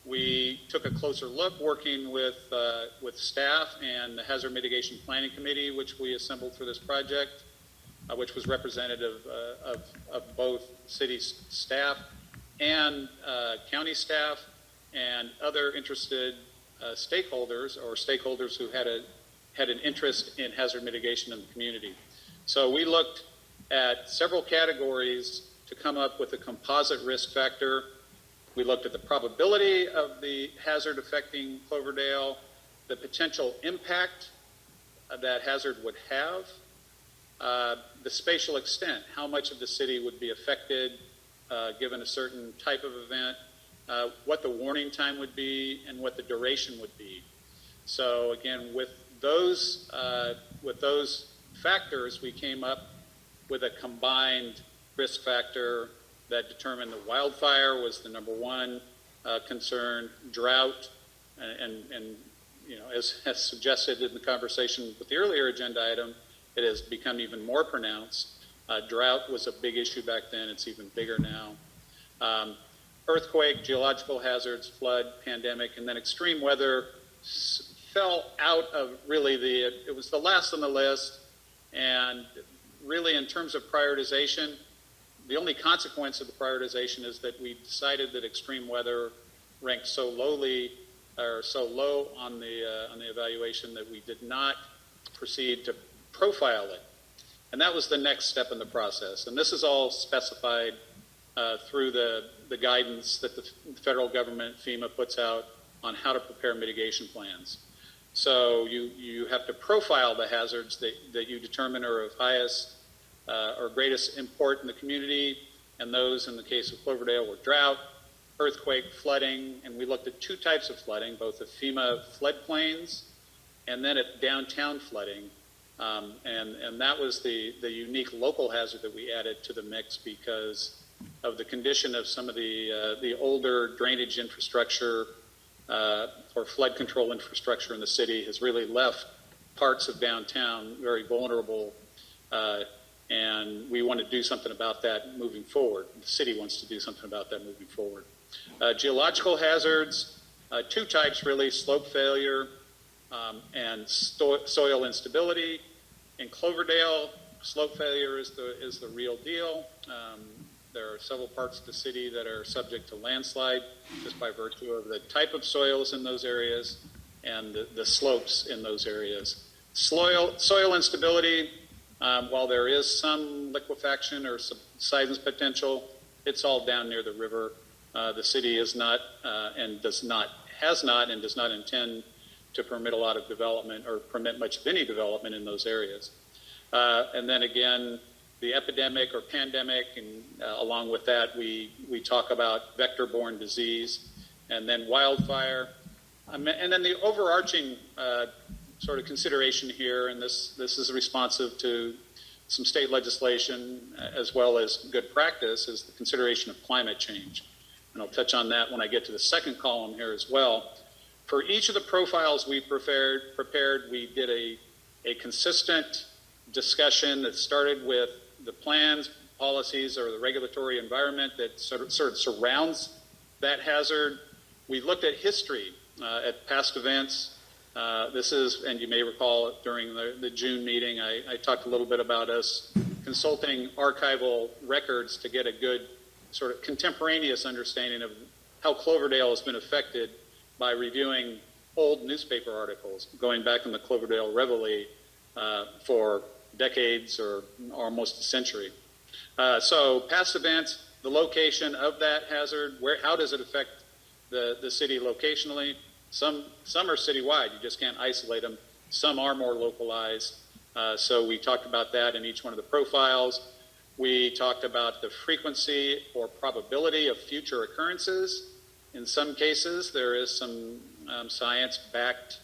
we took a closer look, working with staff and the Hazard Mitigation Planning Committee, which we assembled for this project, which was representative of both city staff and county staff and other interested stakeholders, or stakeholders who had an interest in hazard mitigation in the community. So we looked at several categories to come up with a composite risk factor. We looked at the probability of the hazard affecting Cloverdale, the potential impact that hazard would have, the spatial extent, how much of the city would be affected given a certain type of event, what the warning time would be, and what the duration would be. So again, with those factors, we came up with a combined risk factor that determined the wildfire was the number one concern, drought, and as suggested in the conversation with the earlier agenda item, it has become even more pronounced. Drought was a big issue back then; it's even bigger now. Earthquake, geological hazards, flood, pandemic, and then extreme weather fell out of really it was the last on the list, and really in terms of prioritization, the only consequence of the prioritization is that we decided that extreme weather ranked so low on the evaluation that we did not proceed to profile it. And that was the next step in the process. And this is all specified through the guidance that the federal government, FEMA, puts out on how to prepare mitigation plans. So you have to profile the hazards that you determine are of highest or greatest import in the community, and those in the case of Cloverdale were drought, earthquake, flooding, and we looked at two types of flooding, both the FEMA floodplains and then at downtown flooding. And that was the unique local hazard that we added to the mix because of the condition of some of the older drainage infrastructure or flood control infrastructure in the city has really left parts of downtown very vulnerable, and we want to do something about that moving forward. The city wants to do something about that moving forward. Geological hazards, two types really, slope failure and soil instability. In Cloverdale, slope failure is the real deal. There are several parts of the city that are subject to landslide just by virtue of the type of soils in those areas and the slopes in those areas. Soil instability, while there is some liquefaction or subsidence potential, it's all down near the river. The city is not has not and does not intend to permit a lot of development or permit much of any development in those areas. And then again, the epidemic or pandemic, and along with that, we talk about vector-borne disease, and then wildfire. And then the overarching sort of consideration here, and this is responsive to some state legislation as well as good practice, is the consideration of climate change. And I'll touch on that when I get to the second column here as well. For each of the profiles we prepared, we did a consistent discussion that started with the plans, policies, or the regulatory environment that sort of surrounds that hazard. We looked at history, at past events. This is, and you may recall during the June meeting, I talked a little bit about us consulting archival records to get a good sort of contemporaneous understanding of how Cloverdale has been affected by reviewing old newspaper articles going back in the Cloverdale Reveille for decades or almost a century. So past events, the location of that hazard, how does it affect the city locationally? Some are citywide, you just can't isolate them. Some are more localized. So we talked about that in each one of the profiles. We talked about the frequency or probability of future occurrences. In some cases, there is some science-backed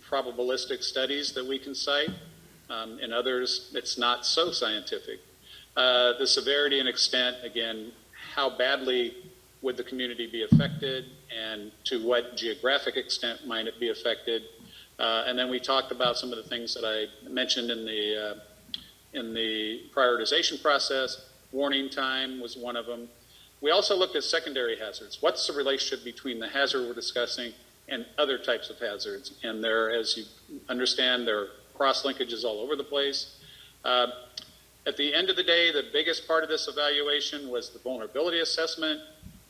probabilistic studies that we can cite. In others, it's not so scientific. The severity and extent, again, how badly would the community be affected and to what geographic extent might it be affected? And then we talked about some of the things that I mentioned in the prioritization process. Warning time was one of them. We also looked at secondary hazards. What's the relationship between the hazard we're discussing and other types of hazards? And there, as you understand, there are cross-linkages all over the place. At the end of the day, the biggest part of this evaluation was the vulnerability assessment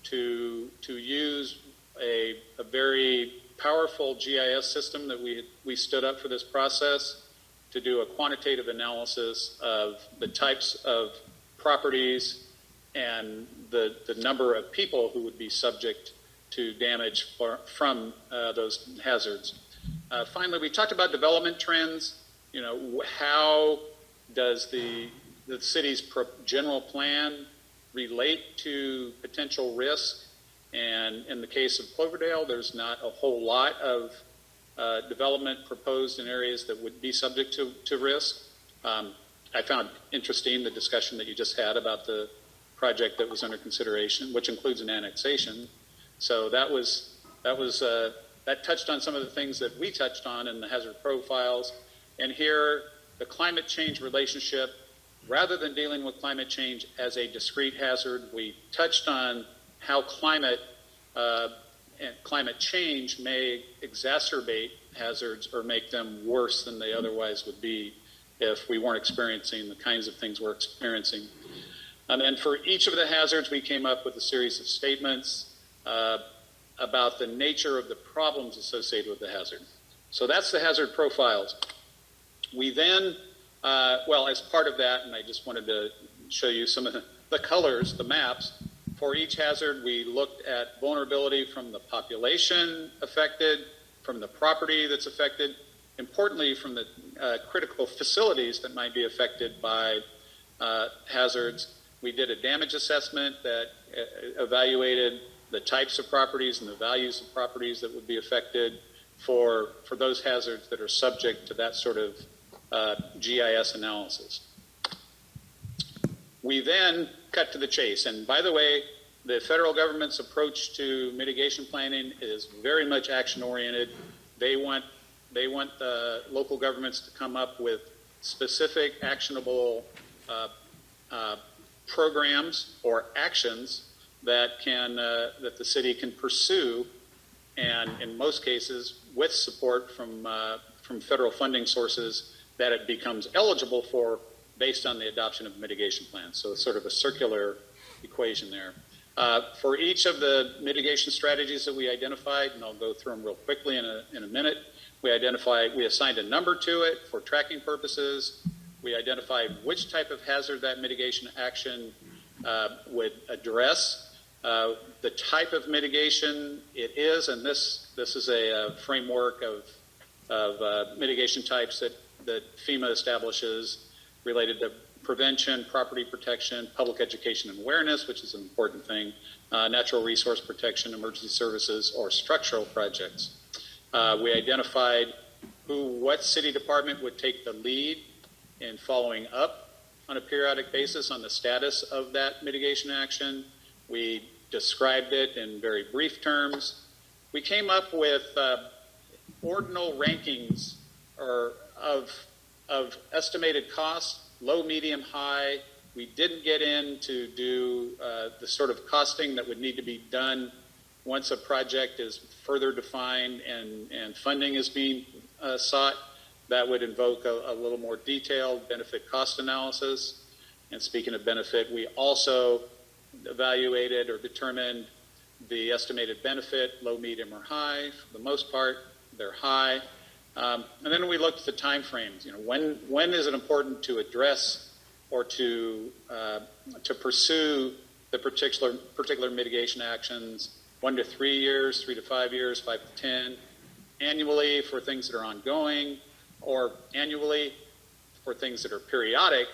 to use a very powerful GIS system that we stood up for this process to do a quantitative analysis of the types of properties and the number of people who would be subject to damage from those hazards. Finally, we talked about development trends. You know, how does the city's general plan relate to potential risk? And in the case of Cloverdale, there's not a whole lot of development proposed in areas that would be subject to risk. I found interesting the discussion that you just had about the project that was under consideration, which includes an annexation. So that touched on some of the things that we touched on in the hazard profiles. And here, the climate change relationship, rather than dealing with climate change as a discrete hazard, we touched on how climate and climate change may exacerbate hazards or make them worse than they otherwise would be if we weren't experiencing the kinds of things we're experiencing. And for each of the hazards, we came up with a series of statements about the nature of the problems associated with the hazard. So that's the hazard profiles. We then, as part of that, and I just wanted to show you some of the colors, the maps, for each hazard, we looked at vulnerability from the population affected, from the property that's affected, importantly from the critical facilities that might be affected by hazards. We did a damage assessment that evaluated the types of properties and the values of properties that would be affected for those hazards that are subject to that sort of GIS analysis. We then cut to the chase. And by the way, the federal government's approach to mitigation planning is very much action-oriented. They want the local governments to come up with specific, actionable programs or actions that that the city can pursue, and in most cases, with support from federal funding sources that it becomes eligible for based on the adoption of mitigation plans. So it's sort of a circular equation there. For each of the mitigation strategies that we identified, and I'll go through them real quickly in a minute, we assigned a number to it for tracking purposes. We identified which type of hazard that mitigation action would address, the type of mitigation it is, and this is a framework of mitigation types that FEMA establishes related to prevention, property protection, public education and awareness, which is an important thing, natural resource protection, emergency services, or structural projects. We identified what city department would take the lead in following up on a periodic basis on the status of that mitigation action. We described it in very brief terms. We came up with ordinal rankings of estimated costs, low, medium, high. We didn't get in to do the sort of costing that would need to be done once a project is further defined and funding is being sought. That would invoke a little more detailed benefit cost analysis. And speaking of benefit, we also evaluated or determined the estimated benefit, low, medium, or high. For the most part, they're high. And then we looked at the time frames. When is it important to address or to pursue the particular mitigation actions? 1 to 3 years, 3 to 5 years, 5 to 10. Annually for things that are ongoing, or annually for things that are periodic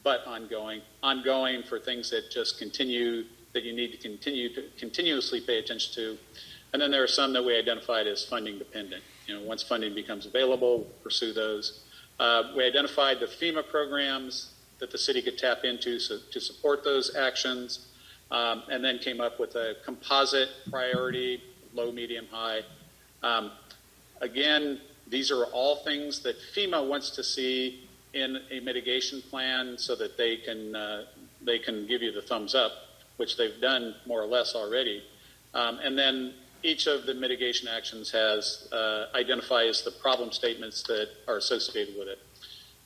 but ongoing. Ongoing for things that just continue, that you need to continuously pay attention to. And then there are some that we identified as funding dependent. Once funding becomes available, we'll pursue those. We identified the FEMA programs that the city could tap into to support those actions, and then came up with a composite priority, low, medium, high. Again, these are all things that FEMA wants to see in a mitigation plan so that they can give you the thumbs up, which they've done more or less already. And then each of the mitigation actions has identifies the problem statements that are associated with it.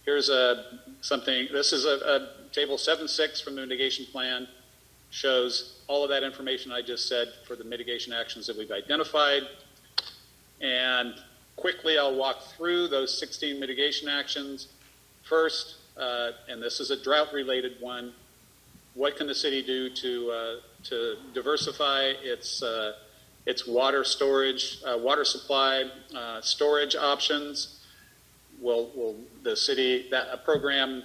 Here's something. This is a table 7.6 from the mitigation plan. Shows all of that information I just said for the mitigation actions that we've identified. And quickly, I'll walk through those 16 mitigation actions. First, and this is a drought-related one, what can the city do to diversify its water storage, water supply storage options? Will the city, that program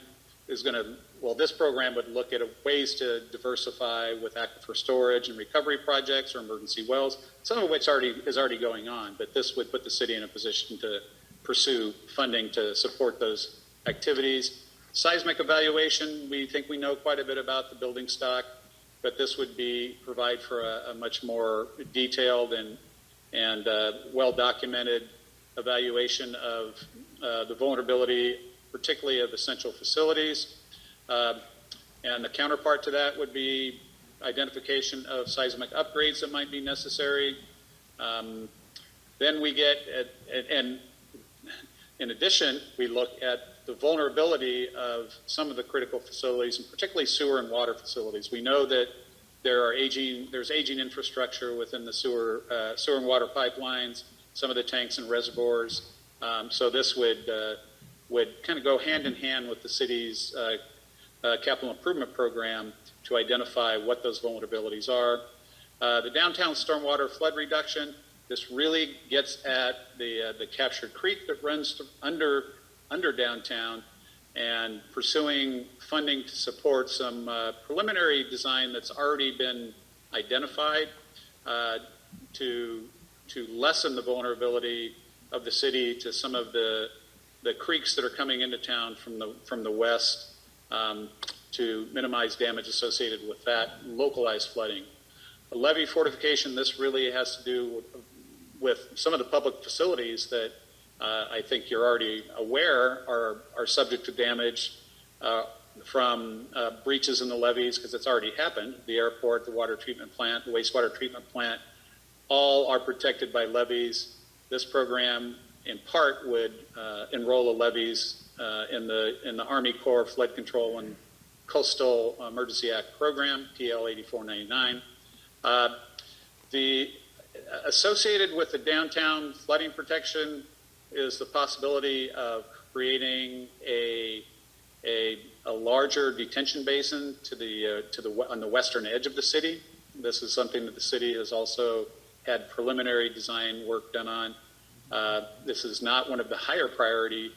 is going to, this program would look at ways to diversify with aquifer storage and recovery projects or emergency wells, some of which is already going on, but this would put the city in a position to pursue funding to support those activities. Seismic evaluation, we think we know quite a bit about the building stock, but this would provide for a much more detailed and well-documented evaluation of the vulnerability, particularly of essential facilities. And the counterpart to that would be identification of seismic upgrades that might be necessary. Then we get, and in addition, we look at the vulnerability of some of the critical facilities, and particularly sewer and water facilities. We know that there's aging infrastructure within the sewer and water pipelines, some of the tanks and reservoirs. So this would kind of go hand in hand with the city's capital improvement program to identify what those vulnerabilities are. The downtown stormwater flood reduction, this really gets at the captured creek that runs under downtown. and pursuing funding to support some preliminary design that's already been identified to lessen the vulnerability of the city to some of the creeks that are coming into town from the west, to minimize damage associated with that localized flooding. The levee fortification, this really has to do with some of the public facilities that I think you're already aware are subject to damage from breaches in the levees, because it's already happened. The airport, the water treatment plant, the wastewater treatment plant, all are protected by levees. This program, in part, would enroll the levees in the Army Corps Flood Control and Coastal Emergency Act program, PL 8499. The associated with the downtown flooding protection is the possibility of creating a larger detention basin on the western edge of the city. This is something that the city has also had preliminary design work done on. This is not one of the higher priority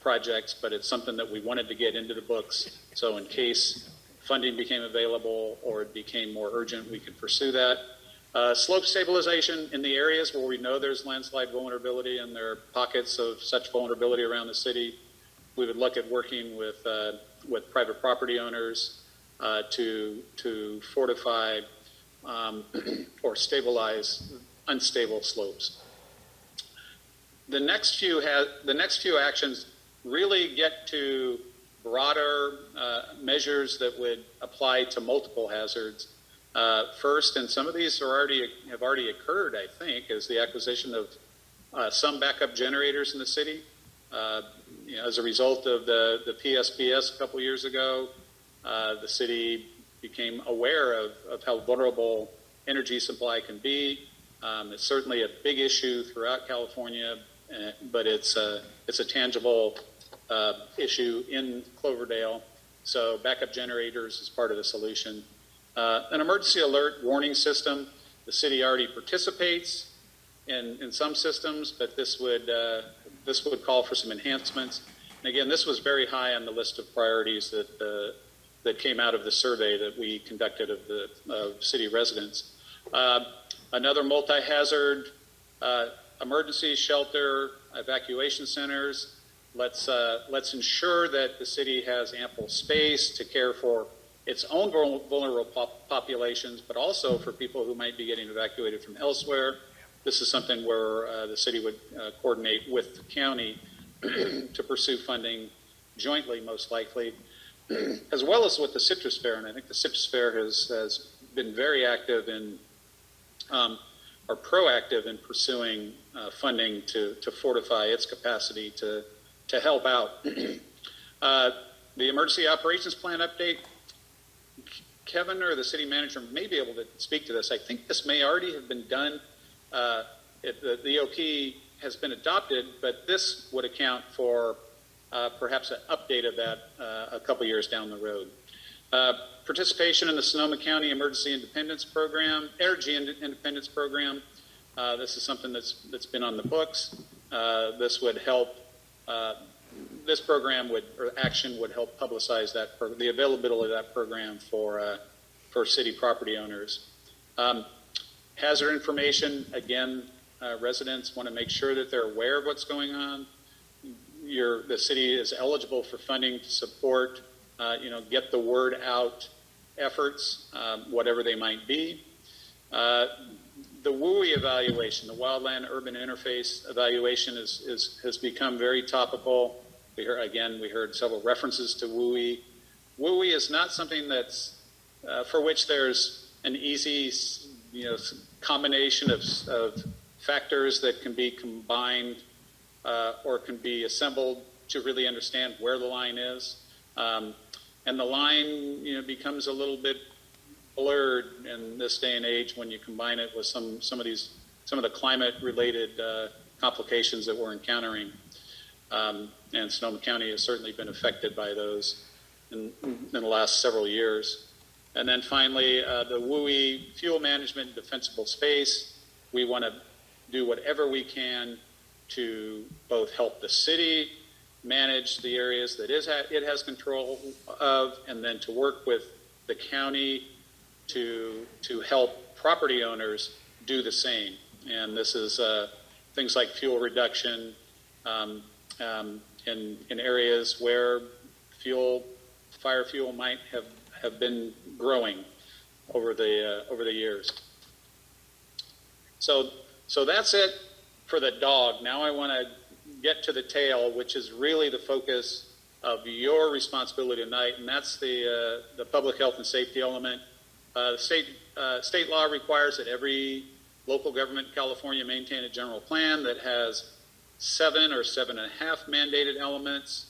projects, but it's something that we wanted to get into the books. So in case funding became available or it became more urgent, we could pursue that. Slope stabilization in the areas where we know there's landslide vulnerability and there are pockets of such vulnerability around the city. We would look at working with private property owners to fortify or stabilize unstable slopes. The next few actions really get to broader measures that would apply to multiple hazards. First, and some of these have already occurred, I think, is the acquisition of some backup generators in the city. As a result of the PSPS a couple years ago, the city became aware of how vulnerable energy supply can be. It's certainly a big issue throughout California, but it's a tangible issue in Cloverdale. So backup generators is part of the solution. An emergency alert warning system. The city already participates in some systems, but this would call for some enhancements. And again, this was very high on the list of priorities that came out of the survey that we conducted of city residents. Another multi-hazard emergency shelter, evacuation centers. Let's ensure that the city has ample space to care for its own vulnerable populations, but also for people who might be getting evacuated from elsewhere. This is something where the city would coordinate with the county to pursue funding jointly, most likely, as well as with the Citrus Fair. And I think the Citrus Fair has been very active or proactive in pursuing funding to fortify its capacity to help out. The emergency operations plan update, Kevin or the city manager may be able to speak to this. I think this may already have been done. The EOP has been adopted, but this would account for perhaps an update of that a couple years down the road. Participation in the Sonoma County Emergency Independence Program, Energy Independence Program. This is something that's been on the books. This would help. This program action would help publicize the availability of that program for city property owners. Hazard information, again, residents want to make sure that they're aware of what's going on. The city is eligible for funding to support, get the word out efforts, whatever they might be. The WUI evaluation, the Wildland Urban Interface evaluation has become very topical. We heard several references to WUI. WUI is not something that's for which there's an easy, combination of factors that can be combined or can be assembled to really understand where the line is. And the line, becomes a little bit blurred in this day and age when you combine it with some of the climate-related complications that we're encountering. And Sonoma County has certainly been affected by those in the last several years. And then finally, the WUI fuel management defensible space. We want to do whatever we can to both help the city manage the areas that it has control of, and then to work with the county to help property owners do the same. And this is things like fuel reduction in areas where fire fuel might have been growing over the years. So that's it for the dog. Now I want to get to the tail, which is really the focus of your responsibility tonight, and that's the public health and safety element. State law requires that every local government in California maintain a general plan that has 7 or 7.5 mandated elements.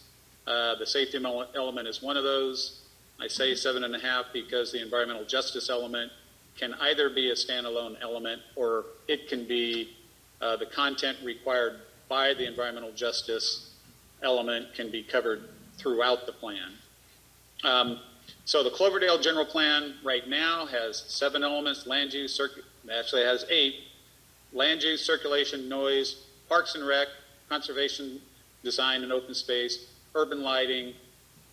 The safety element is one of those. I say 7.5 because the environmental justice element can either be a standalone element, or it can be the content required by the environmental justice element can be covered throughout the plan. So the Cloverdale general plan right now has 7 elements: land use, actually it has 8: land use, circulation, noise, parks and rec, conservation, design and open space, urban lighting,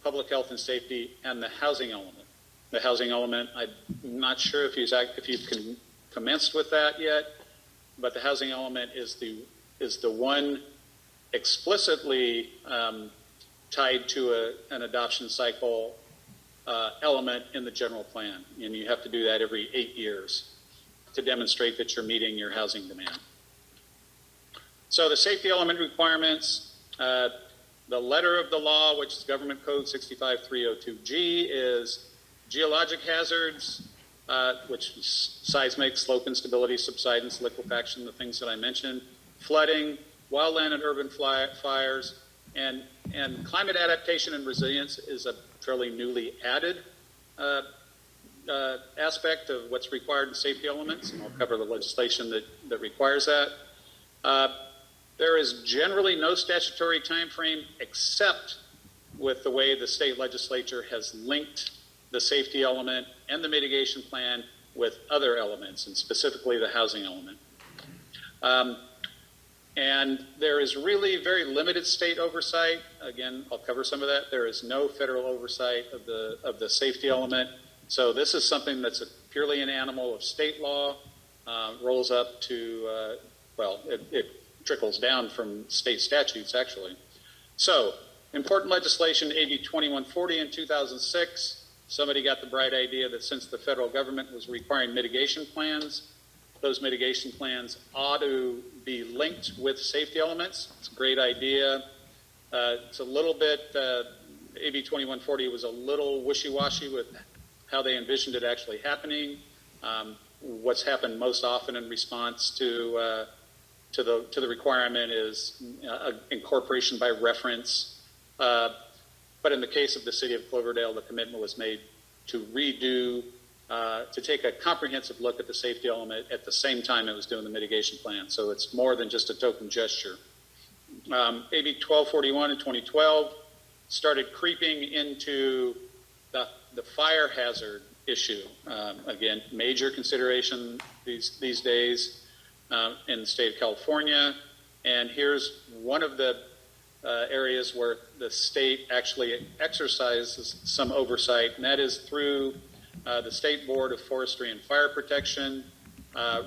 public health and safety, and the housing element. The housing element, I'm not sure if you've commenced with that yet, but the housing element is the one explicitly tied to an adoption cycle element in the general plan, and you have to do that every 8 years to demonstrate that you're meeting your housing demand. So the safety element requirements, the letter of the law, which is Government Code 65302G, is geologic hazards, which is seismic, slope instability, subsidence, liquefaction, the things that I mentioned, flooding, wildland and urban fires, and climate adaptation and resilience is a fairly newly added aspect of what's required in safety elements, and I'll cover the legislation that requires that. There is generally no statutory time frame except with the way the state legislature has linked the safety element and the mitigation plan with other elements, and specifically the housing element. And there is really very limited state oversight. Again, I'll cover some of that. There is no federal oversight of the safety element. So this is something that's purely an animal of state law, rolls up to, it trickles down from state statutes, actually. So, important legislation, AB 2140 in 2006. Somebody got the bright idea that since the federal government was requiring mitigation plans, those mitigation plans ought to be linked with safety elements. It's a great idea. It's a little bit, AB 2140 was a little wishy-washy with how they envisioned it actually happening. What's happened most often in response to the requirement is incorporation by reference. But in the case of the city of Cloverdale, the commitment was made to redo, to take a comprehensive look at the safety element at the same time it was doing the mitigation plan. So it's more than just a token gesture. AB 1241 in 2012 started creeping into the fire hazard issue. Again, major consideration these days in the state of California. And here's one of the areas where the state actually exercises some oversight, and that is through the State Board of Forestry and Fire Protection,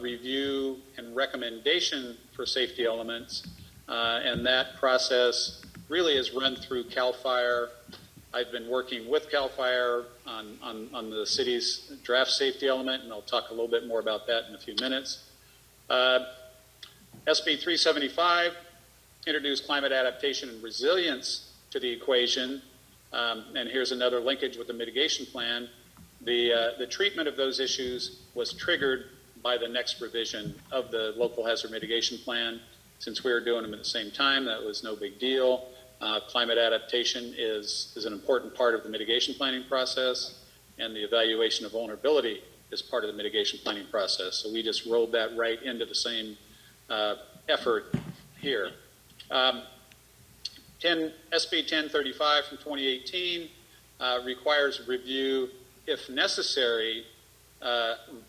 review and recommendation for safety elements. And that process really is run through CAL FIRE. I've been working with CAL FIRE on the city's draft safety element, and I'll talk a little bit more about that in a few minutes. SB 375 introduced climate adaptation and resilience to the equation, and here's another linkage with the mitigation plan. The treatment of those issues was triggered by the next revision of the local hazard mitigation plan. Since we were doing them at the same time, that was no big deal. Climate adaptation is an important part of the mitigation planning process, and the evaluation of vulnerability is part of the mitigation planning process. So we just rolled that right into the same effort here. SB 1035 from 2018 requires review, if necessary,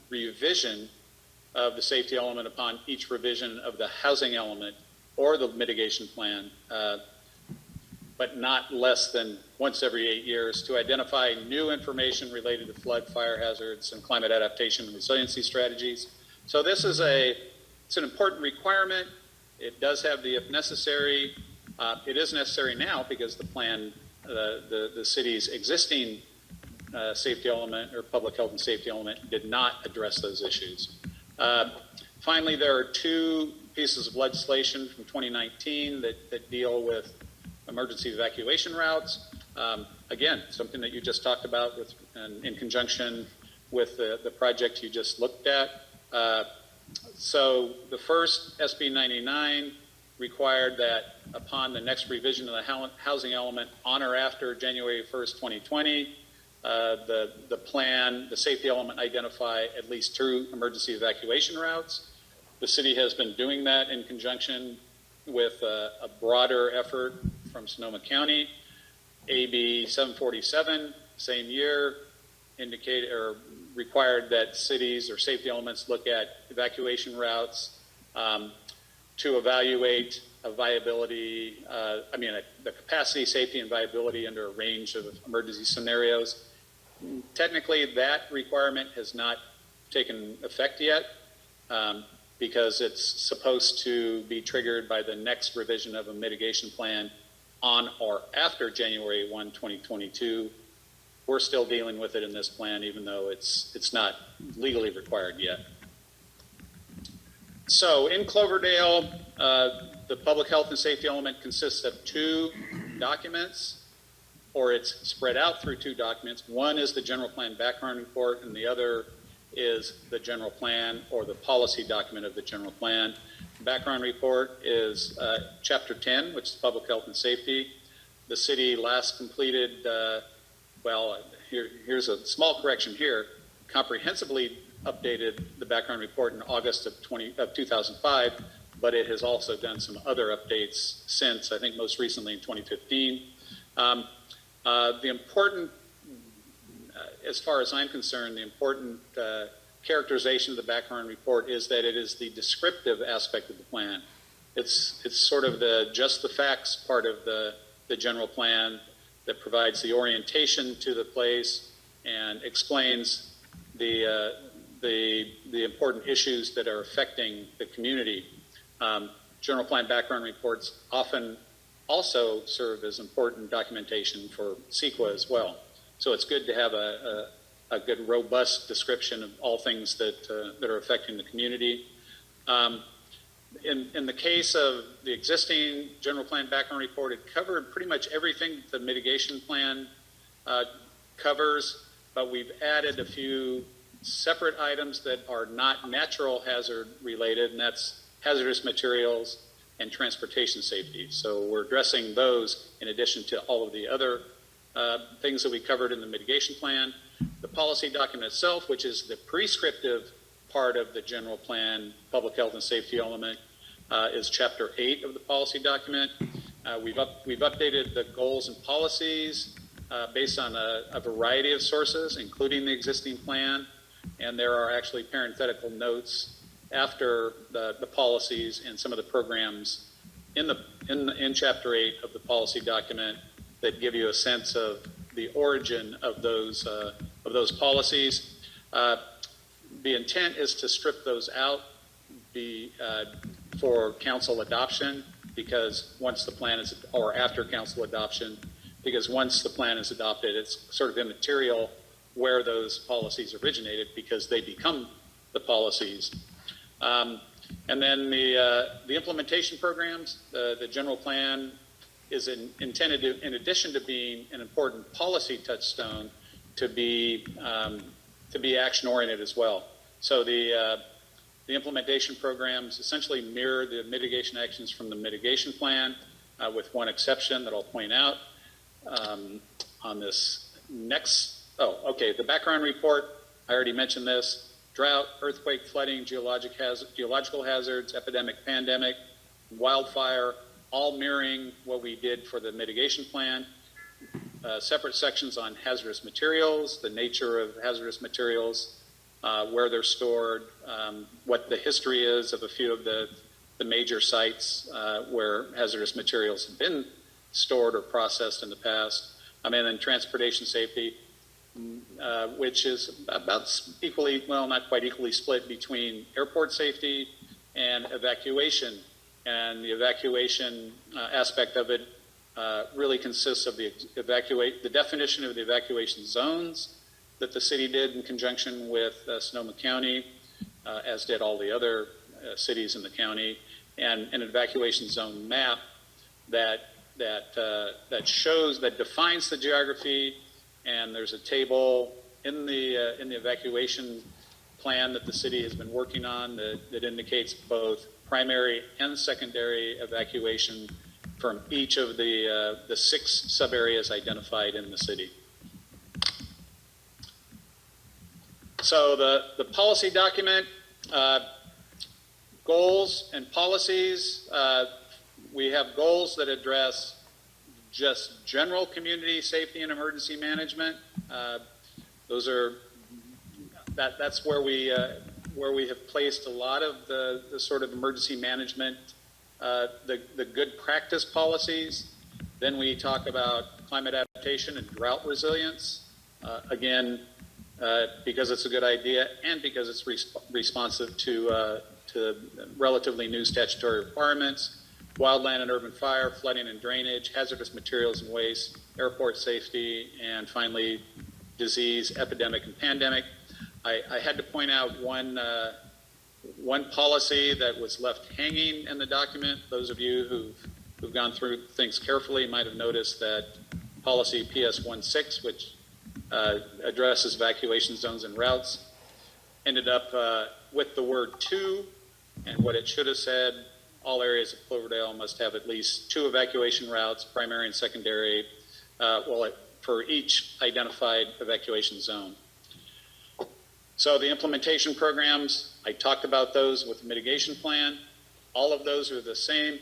revision of the safety element upon each revision of the housing element or the mitigation plan. but not less than once every 8 years, to identify new information related to flood, fire hazards, and climate adaptation and resiliency strategies. So this is it's an important requirement. It does have the if necessary. It is necessary now because the plan, the city's existing safety element or public health and safety element did not address those issues. Finally, there are two pieces of legislation from 2019 that deal with emergency evacuation routes. Again, something that you just talked about with, in conjunction with the project you just looked at. So the first SB 99 required that upon the next revision of the housing element on or after January 1st, 2020, the plan, the safety element, identify at least 2 emergency evacuation routes. The city has been doing that in conjunction with a broader effort from Sonoma County. AB 747, same year, indicated or required that cities or safety elements look at evacuation routes to evaluate a viability, the capacity, safety, and viability under a range of emergency scenarios. Technically, that requirement has not taken effect yet because it's supposed to be triggered by the next revision of a mitigation plan on or after January 1, 2022. We're still dealing with it in this plan, even though it's not legally required yet. So in Cloverdale, the public health and safety element consists of 2 documents, or it's spread out through 2 documents. One is the general plan background report, and the other is the general plan or the policy document of the general plan. The background report is Chapter 10, which is public health and safety. The city last completed, here's a small correction here, comprehensively updated the background report in August of 2005, but it has also done some other updates since, I think most recently in 2015. The important, as far as I'm concerned, the important characterization of the background report is that it is the descriptive aspect of the plan. It's sort of just the facts part of the general plan that provides the orientation to the place and explains the important issues that are affecting the community. General plan background reports often also serve as important documentation for CEQA as well. So it's good to have a good, robust description of all things that are affecting the community. In the case of the existing general plan background report, it covered pretty much everything the mitigation plan covers, but we've added a few separate items that are not natural hazard related, and that's hazardous materials and transportation safety. So we're addressing those in addition to all of the other things that we covered in the mitigation plan. The policy document itself, which is the prescriptive part of the general plan public health and safety element, is Chapter 8 of the policy document. We've updated the goals and policies based on a variety of sources, including the existing plan, and there are actually parenthetical notes after the policies and some of the programs in Chapter 8 of the policy document that give you a sense of the origin of those policies. The intent is to strip those out for council adoption, because once the plan is, or after council adoption, because once the plan is adopted, it's sort of immaterial where those policies originated because they become the policies. And then the implementation programs, the general plan is intended to, in addition to being an important policy touchstone, to be action-oriented as well. So the implementation programs essentially mirror the mitigation actions from the mitigation plan, with one exception that I'll point out on this next. The background report, I already mentioned this. Drought, earthquake, flooding, geological hazards, epidemic, pandemic, wildfire, all mirroring what we did for the mitigation plan. Separate sections on hazardous materials, the nature of hazardous materials, where they're stored, what the history is of a few of the major sites where hazardous materials have been stored or processed in the past. And then transportation safety, which is about equally, well, not quite equally split between airport safety and evacuation. And the evacuation aspect of it really consists of the definition of the evacuation zones that the city did in conjunction with Sonoma County, as did all the other cities in the county, and an evacuation zone map that defines the geography. And there's a table in the evacuation plan that the city has been working on that indicates both primary and secondary evacuation from each of the 6 sub-areas identified in the city. So the policy document, goals and policies, we have goals that address just general community safety and emergency management. That's where we have placed a lot of the sort of emergency management, the good practice policies. Then we talk about climate adaptation and drought resilience. Again, because it's a good idea and because it's responsive to relatively new statutory requirements. Wildland and urban fire, flooding and drainage, hazardous materials and waste, airport safety, and finally, disease, epidemic, and pandemic. I had to point out one policy that was left hanging in the document. Those of you who've gone through things carefully might have noticed that policy PS16, which addresses evacuation zones and routes, ended up with the word "to," and what it should have said: all areas of Cloverdale must have at least 2 evacuation routes, primary and secondary, for each identified evacuation zone. So the implementation programs, I talked about those with the mitigation plan. All of those are the same,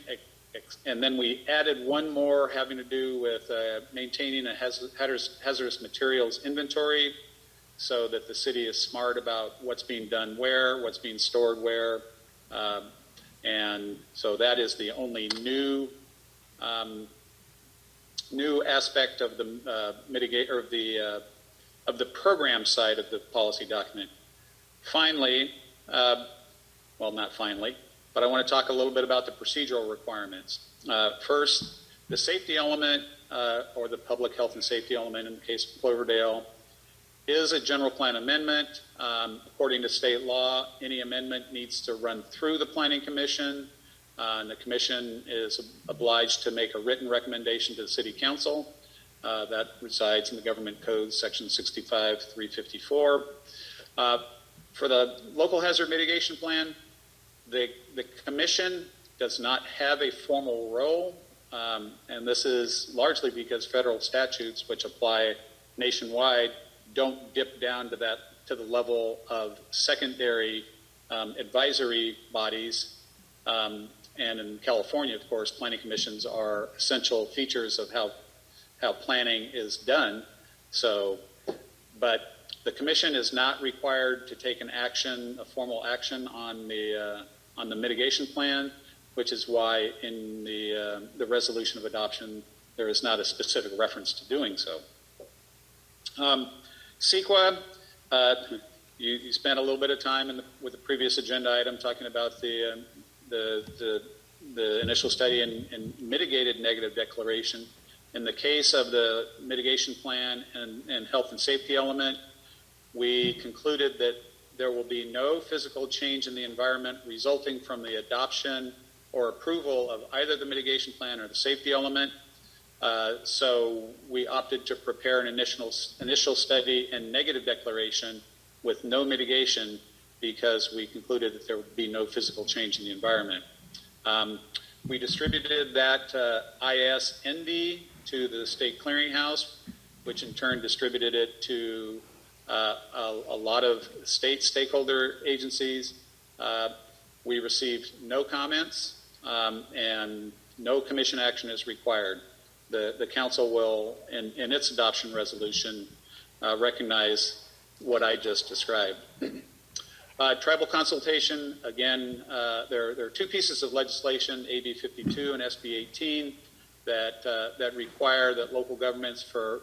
and then we added one more having to do with maintaining a hazardous materials inventory so that the city is smart about what's being done where, what's being stored where. And so that is the only new aspect of the of the program side of the policy document. Finally, well, not finally, but I want to talk a little bit about the procedural requirements. First, the safety element, or the public health and safety element in the case of Cloverdale, is a general plan amendment. According to state law, any amendment needs to run through the Planning Commission, and the Commission is obliged to make a written recommendation to the City Council. That resides in the Government Code, Section 65-354. For the Local Hazard Mitigation Plan, the Commission does not have a formal role, and this is largely because federal statutes, which apply nationwide, don't dip down to the level of secondary advisory bodies. And in California, of course, planning commissions are essential features of how planning is done. So, but the commission is not required to take a formal action on the mitigation plan, which is why in the resolution of adoption there is not a specific reference to doing so. CEQA, you spent a little bit of time with the previous agenda item talking about the initial study and mitigated negative declaration. In the case of the mitigation plan and health and safety element, we concluded that there will be no physical change in the environment resulting from the adoption or approval of either the mitigation plan or the safety element. So we opted to prepare an initial study and negative declaration with no mitigation because we concluded that there would be no physical change in the environment. We distributed that IS-ND to the state clearinghouse, which in turn distributed it to a lot of state stakeholder agencies. We received no comments, and no commission action is required. The council will, in its adoption resolution, recognize what I just described. Tribal consultation, again, there are 2 pieces of legislation, AB 52 and SB 18, that require that local governments for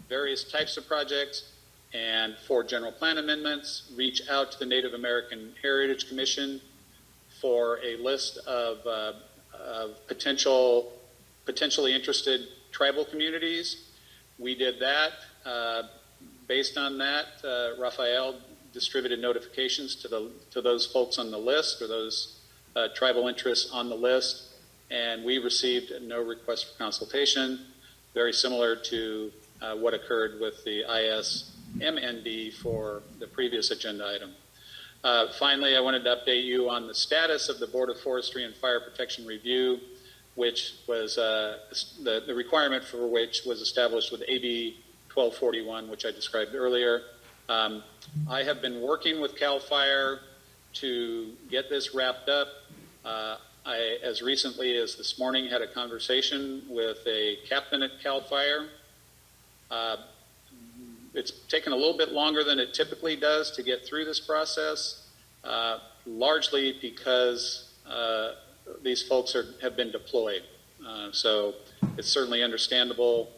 various types of projects and for general plan amendments reach out to the Native American Heritage Commission for a list of potentially interested tribal communities. We did that. Based on that, Raphael distributed notifications to those folks on the list, or those tribal interests on the list, and we received no request for consultation, very similar to what occurred with the ISMND for the previous agenda item. Finally, I wanted to update you on the status of the Board of Forestry and Fire Protection Review, which was the requirement for which was established with AB 1241, which I described earlier. I have been working with CAL FIRE to get this wrapped up. I, as recently as this morning, had a conversation with a captain at CAL FIRE. It's taken a little bit longer than it typically does to get through this process, largely because these folks have been deployed. So it's certainly understandable.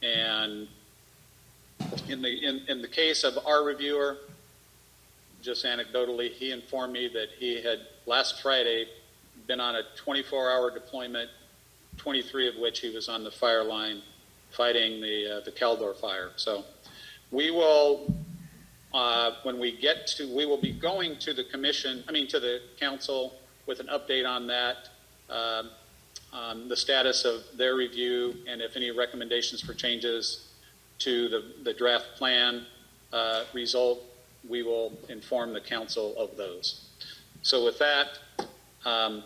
And in the case of our reviewer, just anecdotally, he informed me that he had last Friday been on a 24-hour deployment, 23 of which he was on the fire line fighting the Caldor fire. So we will, when we get to, we will be going to the commission, to the council with an update on that, on the status of their review, and if any recommendations for changes to the draft plan result, we will inform the council of those. So with that, I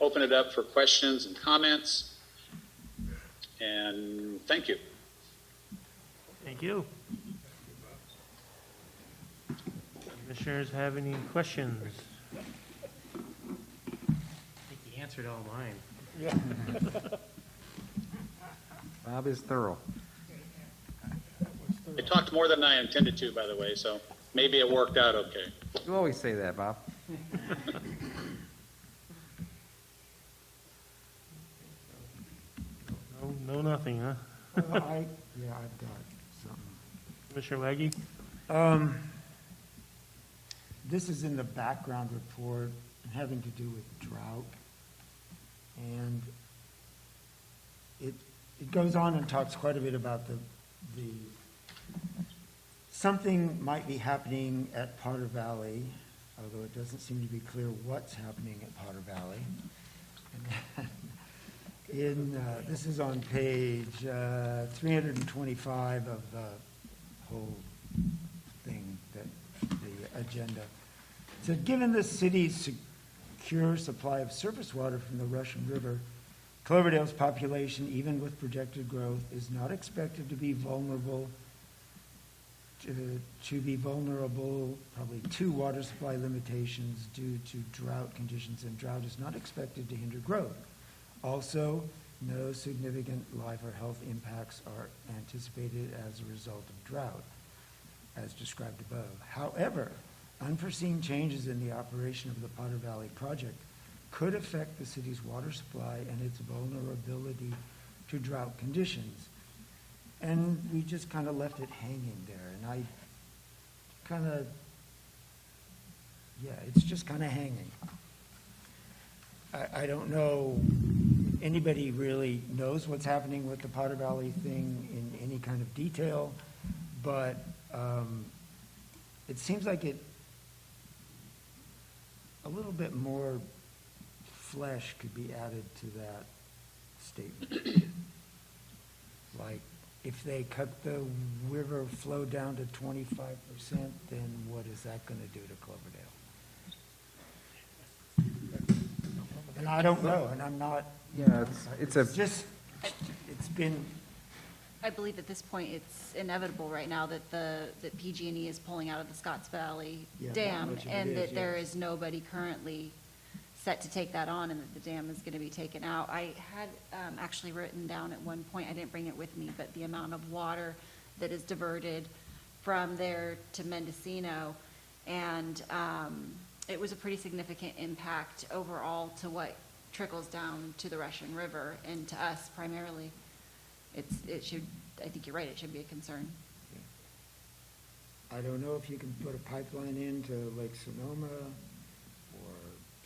open it up for questions and comments, and thank you. Thank you. Commissioners have any questions? I think you answered all mine. Yeah. Bob is thorough. I talked more than I intended to, by the way, so maybe it worked out okay. You always say that, Bob. No, nothing, huh? I've got something. Commissioner Waggy? This is in the background report having to do with drought. And it goes on and talks quite a bit about the something might be happening at Potter Valley, although it doesn't seem to be clear what's happening at Potter Valley. And this is on page 325 of the whole thing, the agenda. It said, given the city's secure supply of surface water from the Russian River, Cloverdale's population, even with projected growth, is not expected to be vulnerable probably to water supply limitations due to drought conditions, and drought is not expected to hinder growth. Also, no significant life or health impacts are anticipated as a result of drought, as described above. However, unforeseen changes in the operation of the Potter Valley project could affect the city's water supply and its vulnerability to drought conditions. And we just kind of left it hanging there. And it's just kind of hanging. I don't know, anybody really knows what's happening with the Potter Valley thing in any kind of detail, but it seems like a little bit more flesh could be added to that statement. Like, if they cut the river flow down to 25%, then what is that going to do to Cloverdale? And I don't know, and I'm not. Yeah, it's been. I believe at this point it's inevitable right now that that PG&E is pulling out of the Scotts Valley Dam, and that there is nobody currently set to take that on, and that the dam is going to be taken out. I had actually written down at one point, I didn't bring it with me, but the amount of water that is diverted from there to Mendocino, and it was a pretty significant impact overall to what trickles down to the Russian River and to us primarily. It should, I think you're right, it should be a concern. I don't know if you can put a pipeline into Lake Sonoma or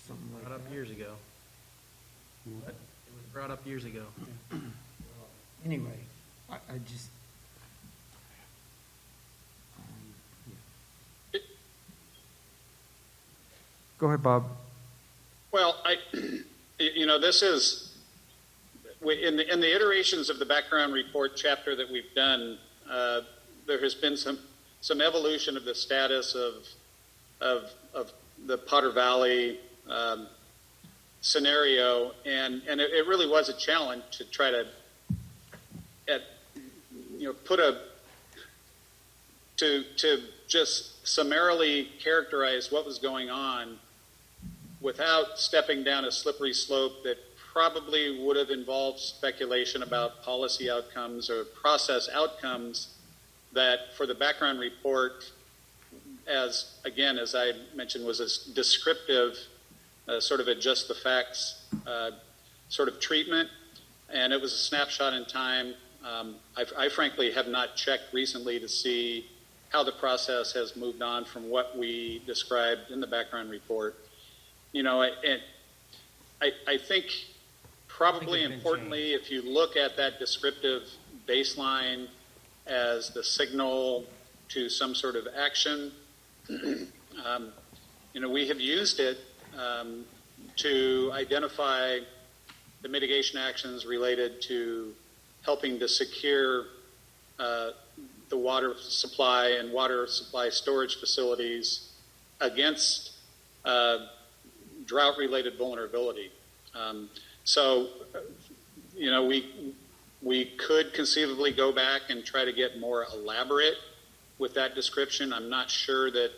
something like Brought that. up years ago. But it was brought up years ago. Anyway, I just, Go ahead, Bob. Well, this is, in the iterations of the background report chapter that we've done, there has been some evolution of the status of the Potter Valley scenario, and it really was a challenge to try to to just summarily characterize what was going on without stepping down a slippery slope that probably would have involved speculation about policy outcomes or process outcomes that for the background report, as I mentioned, was a descriptive sort of a just the facts sort of treatment, and it was a snapshot in time. I frankly have not checked recently to see how the process has moved on from what we described in the background report. I think probably importantly, if you look at that descriptive baseline as the signal to some sort of action, we have used it to identify the mitigation actions related to helping to secure the water supply and water supply storage facilities against drought-related vulnerability. We could conceivably go back and try to get more elaborate with that description. I'm not sure that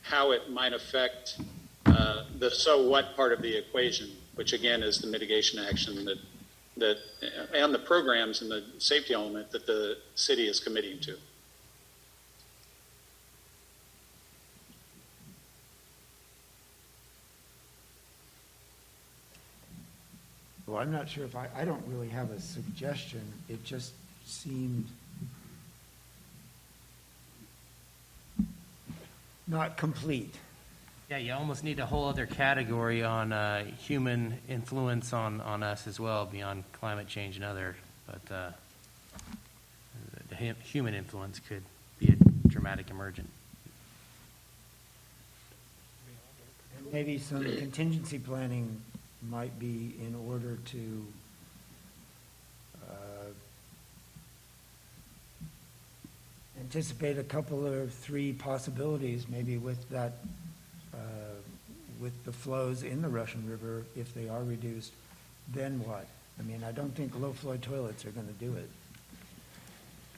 how it might affect the so what part of the equation, which again is the mitigation action that and the programs and the safety element that the city is committing to. well, I'm not sure if I don't really have a suggestion. It just seemed not complete. Yeah, you almost need a whole other category on human influence on us as well, beyond climate change and other. But the human influence could be a dramatic emergent. And maybe some contingency planning might be in order to anticipate a couple or three possibilities, maybe with that with the flows in the Russian River, if they are reduced, then what? I mean, I don't think low-flow toilets are going to do it.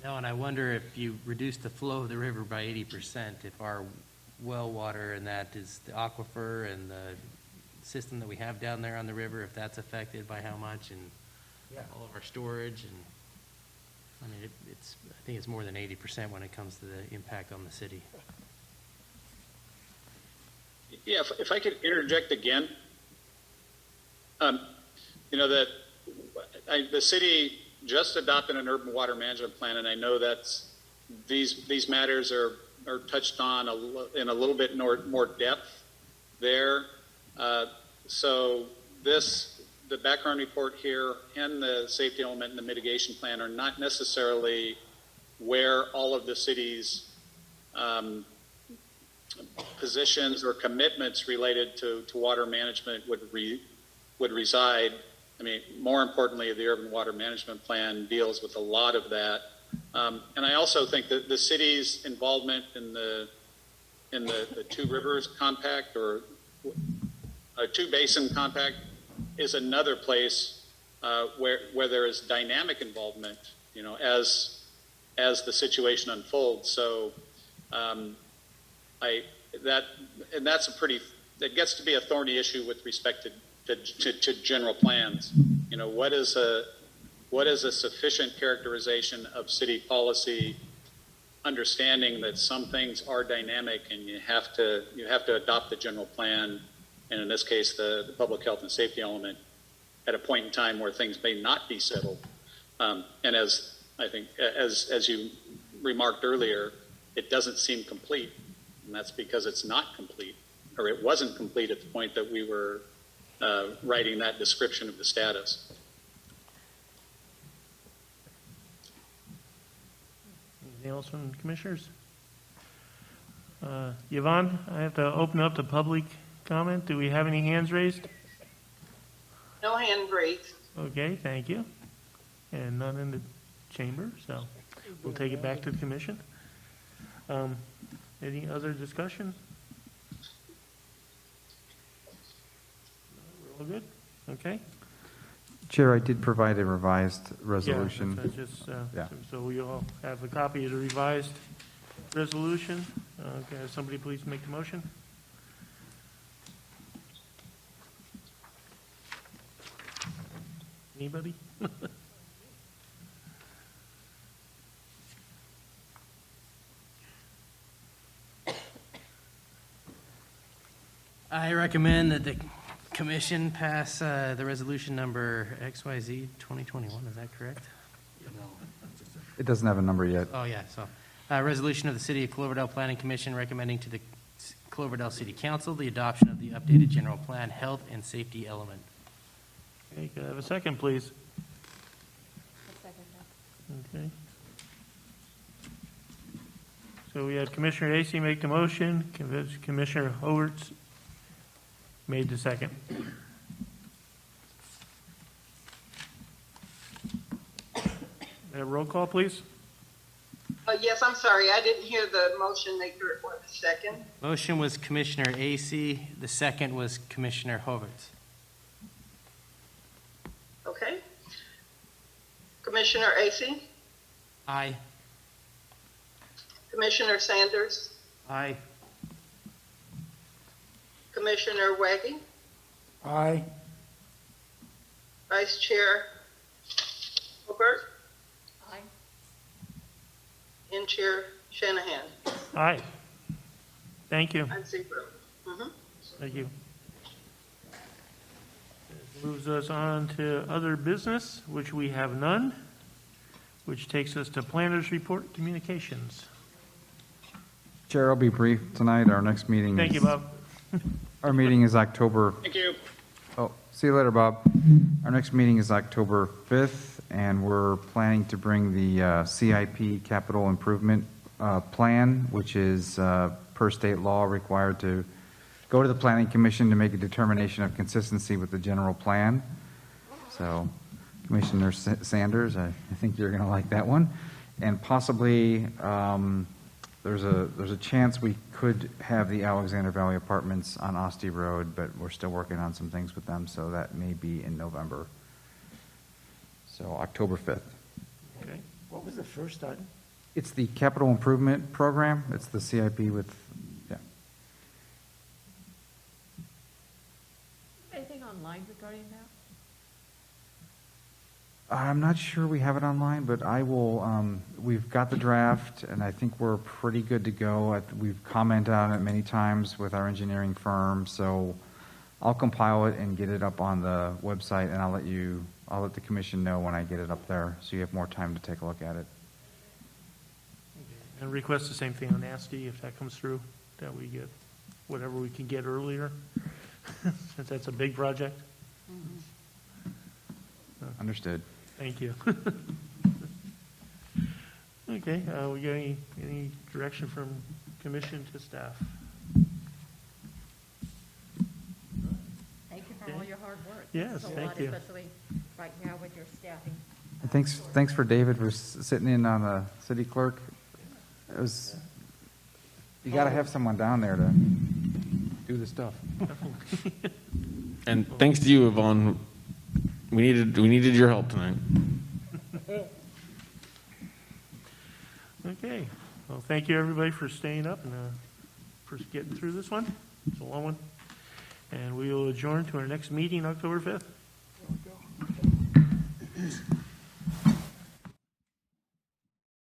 No, and I wonder if you reduce the flow of the river by 80%, if our well water and that is the aquifer and the system that we have down there on the river, if that's affected by how much, and all of our storage, and I mean, I think it's more than 80% when it comes to the impact on the city. Yeah, if I could interject again, the city just adopted an urban water management plan, and I know that's these matters are touched on in a little bit more depth there. So the background report here and the safety element and the mitigation plan are not necessarily where all of the city's positions or commitments related to water management would reside. I mean, more importantly, the urban water management plan deals with a lot of that. And I also think that the city's involvement in the Two Rivers Compact or Two Basin Compact is another place where there is dynamic involvement, as the situation unfolds. So that gets to be a thorny issue with respect to general plans. What is a sufficient characterization of city policy, understanding that some things are dynamic and you have to adopt the general plan and in this case, the public health and safety element at a point in time where things may not be settled. And as I think, as you remarked earlier, it doesn't seem complete, and that's because it's not complete, or it wasn't complete at the point that we were writing that description of the status. Anything else from commissioners? Yvonne, I have to open up the public comment. Do we have any hands raised? No hand raised. Okay, thank you. And none in the chamber, so we'll take it back to the commission. Any other discussion? We're all good? Okay. Chair, I did provide a revised resolution. Yeah, that's just, Yeah. so we all have a copy of the revised resolution. Okay, somebody please make the motion. Anybody? I recommend that the commission pass the resolution number XYZ 2021, is that correct? It doesn't have a number yet. Oh, yeah, so, resolution of the City of Cloverdale Planning Commission recommending to the Cloverdale City Council the adoption of the updated general plan health and safety element. Okay, could I have a second, please? Okay. So we had Commissioner Acey make the motion, Commissioner Howards made the second. Roll call, please. Yes, I'm sorry, I didn't hear the motion maker or the second. Motion was Commissioner Acey, the second was Commissioner Howards. Okay. Commissioner Acey? Aye. Commissioner Sanders? Aye. Commissioner Waggy? Aye. Vice Chair Hobart? Aye. And Chair Shanahan? Aye. Thank you. I'm zero. Thank you. Moves us on to other business, which we have none, which takes us to planners report communications. Chair, I'll be brief tonight. Our next meeting Thank is... you, Bob. Our meeting is October... Thank you. Oh, see you later, Bob. Our next meeting is October 5th, and we're planning to bring the CIP Capital Improvement Plan, which is per state law required to go to the Planning Commission to make a determination of consistency with the general plan. So, Commissioner Sanders, I think you're going to like that one. And possibly, there's a chance we could have the Alexander Valley Apartments on Ostie Road, but we're still working on some things with them, so that may be in November. So, October 5th. Okay. What was the first item? It's the Capital Improvement Program. It's the CIP with, yeah. Anything online regarding that? I'm not sure we have it online, but I will, we've got the draft, and I think we're pretty good to go. We've commented on it many times with our engineering firm, so I'll compile it and get it up on the website, and I'll let the commission know when I get it up there, so you have more time to take a look at it. And request the same thing on ASTI if that comes through, that we get whatever we can get earlier, since that's a big project. Understood. Thank you. Okay, we got any direction from commission to staff? Thank you for all your hard work. Yes, It's a thank lot, you. especially right now with your staffing. And thanks for David for sitting in on the city clerk. It was, you got to have someone down there to do the stuff. And thanks to you, Yvonne. We needed your help tonight. Okay, well, thank you everybody for staying up and for getting through this one. It's a long one. And we will adjourn to our next meeting, October 5th.